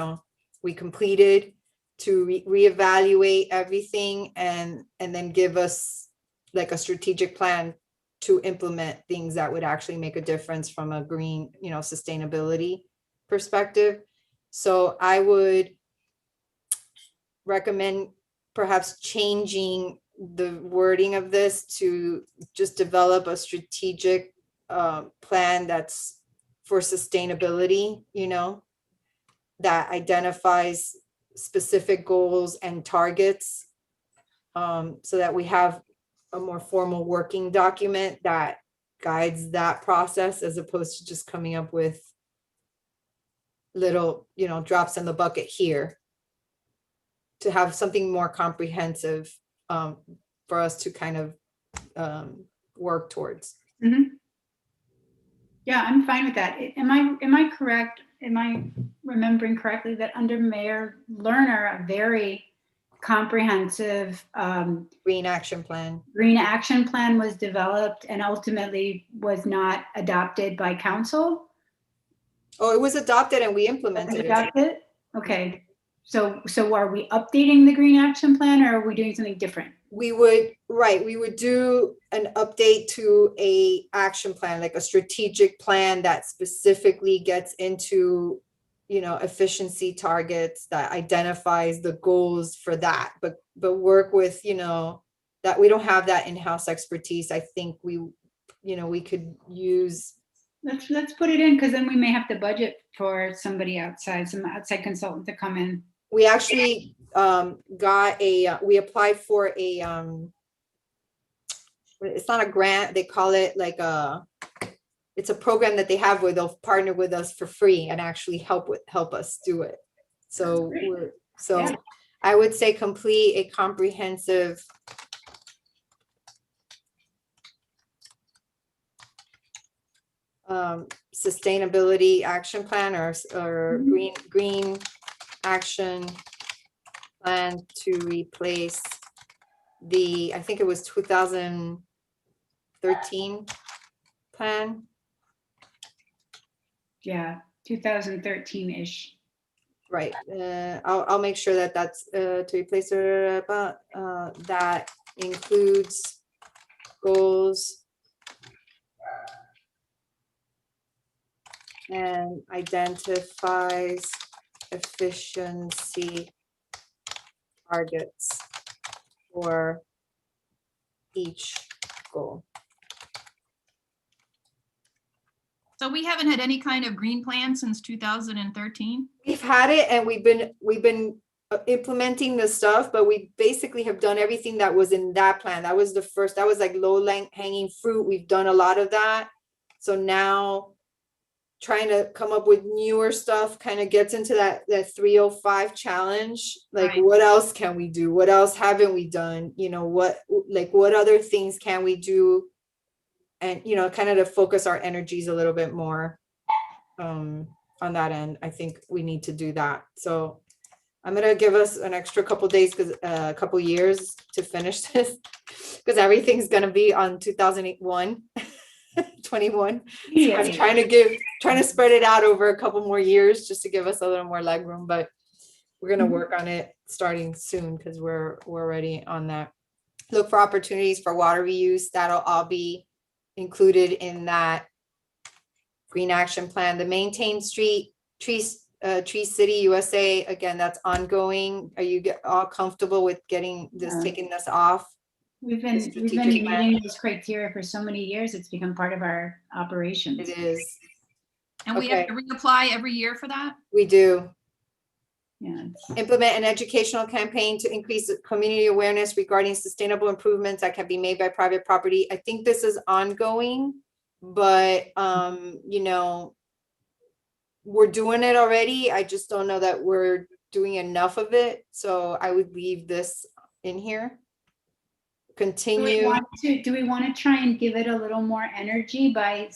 we completed to reevaluate everything and then give us like a strategic plan to implement things that would actually make a difference from a green, sustainability perspective. So I would recommend perhaps changing the wording of this to just develop a strategic plan that's for sustainability, that identifies specific goals and targets, so that we have a more formal working document that guides that process, as opposed to just coming up with little, drops in the bucket here, to have something more comprehensive for us to kind of work towards. Mhm. Yeah, I'm fine with that. Am I correct? Am I remembering correctly that under Mayor Lerner, a very comprehensive Green action plan. green action plan was developed and ultimately was not adopted by council? Oh, it was adopted and we Was implemented it it. adopted? Okay. So are we updating the green action plan, or are we doing something different? We would do an update to a action plan, like a strategic plan that specifically gets into, efficiency targets, that identifies the goals for that, but work with, that we don't have that in-house expertise. I think we could use. Let's put it in, because then we may have to budget for somebody outside, some outside consultant to come in. We actually we applied for a it's not a grant, they call it like it's a program that they have where they'll partner with us for free and actually help us do it. So Yeah. I would say complete a comprehensive sustainability action plan or green action plan to replace I think it was 2013 plan. Yeah, 2013-ish. Right. I'll make sure that that's to replace that includes goals and identifies efficiency targets for each goal. So we haven't had any kind of green plan since 2013? We've had it and we've been implementing the stuff, but we basically have done everything that was in that plan. That was like low hanging fruit. We've done a lot of that. So now trying to come up with newer stuff kind of gets into that 305 challenge. Like, Right. What else can we do? What else haven't we done? What other things can we do? And, kind of to focus our energies a little bit more on that end. I think we need to do that. So I'm going to give us an extra couple days, because a couple years to finish this, because everything's going to be on 2021. 21. So I'm trying to spread it out over a couple more years just to give us a little more leg room, but we're going to work on it starting soon, because we're already on that. Look for opportunities for water reuse. That'll all be included in that green action plan. The maintain street Tree City USA, again, that's ongoing. Are you all comfortable with taking this off? We've been strategic plan. meeting these criteria for so many years. It's become part of our operations. It is. And we have to reapply every year for that? We do. Yeah. Implement an educational campaign to increase community awareness regarding sustainable improvements that can be made by private property. I think this is ongoing, but we're doing it already. I just don't know that we're doing enough of it. So I would leave this in here. Continue. Do we want to try and give it a little more energy by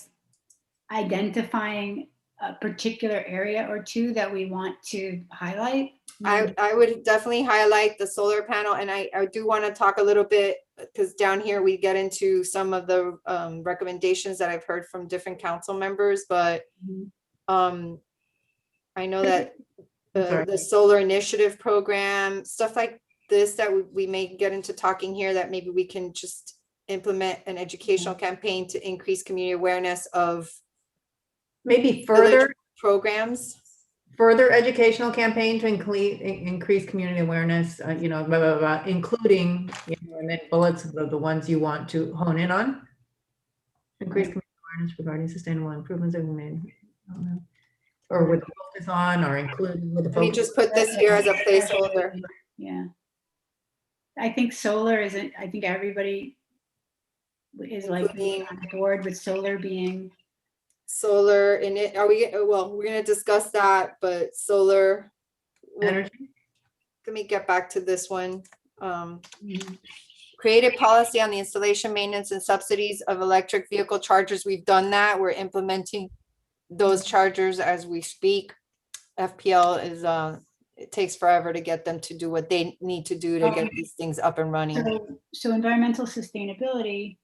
identifying a particular area or two that we want to highlight? I would definitely highlight the solar panel, and I do want to talk a little bit, because down here we get into some of the recommendations that I've heard from different council members, but I know that Sorry. the solar initiative program, stuff like this, that we may get into talking here, that maybe we can just implement an educational campaign to increase community awareness of Maybe village programs. further educational campaign to increase community awareness, you know, blah, blah, blah, including, you know, and then bullets of the ones you want to hone in on. Increase community awareness regarding sustainable improvements that we made. Or with the focus on, or included with the Let me focus. just put this here as a placeholder. Yeah. I think solar isn't, I think everybody is like Including- on board with solar being, Solar in it, well, we're gonna discuss that, but solar. Energy. Let me get back to this one. Create a policy on the installation, maintenance, and subsidies of electric vehicle chargers. We've done that. We're implementing those chargers as we speak. FPL is, it takes forever to get them to do what they need to do to get these things up and running. so environmental sustainability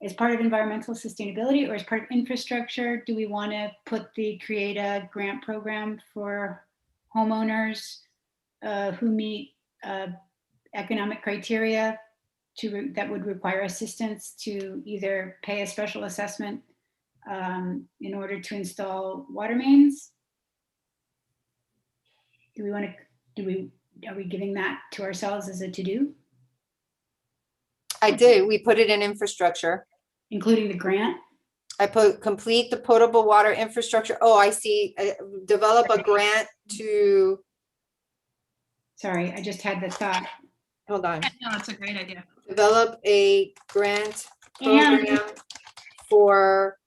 is part of environmental sustainability or is part of infrastructure? Do we want to create a grant program for homeowners who meet economic criteria that would require assistance to either pay a special assessment in order to install water mains? Are we giving that to ourselves as a to-do? I did, we put it in infrastructure. Including the grant? I put complete the potable water infrastructure. Oh, I see. Develop a grant to, Sorry, I just had the thought. hold on. No, that's a great idea. Develop a grant And program for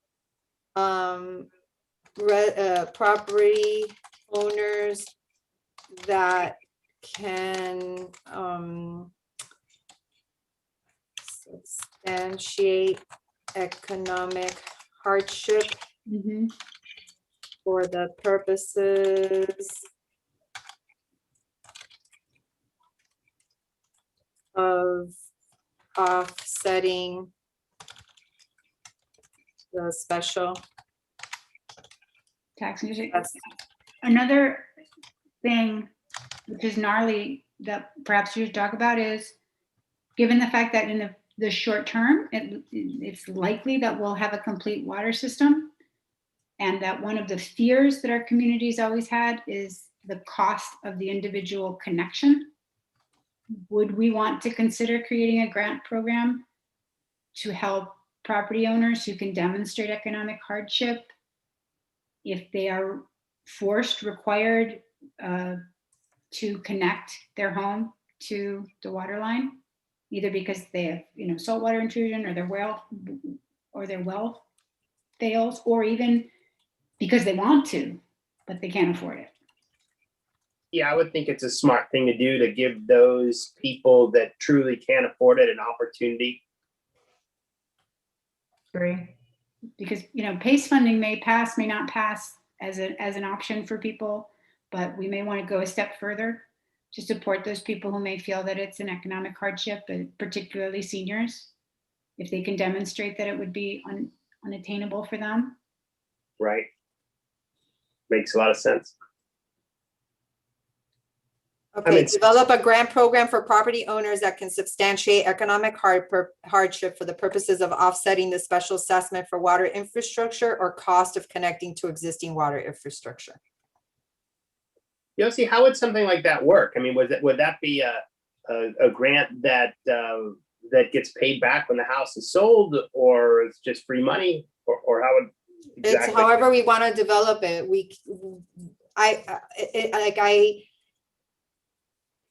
property owners that can substantiate economic hardship for the purposes of offsetting the special. tax music. That's- Another thing which is gnarly that perhaps you should talk about is, given the fact that in the short term, it's likely that we'll have a complete water system, and that one of the fears that our communities always had is the cost of the individual connection. Would we want to consider creating a grant program to help property owners who can demonstrate economic hardship if they are required to connect their home to the water line, either because they have, saltwater intrusion, or their well fails, or even because they want to, but they can't afford it? Yeah, I would think it's a smart thing to do to give those people that truly can't afford it an opportunity. Agree. Because, PACE funding may pass, may not pass as an option for people, but we may want to go a step further to support those people who may feel that it's an economic hardship, and particularly seniors, if they can demonstrate that it would be unattainable for them. Right. Makes a lot of sense. Okay, develop a grant program for property owners that can substantiate economic hardship for the purposes of offsetting the special assessment for water infrastructure or cost of connecting to existing water infrastructure. Yossi, how would something like that work? I mean, would that be a grant that gets paid back when the house is sold, or it's just free money, or how would exactly? It's however we want to develop it.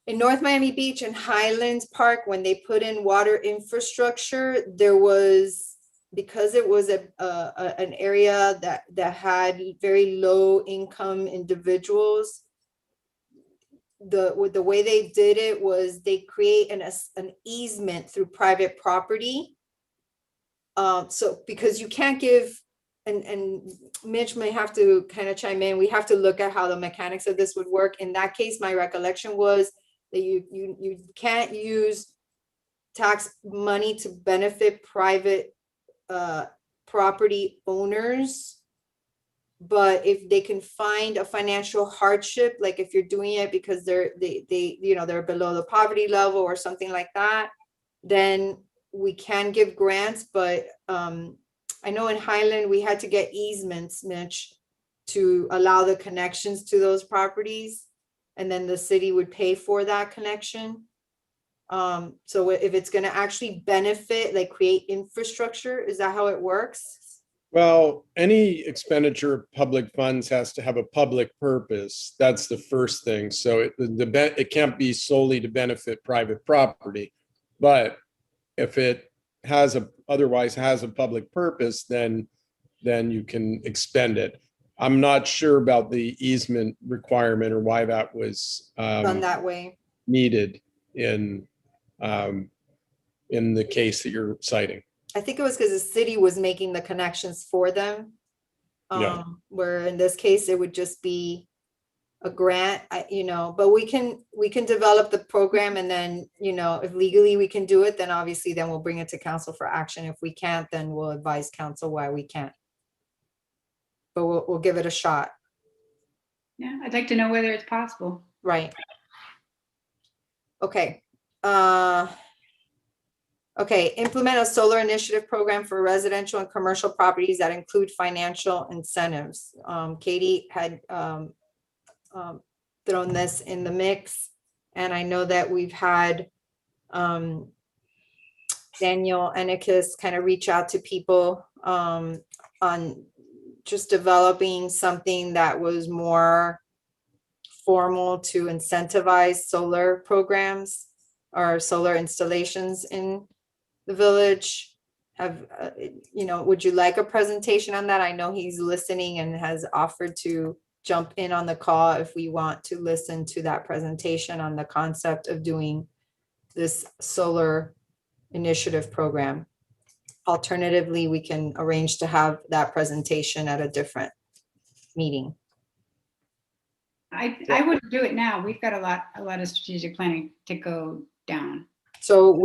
In North Miami Beach and Highlands Park, when they put in water infrastructure, there was, because it was an area that had very low income individuals, the way they did it was they create an easement through private property. So because you can't give and Mitch may have to kind of chime in, we have to look at how the mechanics of this would work. In that case, my recollection was that you can't use tax money to benefit private property owners. But if they can find a financial hardship, like if you're doing it because they're below the poverty level or something like that, then we can give grants. But I know in Highland, we had to get easements, Mitch, to allow the connections to those properties. And then the city would pay for that connection. So if it's gonna actually benefit, like create infrastructure, is that how it works? Well, any expenditure of public funds has to have a public purpose. That's the first thing. So it can't be solely to benefit private property. But if it otherwise has a public purpose, then you can expend it. I'm not sure about the easement requirement or why that was Done that way. needed in the case that you're citing. I think it was because the city was making the connections for them. Yeah. Where in this case, it would just be a grant, but we can develop the program, and then, if legally we can do it, then obviously then we'll bring it to council for action. If we can't, then we'll advise council why we can't. But we'll give it a shot. Yeah, I'd like to know whether it's possible. Right. Okay. Okay, implement a solar initiative program for residential and commercial properties that include financial incentives. Katie had thrown this in the mix, and I know that we've had Daniel Enekis kind of reach out to people on just developing something that was more formal to incentivize solar programs or solar installations in the village. Would you like a presentation on that? I know he's listening and has offered to jump in on the call if we want to listen to that presentation on the concept of doing this solar initiative program. Alternatively, we can arrange to have that presentation at a different meeting. I wouldn't do it now. We've got a lot of strategic planning to go down. So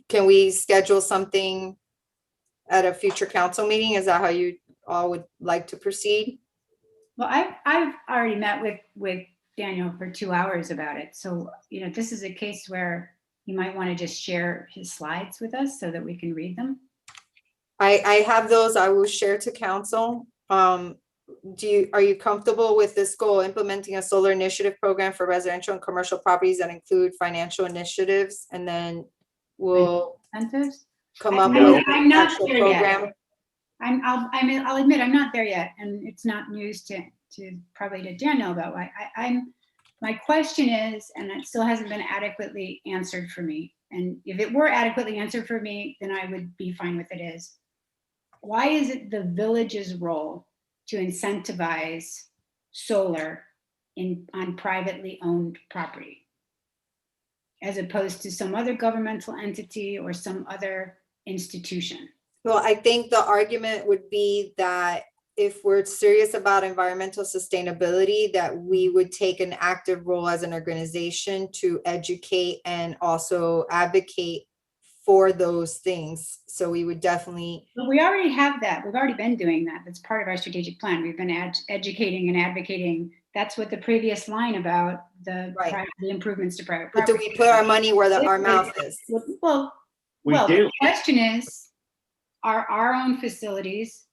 can we schedule something at a future council meeting? Is that how you all would like to proceed? Well, I've already met with Daniel for 2 hours about it. So, this is a case where you might want to just share his slides with us so that we can read them. I have those. I will share to council. Are you comfortable with this goal, implementing a solar initiative program for residential and commercial properties that include financial initiatives? And then we'll Incentives? come up No. with I'm an not actual there yet. program. I'll admit I'm not there yet, and it's not news to probably to Daniel though. My question is, and it still hasn't been adequately answered for me. And if it were adequately answered for me, then I would be fine with it. Is why is it the village's role to incentivize solar on privately owned property, as opposed to some other governmental entity or some other institution? Well, I think the argument would be that if we're serious about environmental sustainability, that we would take an active role as an organization to educate and also advocate for those things. So we would definitely. But we already have that. We've already been doing that. That's part of our strategic plan. We've been educating and advocating. That's what the previous line about the improvements to private But property. do we put our money where our mouth is? Well, We do. the question is, are our own facilities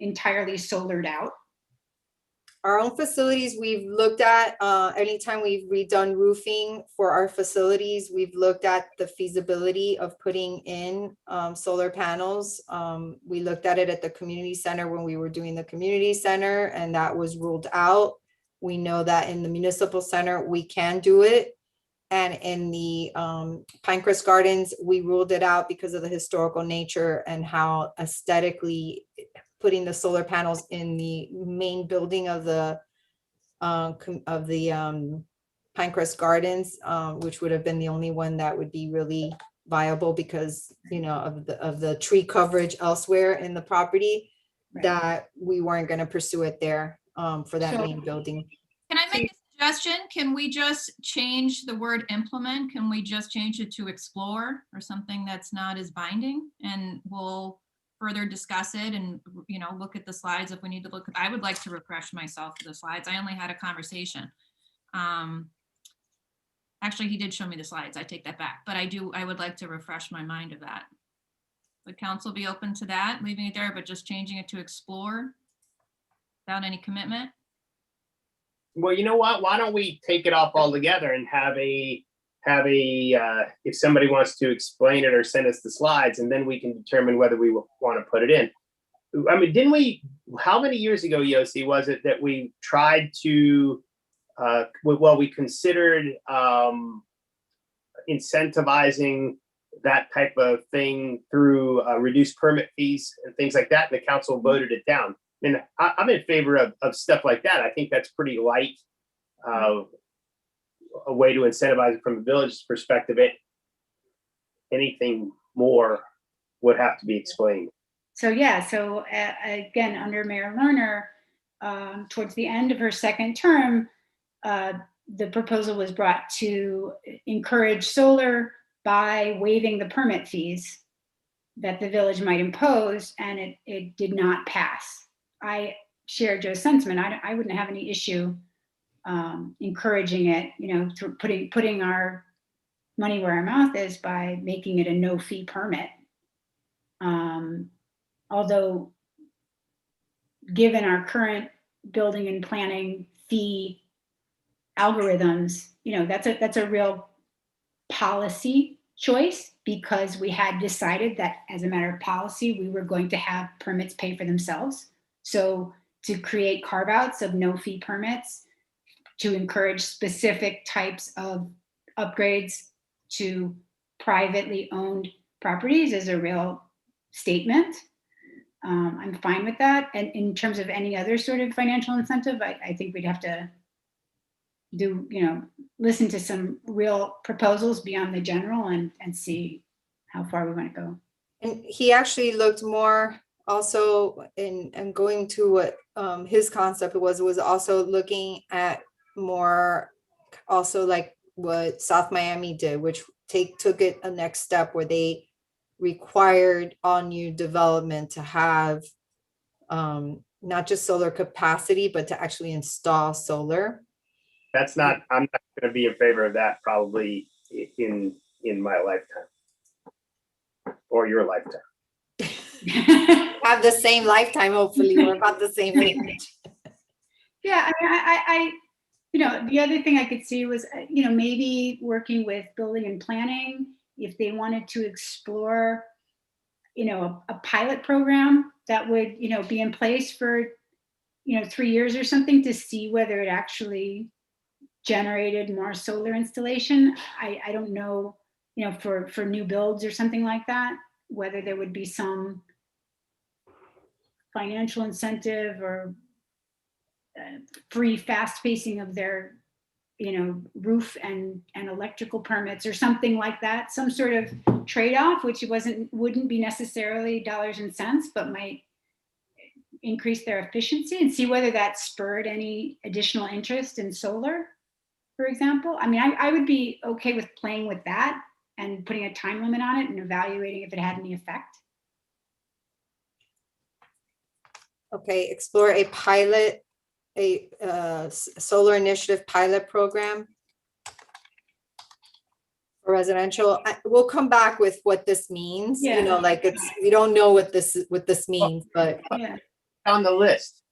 entirely solared out? Our own facilities, we've looked at, anytime we've redone roofing for our facilities, we've looked at the feasibility of putting in solar panels. We looked at it at the community center when we were doing the community center, and that was ruled out. We know that in the municipal center, we can do it. And in the Pinecrest Gardens, we ruled it out because of the historical nature and how aesthetically putting the solar panels in the main building of the Pinecrest Gardens, which would have been the only one that would be really viable because, of the tree coverage elsewhere in the property. that we weren't gonna pursue it there, for that So- main building. Can I make a suggestion? Can we just change the word implement? Can we just change it to explore or something that's not as binding? And we'll further discuss it and, you know, look at the slides if we need to look. I would like to refresh myself with the slides. I only had a conversation. Actually, he did show me the slides. I take that back, but I would like to refresh my mind of that. Would council be open to that, leaving it there, but just changing it to explore without any commitment? Well, you know what? Why don't we take it off altogether and have a, if somebody wants to explain it or send us the slides, and then we can determine whether we want to put it in. I mean, how many years ago, Yossi, was it that we tried to, we considered incentivizing that type of thing through reduced permit fees and things like that, and the council voted it down. And I'm in favor of stuff like that. I think that's pretty light, a way to incentivize it from the village's perspective. Anything more would have to be explained. So yeah, so again, under Mayor Lerner, towards the end of her second term, the proposal was brought to encourage solar by waiving the permit fees that the village might impose, and it did not pass. I share Joe's sentiment. I wouldn't have any issue encouraging it, you know, through putting our money where our mouth is by making it a no fee permit. Although, given our current building and planning fee algorithms, you know, that's a real policy choice, because we had decided that as a matter of policy, we were going to have permits pay for themselves. So to create carve-outs of no fee permits to encourage specific types of upgrades to privately owned properties is a real statement. I'm fine with that. And in terms of any other sort of financial incentive, I think we'd have to listen to some real proposals beyond the general and see how far we want to go. And he actually looked more also and going to what his concept was also looking at more also like what South Miami did, which took it a next step where they required all new development to have not just solar capacity, but to actually install solar. I'm not going to be in favor of that probably in my lifetime or your lifetime. Have the same lifetime, hopefully. We're about the same age. Yeah, I the other thing I could see was, maybe working with building and planning, if they wanted to explore, a pilot program that would, be in place for, 3 years or something to see whether it actually generated more solar installation. I don't know, for new builds or something like that, whether there would be some financial incentive or free fast pacing of their, roof and electrical permits or something like that, some sort of trade-off, which wouldn't be necessarily dollars and cents, but might increase their efficiency, and see whether that spurred any additional interest in solar, for example. I mean, I would be okay with playing with that and putting a time limit on it and evaluating if it had any effect. Okay, explore a solar initiative pilot program for residential. We'll come back with what this means. Yeah. We don't know what this means, but Yeah. On the list.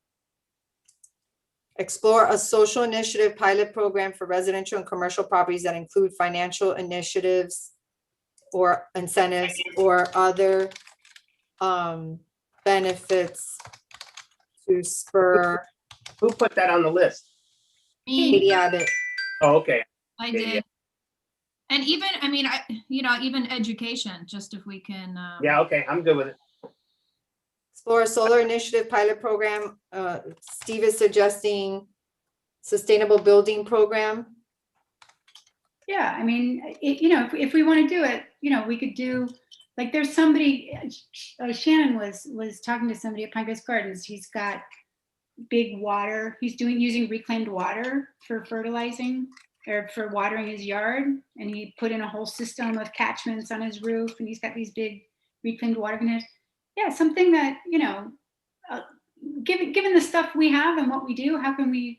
explore a social initiative pilot program for residential and commercial properties that include financial initiatives or incentives or other benefits to spur. Who put that on the list? Me, Katie Abbott. Oh, okay. I Yeah, did. And even, I mean, even education, just if we can. Yeah, okay, I'm good with it. Explore a solar initiative pilot program. Steve is suggesting sustainable building program. Yeah, I mean, if we want to do it, we could do like there's somebody, Shannon was talking to somebody at Pinecrest Gardens. He's got big water. He's using reclaimed water for fertilizing or for watering his yard. And he put in a whole system of catchments on his roof, and he's got these big reclaimed water containers. Yeah, something that, you know, given the stuff we have and what we do, how can we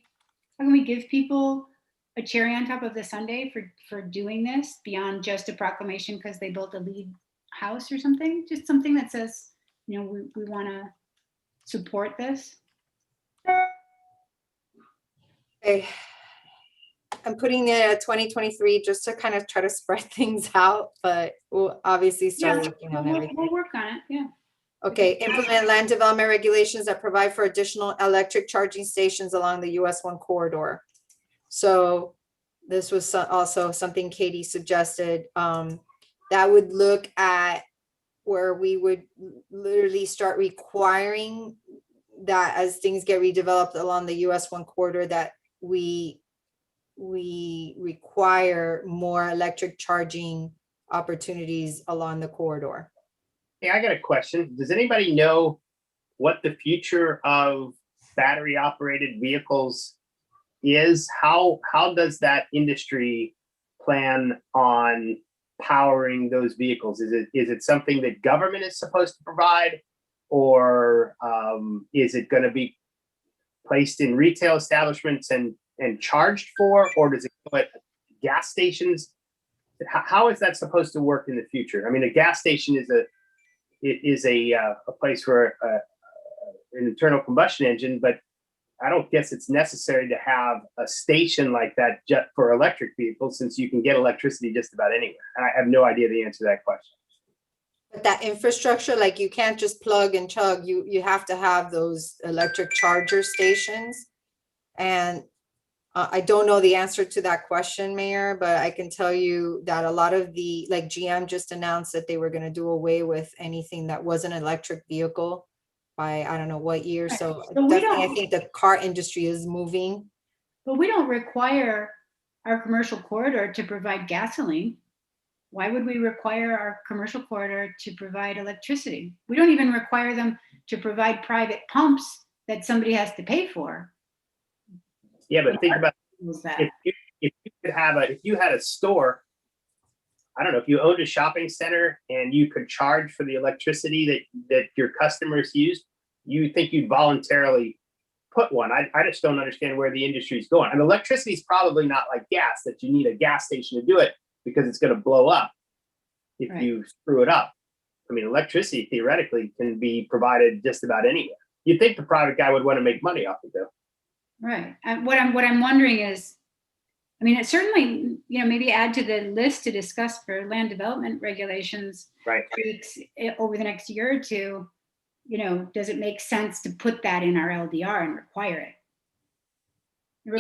give people a cherry on top of the sundae for doing this beyond just a proclamation because they built a LEED house or something? Just something that says, you know, we want to support this. Okay. I'm putting it at 2023 just to kind of try to spread things out, but we'll obviously start working on everything. We'll work on it, yeah. Okay, implement land development regulations that provide for additional electric charging stations along the US 1 corridor. So this was also something Katie suggested, that would look at where we would literally start requiring that as things get redeveloped along the US 1 corridor, that we require more electric charging opportunities along the corridor. Hey, I got a question. Does anybody know what the future of battery operated vehicles is? How does that industry plan on powering those vehicles? Is it something that government is supposed to provide, or is it going to be placed in retail establishments and charged for, or does it go at gas stations? How is that supposed to work in the future? I mean, a gas station is a place for an internal combustion engine, but I don't guess it's necessary to have a station like that just for electric vehicles, since you can get electricity just about anywhere. I have no idea the answer to that question. But that infrastructure, like you can't just plug and chug, you have to have those electric charger stations. And I don't know the answer to that question, Mayor, but I can tell you that a lot of the, like GM just announced that they were going to do away with anything that was an electric vehicle by I don't know what year. So definitely I think the car industry is moving. But we don't require our commercial corridor to provide gasoline. Why would we require our commercial corridor to provide electricity? We don't even require them to provide private pumps that somebody has to pay for. Yeah, but think about if you had a store, I don't know, if you owned a shopping center and you could charge for the electricity that your customers use, you think you'd voluntarily put one. I just don't understand where the industry is going. And electricity is probably not like gas, that you need a gas station to do it, because it's going to blow up if you screw it up. I mean, electricity theoretically can be provided just about anywhere. You'd think the private guy would want to make money off of it, though. Right. And what I'm wondering is, I mean, it certainly, you know, maybe add to the list to discuss for land development regulations. Right. Over the next year or two, you know, does it make sense to put that in our LDR and require it? It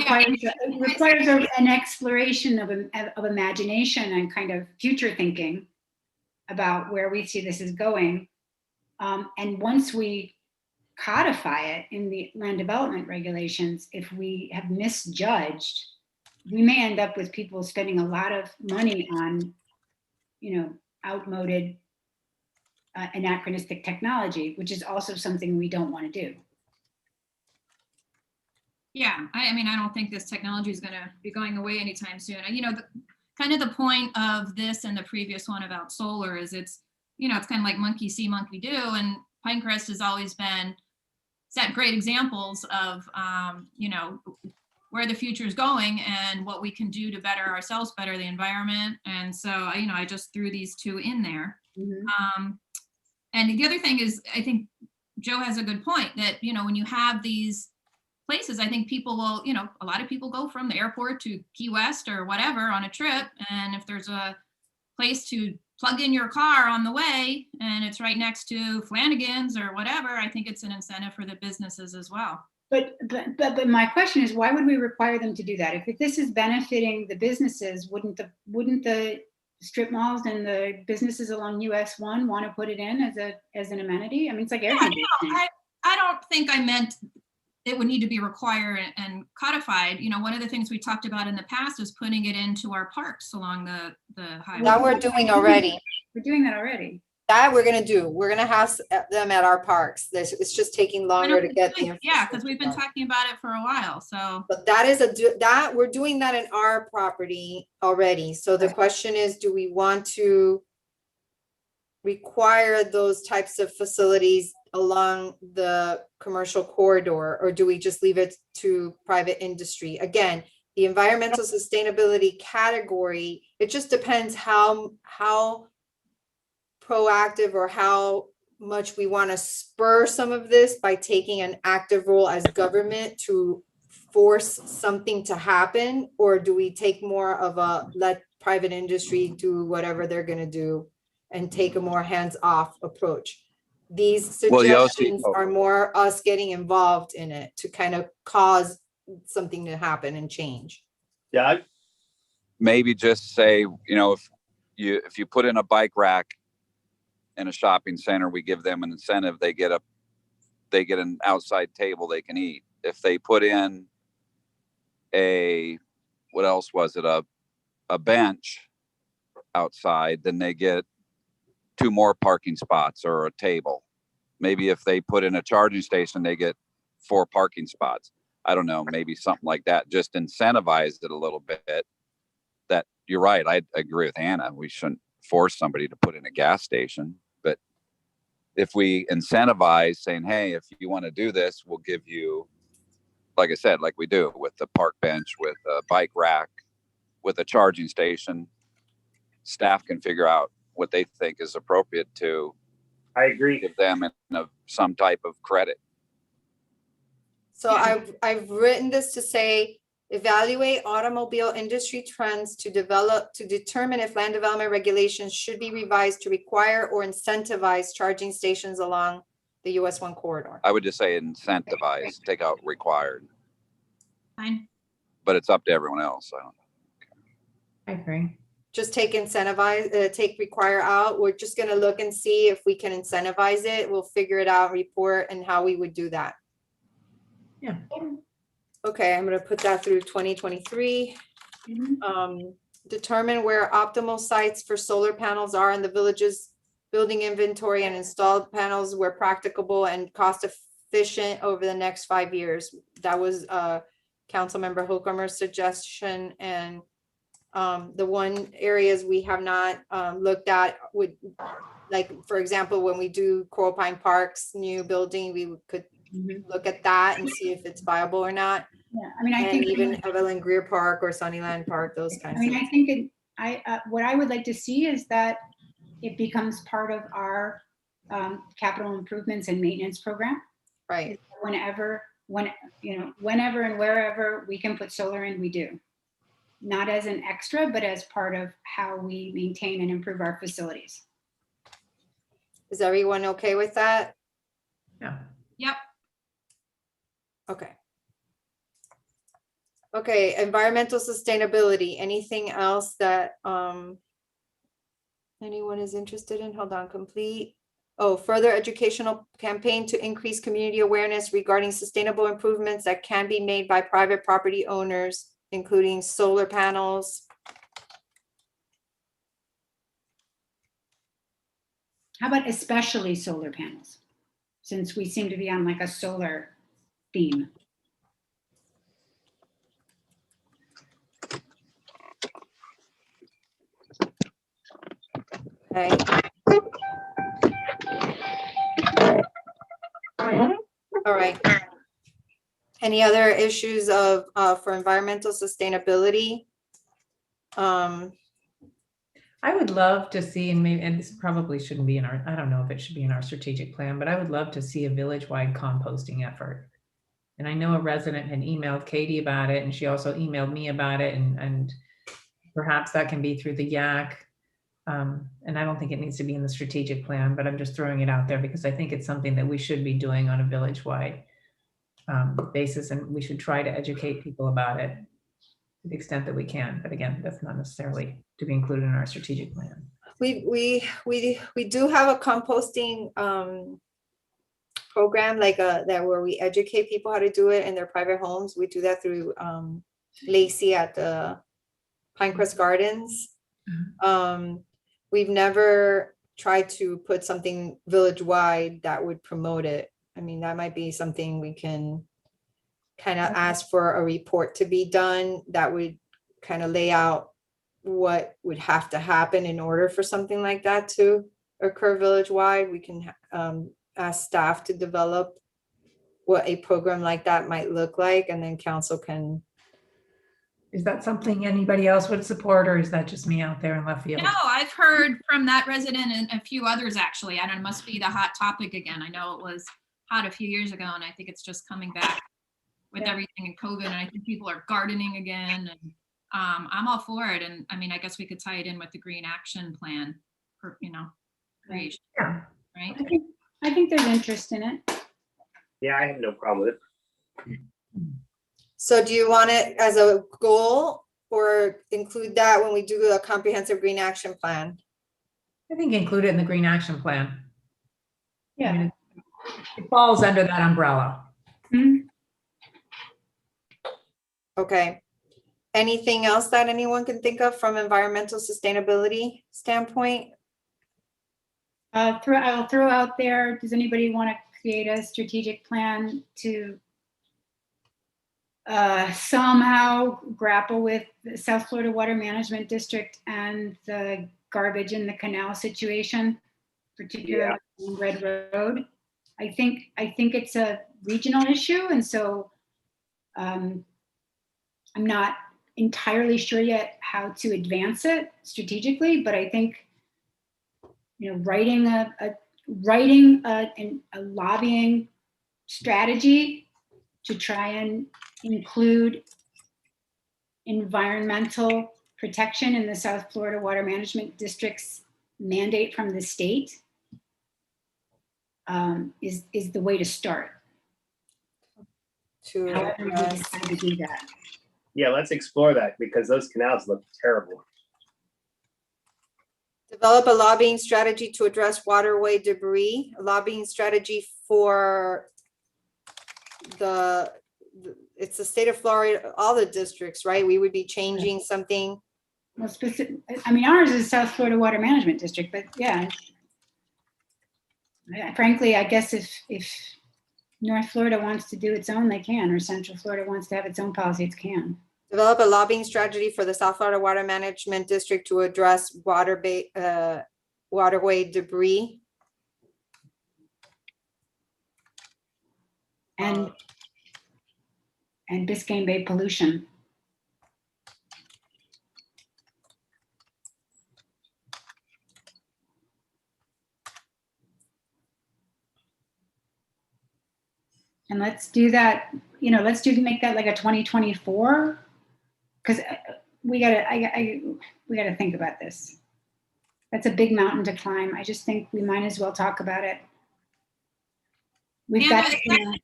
requires an exploration of imagination and kind of future thinking about where we see this is going. And once we codify it in the land development regulations, if we have misjudged, we may end up with people spending a lot of money on, you know, outmoded, anachronistic technology, which is also something we don't want to do. Yeah, I mean, I don't think this technology is going to be going away anytime soon. You know, kind of the point of this and the previous one about solar is it's, you know, it's kind of like monkey see, monkey do. And Pinecrest has always been set great examples of, you know, where the future is going and what we can do to better ourselves, better the environment. And so, you know, I just threw these two in there. Mm-hmm. And the other thing is, I think Joe has a good point that, you know, when you have these places, I think people will, you know, a lot of people go from the airport to Key West or whatever on a trip. And if there's a place to plug in your car on the way and it's right next to Flanagan's or whatever, I think it's an incentive for the businesses as well. But my question is, why would we require them to do that? If this is benefiting the businesses, wouldn't the strip malls and the businesses along US 1 want to put it in as an amenity? I mean, it's like everything. Yeah, I don't think I meant it would need to be required and codified. You know, one of the things we talked about in the past is putting it into our parks along the highway. That we're doing already. We're doing that already. That we're gonna do. We're gonna have them at our parks. It's just taking longer to get the. Yeah, because we've been infrastructure done. talking about it for a while, so. But that is that we're doing that in our property already. So the question is, do we want to require those types of facilities along the commercial corridor, or do we just leave it to private industry? Again, the environmental sustainability category, it just depends how proactive or how much we want to spur some of this by taking an active role as government to force something to happen, or do we take more of a let private industry do whatever they're going to do and take a more hands-off approach? These Well, Yossi- suggestions are more us getting involved in it to kind of cause something to happen and change. Yeah, Maybe just say, you know, if you put in a bike rack in a shopping center, we give them an incentive. They get an outside table they can eat. If they put in what else was it? A bench outside, then they get 2 more parking spots or a table. Maybe if they put in a charging station, they get 4 parking spots. I don't know, maybe something like that. Just incentivize it a little bit. That you're right. I agree with Anna. We shouldn't force somebody to put in a gas station, but if we incentivize saying, hey, if you want to do this, we'll give you, like I said, like we do with the park bench, with a bike rack, with a charging station, staff can figure out what they think is appropriate to I agree. give them some type of credit. So I've written this to say, evaluate automobile industry trends to determine if land development regulations should be revised to require or incentivize charging stations along the US 1 corridor. I would just say incentivize, take out required, Fine. but it's up to everyone else. I agree. Just take take require out. We're just gonna look and see if we can incentivize it. We'll figure it out, report, and how we would do that. Yeah. Okay, I'm gonna put that through 2023. Determine where optimal sites for solar panels are in the village's building inventory and installed panels where practicable and cost efficient over the next 5 years. That was Councilmember Holcomer's suggestion, and the one areas we have not looked at would, like, for example, when we do Coral Pine Park's new building, we could look at that and see if it's viable or not. Yeah, I mean, I And think even Evelyn Greer Park or Sunnyland Park, those kinds I of. mean, I think what I would like to see is that it becomes part of our capital improvements and maintenance program. Right. Whenever and wherever we can put solar in, we do. Not as an extra, but as part of how we maintain and improve our facilities. Is everyone okay with that? Yeah. Yep. Okay. Okay, environmental sustainability. Anything else that anyone is interested in? Hold on, complete. Oh, further educational campaign to increase community awareness regarding sustainable improvements that can be made by private property owners, including solar panels. How about especially solar panels? Since we seem to be on like a solar theme. Okay. All right. Any other issues of for environmental sustainability? I would love to see, and this probably shouldn't be in our, I don't know if it should be in our strategic plan, but I would love to see a village-wide composting effort. And I know a resident had emailed Katie about it, and she also emailed me about it, and perhaps that can be through the YAC. And I don't think it needs to be in the strategic plan, but I'm just throwing it out there because I think it's something that we should be doing on a village-wide basis, and we should try to educate people about it to the extent that we can. But again, that's not necessarily to be included in our strategic plan. We do have a composting program like that where we educate people how to do it in their private homes. We do that through Lacey at the Pinecrest Gardens. We've never try to put something village-wide that would promote it. I mean, that might be something we can kind of ask for a report to be done that would kind of lay out what would have to happen in order for something like that to occur village-wide. We can ask staff to develop what a program like that might look like, and then council can. Is that something anybody else would support, or is that just me out there in left field? No, I've heard from that resident and a few others actually. I don't know, it must be the hot topic again. I know it was hot a few years ago, and I think it's just coming back with everything in COVID. And I think people are gardening again, and I'm all for it. And I mean, I guess we could tie it in with the Green Action Plan for, creation, Yeah. right? I think there's interest in it. Yeah, I have no problem with it. So do you want it as a goal or include that when we do a comprehensive green action plan? I think include it in the Green Action Plan. I Yeah. mean, it falls under that umbrella. Mhm. Okay. Anything else that anyone can think of from environmental sustainability standpoint? I'll throw out there, does anybody want to create a strategic plan to somehow grapple with the South Florida Water Management District and the garbage in the canal situation, particularly on Red Road? I think it's a regional issue, and so I'm not entirely sure yet how to advance it strategically, but I think writing a lobbying strategy to try and include environmental protection in the South Florida Water Management District's mandate from the state is the way to start. However you decide to do that. Yeah, let's explore that because those canals look terrible. Develop a lobbying strategy to address waterway debris, a lobbying strategy for it's the state of Florida, all the districts, right? We would be changing something. Well, specific, I mean, ours is South Florida Water Management District, but yeah. Frankly, I guess if North Florida wants to do its own, they can, or Central Florida wants to have its own policy, it can. Develop a lobbying strategy for the South Florida Water Management District to address waterway debris. And Biscayne Bay pollution. And let's do that, make that like a 2024, because we gotta think about this. That's a big mountain to climb. I just think we might as well talk about it. We've got Is that canal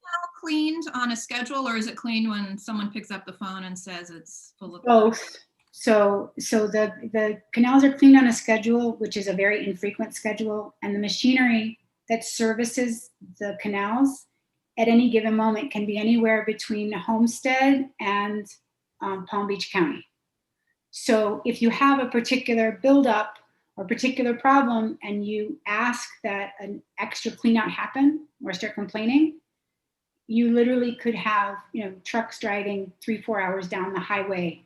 cleaned on a schedule, or is it cleaned when someone picks up the phone and says it's full of both? So the canals are cleaned on a schedule, which is a very infrequent schedule, and the machinery that services the canals at any given moment can be anywhere between Homestead and Palm Beach County. So if you have a particular buildup or particular problem and you ask that an extra cleanout happen or start complaining, you literally could have trucks driving 3-4 hours down the highway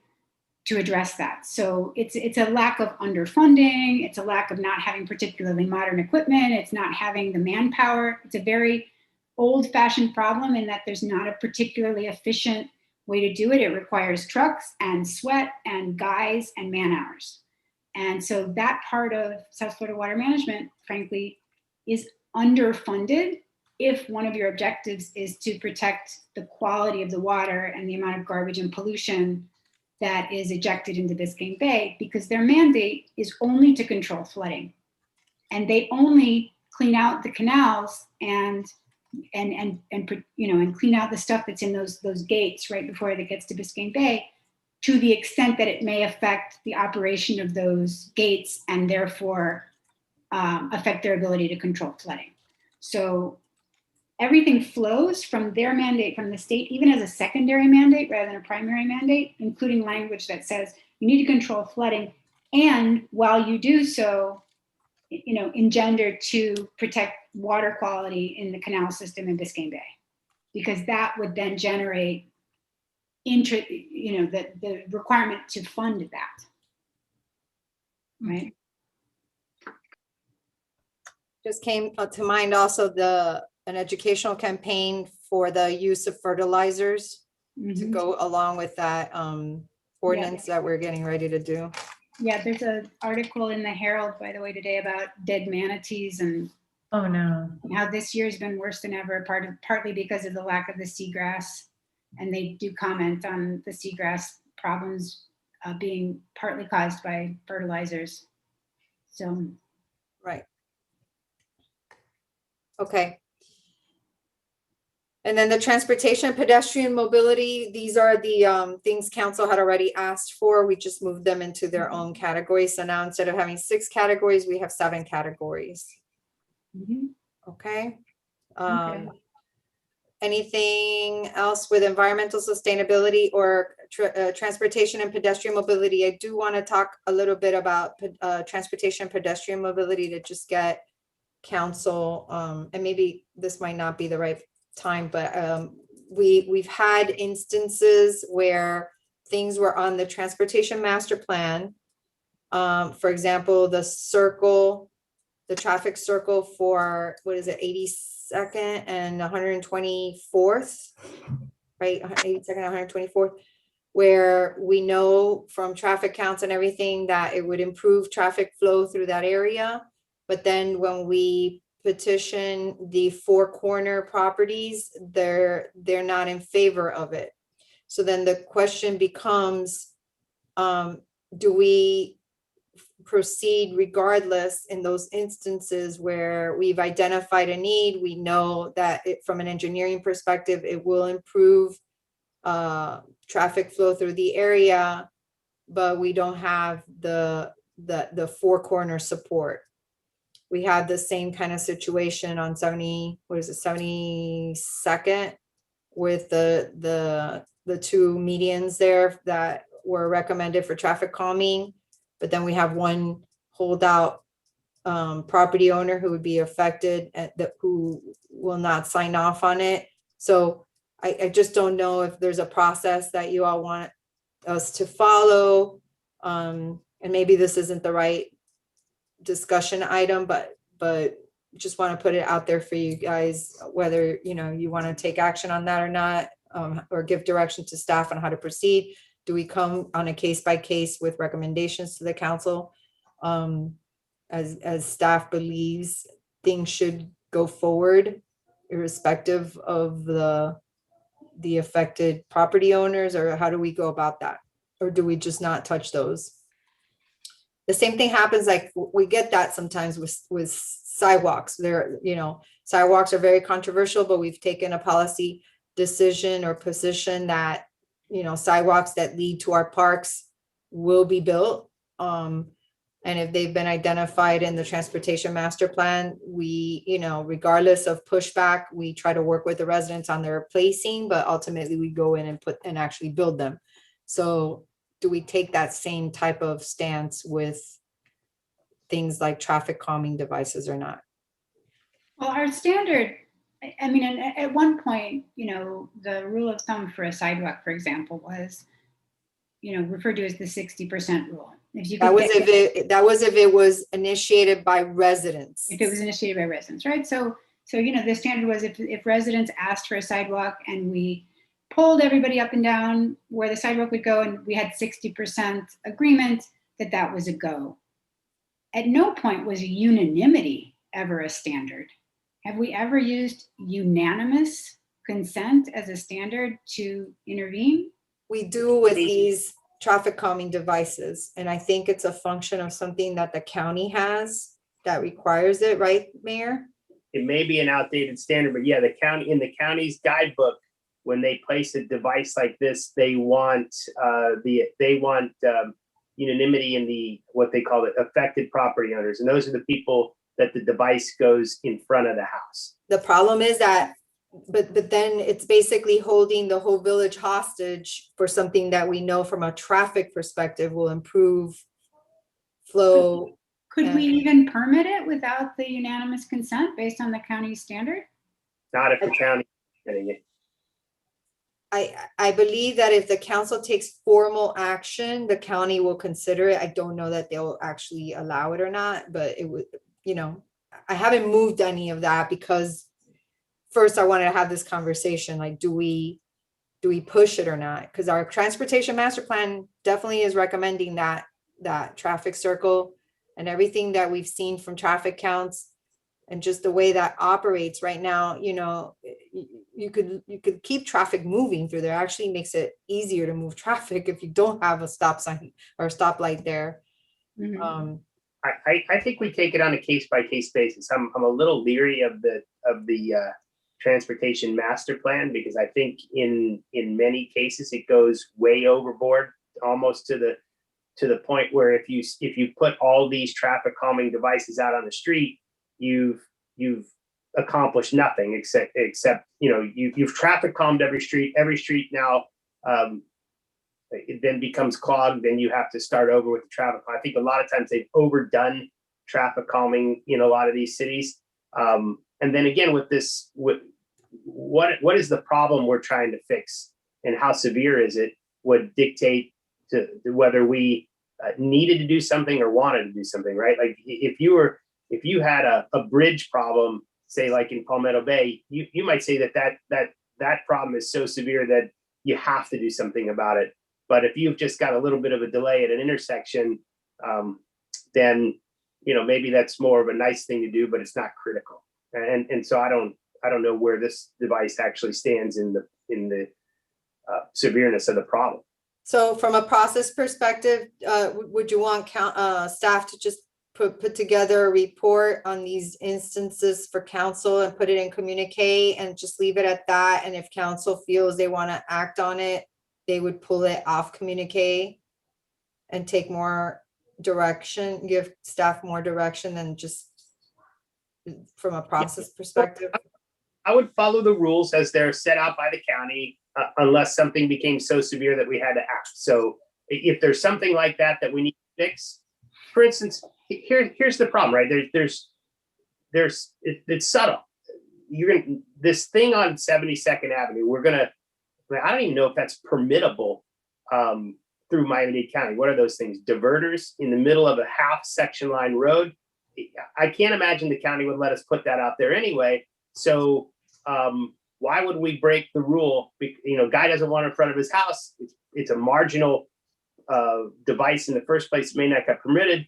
to address that. So it's a lack of underfunding, it's a lack of not having particularly modern equipment, it's not having the manpower. It's a very old-fashioned problem in that there's not a particularly efficient way to do it. It requires trucks and sweat and guys and man hours. And so that part of South Florida Water Management, frankly, is underfunded if one of your objectives is to protect the quality of the water and the amount of garbage and pollution that is ejected into Biscayne Bay, because their mandate is only to control flooding. And they only clean out the canals and clean out the stuff that's in those gates right before it gets to Biscayne Bay, to the extent that it may affect the operation of those gates and therefore affect their ability to control flooding. So everything flows from their mandate from the state, even as a secondary mandate rather than a primary mandate, including language that says you need to control flooding. And while you do so, engendered to protect water quality in the canal system in Biscayne Bay, because that would then generate the requirement to fund that, right? Just came to mind also an educational campaign for the use of fertilizers to go along with that ordinance that we're getting ready to do. Yeah, there's an article in the Herald, by the way, today about dead manatees and Oh, no. how this year's been worse than ever, partly because of the lack of the seagrass. And they do comment on the seagrass problems being partly caused by fertilizers. So. Right. Okay. And then the transportation, pedestrian mobility, these are the things council had already asked for. We just moved them into their own categories. So now instead of having 6 categories, we have 7 categories. Okay. Anything else with environmental sustainability or transportation and pedestrian mobility? I do want to talk a little bit about transportation and pedestrian mobility to just get council, and maybe this might not be the right time, but we've had instances where things were on the transportation master plan. For example, the traffic circle for, what is it, 82nd and 124th, right? 82nd and 124th, where we know from traffic counts and everything that it would improve traffic flow through that area. But then when we petition the 4 corner properties, they're not in favor of it. So then the question becomes, do we proceed regardless in those instances where we've identified a need? We know that from an engineering perspective, it will improve traffic flow through the area, but we don't have the 4 corner support. We had the same kind of situation on 72nd with the 2 medians there that were recommended for traffic calming. But then we have one holdout property owner who would be affected who will not sign off on it. So I just don't know if there's a process that you all want us to follow. And maybe this isn't the right discussion item, but just want to put it out there for you guys, whether you want to take action on that or not, or give direction to staff on how to proceed. Do we come on a case by case with recommendations to the council as staff believes things should go forward irrespective of the affected property owners, or how do we go about that? Or do we just not touch those? The same thing happens, like we get that sometimes with sidewalks. Sidewalks are very controversial, but we've taken a policy decision or position that sidewalks that lead to our parks will be built. And if they've been identified in the transportation master plan, we, regardless of pushback, we try to work with the residents on their placing, but ultimately we go in and actually build them. So do we take that same type of stance with things like traffic calming devices or not? Well, our standard, I mean, at one point, the rule of thumb for a sidewalk, for example, was, referred to as the 60% rule. That was if it was initiated by residents. If it was initiated by residents, right? So the standard was if residents asked for a sidewalk and we polled everybody up and down where the sidewalk would go, and we had 60% agreement that was a go. At no point was unanimity ever a standard. Have we ever used unanimous consent as a standard to intervene? We do with these traffic calming devices, and I think it's a function of something that the county has that requires it, right, Mayor? It may be an outdated standard, but yeah, in the county's guidebook, when they place a device like this, they want unanimity in what they call it affected property owners, and those are the people that the device goes in front of the house. The problem is that, but then it's basically holding the whole village hostage for something that we know from a traffic perspective will improve flow Could we even permit it without the unanimous consent based on the county standard? Not if the county is getting it. I believe that if the council takes formal action, the county will consider it. I don't know that they'll actually allow it or not, but it would, you know, I haven't moved any of that because first I wanted to have this conversation, like, do we push it or not? Because our transportation master plan definitely is recommending that traffic circle, and everything that we've seen from traffic counts and just the way that operates right now, you know, you could keep traffic moving through there. Actually makes it easier to move traffic if you don't have a stop sign or a stoplight there. Mhm. I think we take it on a case by case basis. I'm a little leery of the transportation master plan because I think in many cases it goes way overboard, almost to the point where if you put all these traffic calming devices out on the street, you've accomplished nothing except you know you've traffic calmed every street now. It then becomes clogged, then you have to start over with the traffic. I think a lot of times they've overdone traffic calming in a lot of these cities. And then again, with this, what is the problem we're trying to fix, and how severe is it? Would dictate to whether we needed to do something or wanted to do something, right? Like if you had a bridge problem, say like in Palmetto Bay, you might say that problem is so severe that you have to do something about it. But if you've just got a little bit of a delay at an intersection, then you know maybe that's more of a nice thing to do, but it's not critical. And so I don't know where this device actually stands in the severeness of the problem. So from a process perspective, would you want staff to just put together a report on these instances for council and put it in communique and just leave it at that? And if council feels they want to act on it, they would pull it off communique and take more direction, give staff more direction than just from a process perspective? I would follow the rules as they're set out by the county, unless something became so severe that we had to act. So if there's something like that we need to fix, for instance, here's the problem, right? It's subtle. This thing on 72nd Avenue, I don't even know if that's permittable through Miami-Dade County. What are those things? Diverters in the middle of a half section line road. I can't imagine the county would let us put that out there anyway. So why would we break the rule? You know, guy doesn't want it in front of his house. It's a marginal device in the first place, may not get permitted.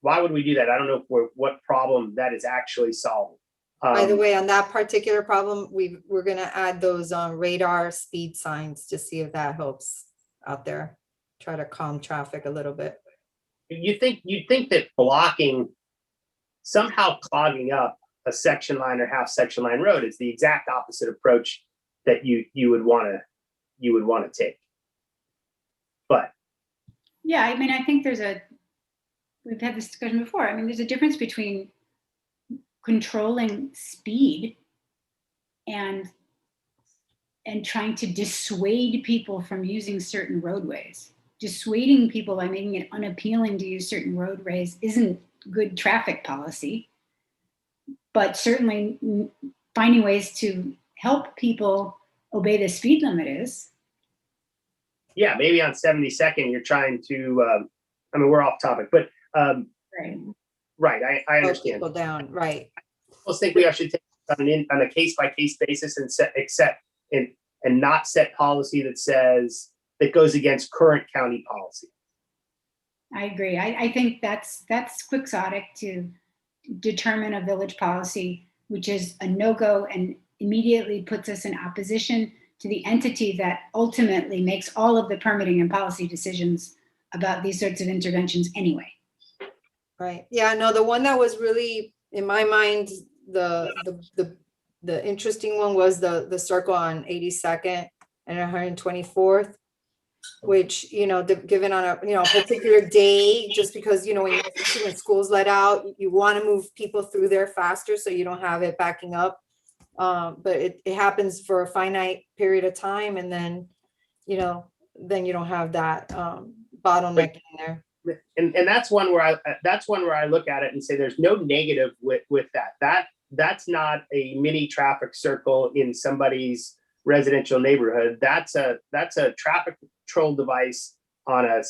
Why would we do that? I don't know what problem that is actually solving. By the way, on that particular problem, we're gonna add those radar speed signs to see if that helps out there. Try to calm traffic a little bit. You'd think that somehow clogging up a section line or half section line road is the exact opposite approach that you would want to take. But Yeah, I mean, I think we've had this discussion before. I mean, there's a difference between controlling speed and trying to dissuade people from using certain roadways. Dissuading people by making it unappealing to use certain roadways isn't good traffic policy, but certainly finding ways to help people obey the speed limit is. Yeah, maybe on 72nd, you're trying to, I mean, we're off topic, but right, I understand. People down, right. I almost think we should take it on a case-by-case basis and not set policy that goes against current county policy. I agree. I think that's quixotic to determine a village policy, which is a no-go and immediately puts us in opposition to the entity that ultimately makes all of the permitting and policy decisions about these sorts of interventions anyway. Right. Yeah, no, the one that was really, in my mind, the interesting one was the circle on 82nd and 124th, which, you know, given on a, particular day, just because, when school's let out, you want to move people through there faster so you don't have it backing up. But it happens for a finite period of time, and then, then you don't have that bottleneck in there. and that's one where I look at it and say there's no negative with that. That's not a mini traffic circle in somebody's residential neighborhood. That's a traffic control device on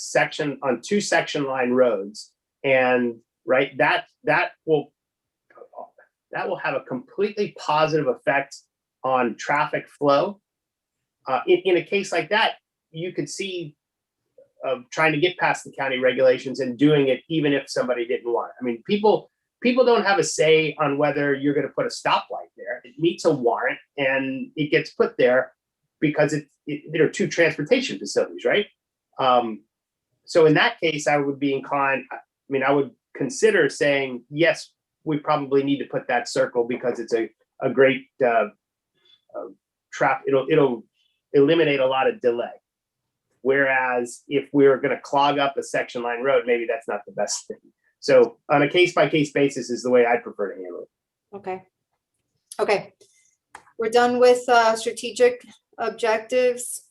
two section line roads. And right, that will have a completely positive effect on traffic flow. In a case like that, you could see trying to get past the county regulations and doing it even if somebody didn't want it. I mean, people don't have a say on whether you're going to put a stoplight there. It meets a warrant and it gets put there because there are two transportation facilities, right? So in that case, I would be inclined. I mean, I would consider saying yes. We probably need to put that circle because it's a great traffic. It'll eliminate a lot of delay. Whereas if we're going to clog up a section line road, maybe that's not the best thing. So on a case by case basis is the way I prefer to handle it. Okay. We're done with strategic objectives.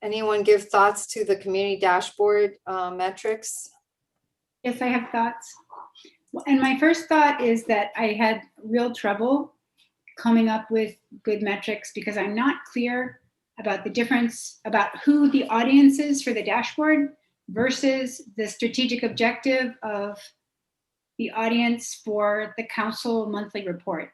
Anyone give thoughts to the community dashboard metrics? Yes, I have thoughts. And my first thought is that I had real trouble coming up with good metrics because I'm not clear about the difference about who the audience is for the dashboard versus the strategic objective of the audience for the council monthly report.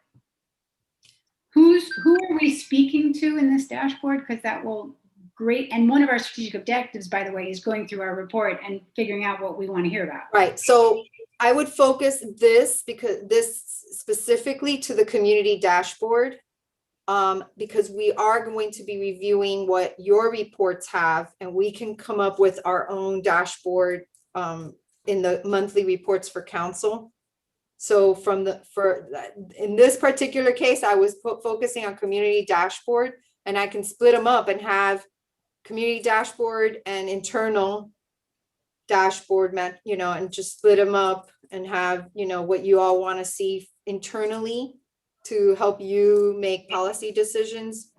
Who are we speaking to in this dashboard? Because that will great. And one of our strategic objectives, by the way, is going through our report and figuring out what we want to hear about. Right. So I would focus this specifically to the community dashboard, because we are going to be reviewing what your reports have, and we can come up with our own dashboard in the monthly reports for council. So in this particular case, I was focusing on community dashboard, and I can split them up and have community dashboard and internal dashboard, and just split them up and have, what you all want to see internally to help you make policy decisions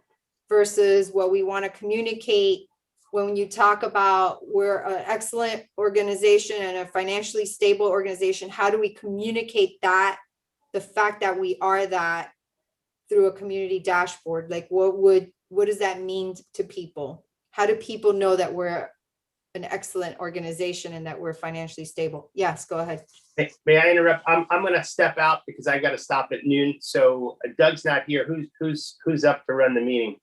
versus what we want to communicate when you talk about we're an excellent organization and a financially stable organization. How do we communicate that, the fact that we are that, through a community dashboard? Like what does that mean to people? How do people know that we're an excellent organization and that we're financially stable? Yes, go ahead. May I interrupt? I'm going to step out because I got to stop at noon. So Doug's not here. Who's up to run the meeting?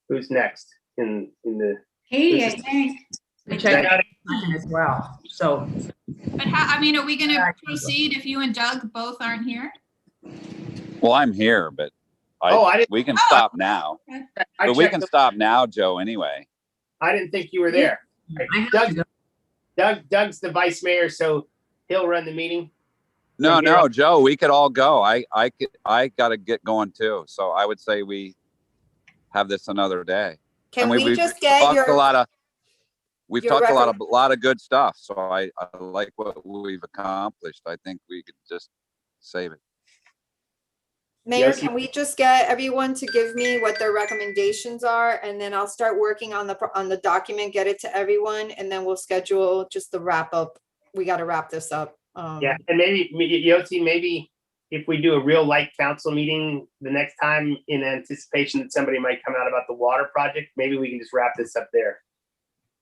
Who's next in the? Katie, I think. Which I got as well. So, but are we going to proceed if you and Doug both aren't here? Well, I'm here, but we can stop now. But we can stop now, Joe. Anyway, I didn't think you were there. Doug's the vice mayor, so he'll run the meeting. No, Joe, we could all go. I got to get going too. So I would say we have this another day. Can we just get your? We've talked a lot of good stuff. So I like what we've accomplished. I think we could just save it. Mayor, can we just get everyone to give me what their recommendations are, and then I'll start working on the document, get it to everyone, and then we'll schedule just the wrap up. We got to wrap this up. Yeah, and maybe Yossi, maybe if we do a real light council meeting the next time in anticipation that somebody might come out about the water project, maybe we can just wrap this up there.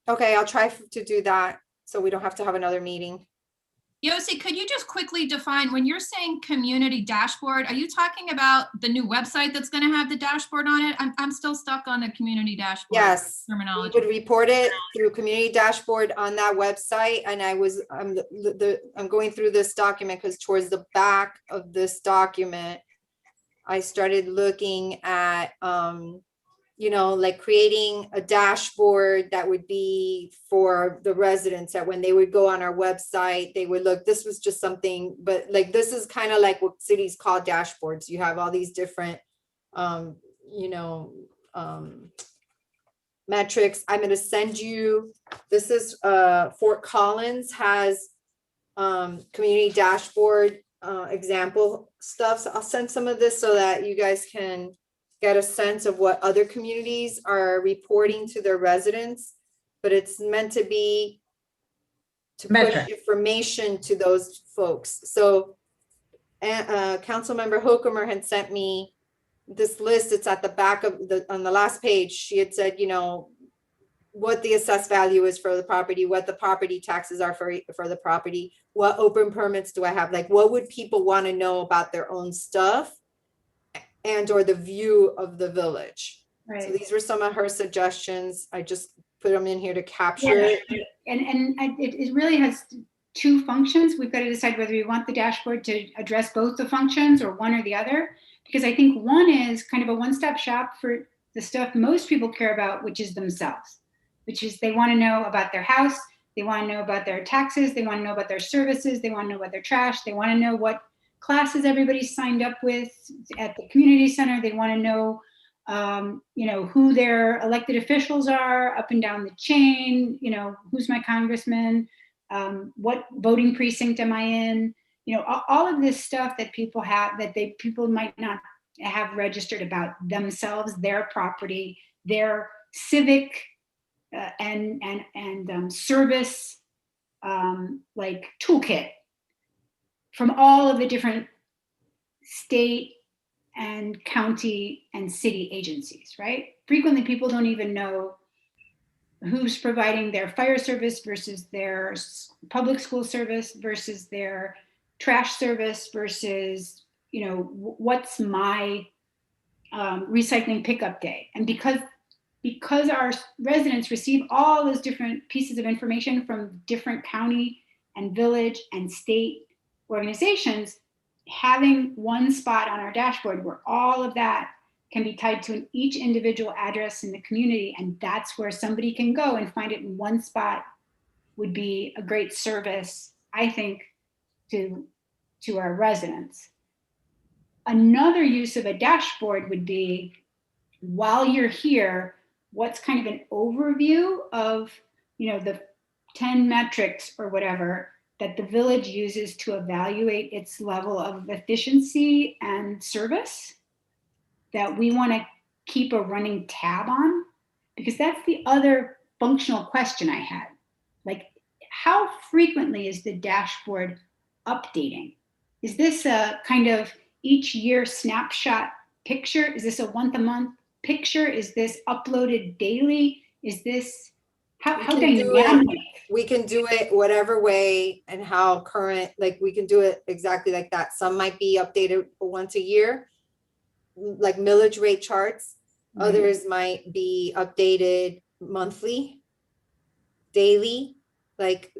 Okay, I'll try to do that so we don't have to have another meeting. Yossi, could you just quickly define, when you're saying community dashboard, are you talking about the new website that's going to have the dashboard on it? I'm still stuck on the community dashboard. Yes, terminology. We would report it through community dashboard on that website. And I'm going through this document because towards the back of this document, I started looking at, like creating a dashboard that would be for the residents, that when they would go on our website, they would look, this was just something, but like, this is kind of like what cities call dashboards. You have all these different, metrics. I'm going to send you, this is Fort Collins has community dashboard example stuff. So I'll send some of this so that you guys can get a sense of what other communities are reporting to their residents, but it's meant to be to push Metric. information to those folks. So Councilmember Hokumer had sent me this list. It's at the back of on the last page. She had said, you know, what the assessed value is for the property, what the property taxes are for the property, what open permits do I have? Like, what would people want to know about their own stuff and or the view of the village? So Right. these were some of her suggestions. I just put them in here to capture Yeah. it. And it really has two functions. We've got to decide whether we want the dashboard to address both the functions or one or the other. Because I think one is kind of a one-stop shop for the stuff most people care about, which is themselves, which is they want to know about their house, they want to know about their taxes, they want to know about their services, they want to know about their trash, they want to know what classes everybody signed up with at the community center, they want to know you know, who their elected officials are up and down the chain, you know, who's my congressman, what voting precinct am I in, you know, all of this stuff that people have that people might not have registered about themselves, their property, their civic and service like toolkit from all of the different state and county and city agencies, right? Frequently people don't even know who's providing their fire service versus their public school service versus their trash service versus, you know, what's my recycling pickup day. And because our residents receive all those different pieces of information from different county and village and state organizations, having one spot on our dashboard where all of that can be tied to each individual address in the community, and that's where somebody can go and find it in one spot, would be a great service, I think, to our residents. Another use of a dashboard would be, while you're here, what's kind of an overview of, you know, the 10 metrics or whatever that the village uses to evaluate its level of efficiency and service that we want to keep a running tab on? Because that's the other functional question I had. Like, how frequently is the dashboard updating? Is this a kind of each year snapshot picture? Is this a once a month picture? Is this uploaded daily? Is this, how dynamic? We can do it whatever way and how current, like we can do it exactly like that. Some might be updated once a year, like millage rate charts. Right. Others might be updated monthly, daily. Like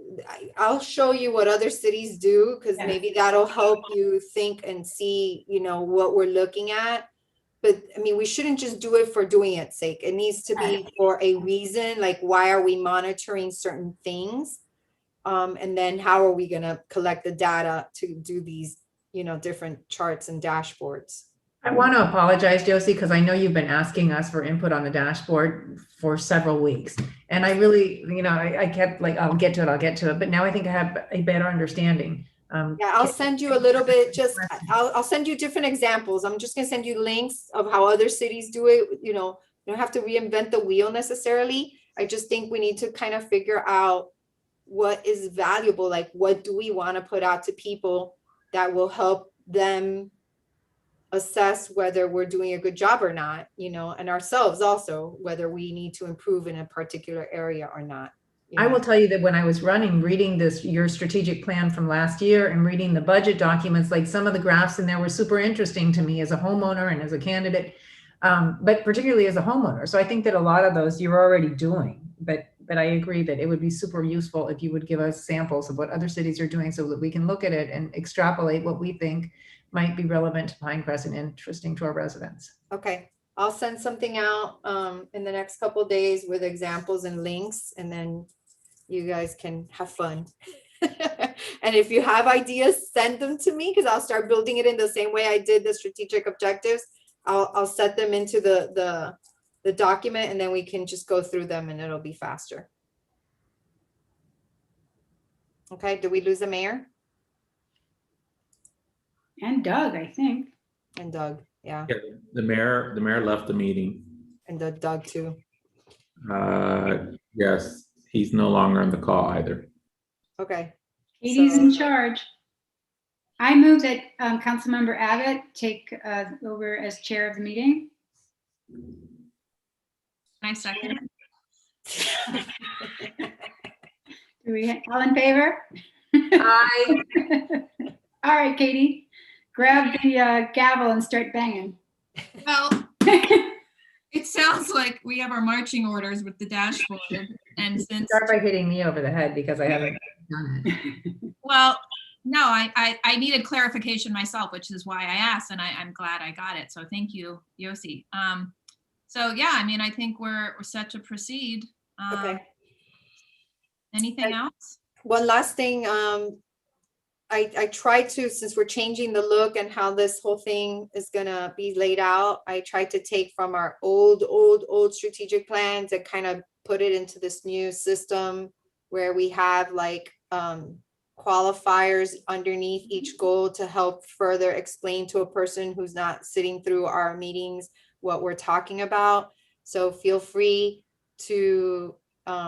I'll show you what other cities do, because Yeah. maybe that'll help you think and see, you know, what we're looking at. But I mean, we shouldn't just do it for doing its sake. It needs to be for a reason, like why are we monitoring certain things? And then how are we gonna collect the data to do these, you know, different charts and dashboards? I want to apologize, Josie, because I know you've been asking us for input on the dashboard for several weeks. And I really, you know, I kept like, I'll get to it. But now I think I have a better understanding. Yeah, I'll send you a little bit, just, I'll send you different examples. I'm just gonna send you links of how other cities do it. You know, you don't have to reinvent the wheel necessarily. I just think we need to kind of figure out what is valuable, like what do we want to put out to people that will help them assess whether we're doing a good job or not, you know, and ourselves also, whether we need to improve in a particular area or not. I will tell you that when I was reading your strategic plan from last year and reading the budget documents, like some of the graphs in there were super interesting to me as a homeowner and as a candidate, but particularly as a homeowner. So I think that a lot of those you're already doing, but I agree that it would be super useful if you would give us samples of what other cities are doing so that we can look at it and extrapolate what we think might be relevant to Pinecrest and interesting to our residents. Okay, I'll send something out in the next couple of days with examples and links, and then you guys can have fun. And if you have ideas, send them to me, because I'll start building it in the same way I did the strategic objectives. I'll set them into the document, and then we can just go through them and it'll be faster. Okay, did we lose the mayor? And Doug, I think. And Doug, yeah. Yeah, the mayor left the meeting. And Doug too. Yes, he's no longer on the call either. Okay. Katie's So- in charge. I move that Councilmember Abbott take over as chair of the meeting. I second. Do we, all in favor? I, All right, Katie, grab the gavel and start banging. Well, it sounds like we have our marching orders with the dashboard. And since, start by hitting me over the head because I haven't done it. well, no, I needed clarification myself, which is why I asked, and I'm glad I got it. So thank you, Yossi. So yeah, I mean, I think we're set to proceed. Okay. Anything else? One last thing, I tried to, since we're changing the look and how this whole thing is gonna be laid out, I tried to take from our old strategic plans and kind of put it into this new system where we have like qualifiers underneath each goal to help further explain to a person who's not sitting through our meetings what we're talking about. So feel free to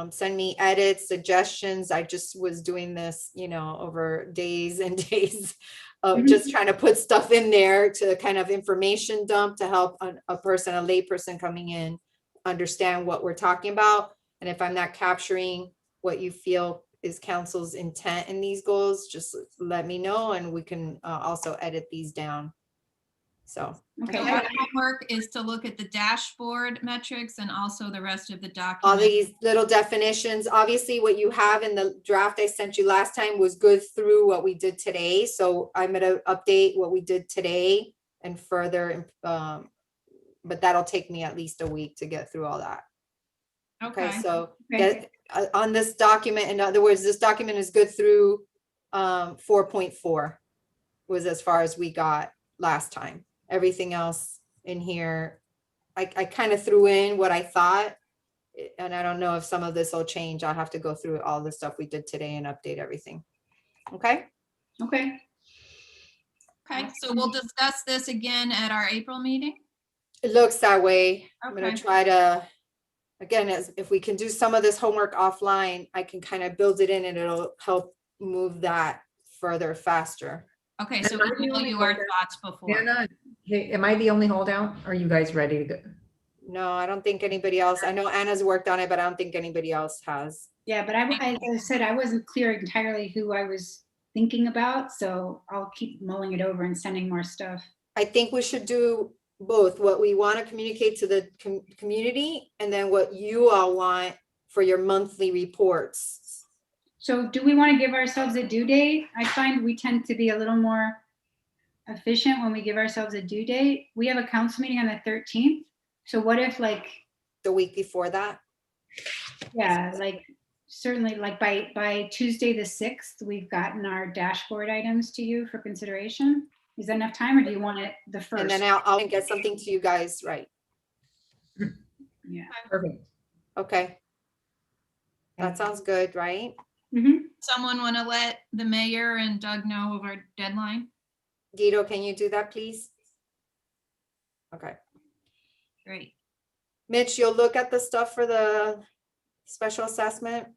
send me edits, suggestions. I just was doing this, over days and days of just trying to put stuff in there to kind of information dump to help a layperson coming in understand what we're talking about. And if I'm not capturing what you feel is council's intent in these goals, just let me know and we can also edit these down. So. Okay. So our homework is to look at the dashboard metrics and also the rest of the document. All these little definitions, obviously what you have in the draft I sent you last time was good through what we did today. So I'm gonna update what we did today and further, but that'll take me at least a week to get through all that. Okay, so Okay. on this document, in other words, this document is good through 4.4 was as far as we got last time. Everything else in here, I kind of threw in what I thought, and I don't know if some of this will change. I'll have to go through all the stuff we did today and update everything. Okay? Okay. Okay, so we'll discuss this again at our April meeting. It looks that way. I'm gonna Okay. try to, again, if we can do some of this homework offline, I can kind of build it in and it'll help move that further faster. Okay, so Am I we'll the tell only you our holdout? thoughts before. Anna, hey, am I the only holdout? Are you guys ready to go? No, I don't think anybody else, I know Anna's worked on it, but I don't think anybody else has. Yeah, but as I said, I wasn't clear entirely who I was thinking about, so I'll keep mulling it over and sending more stuff. I think we should do both, what we want to communicate to the community and then what you all want for your monthly reports. So do we want to give ourselves a due date? I find we tend to be a little more efficient when we give ourselves a due date. We have a council meeting on the 13th. So what if The week before that? yeah, certainly by Tuesday, the 6th, we've gotten our dashboard items to you for consideration. Is that enough time or do you want it the 1st? And then I'll get something to you guys, right? Yeah. Perfect. Okay. That sounds good, right? Mm-hmm. Someone want to let the mayor and Doug know of our deadline? Guido, can you do that, please? Okay. Great. Mitch, you'll look at the stuff for the special assessment?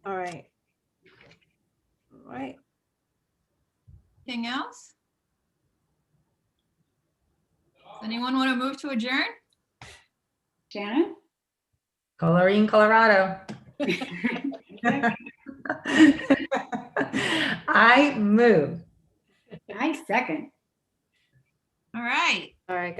All right. All right. Anything else? Does anyone want to move to adjourn? Janet? Coloring Colorado. I move. I second. All right. All right, guys.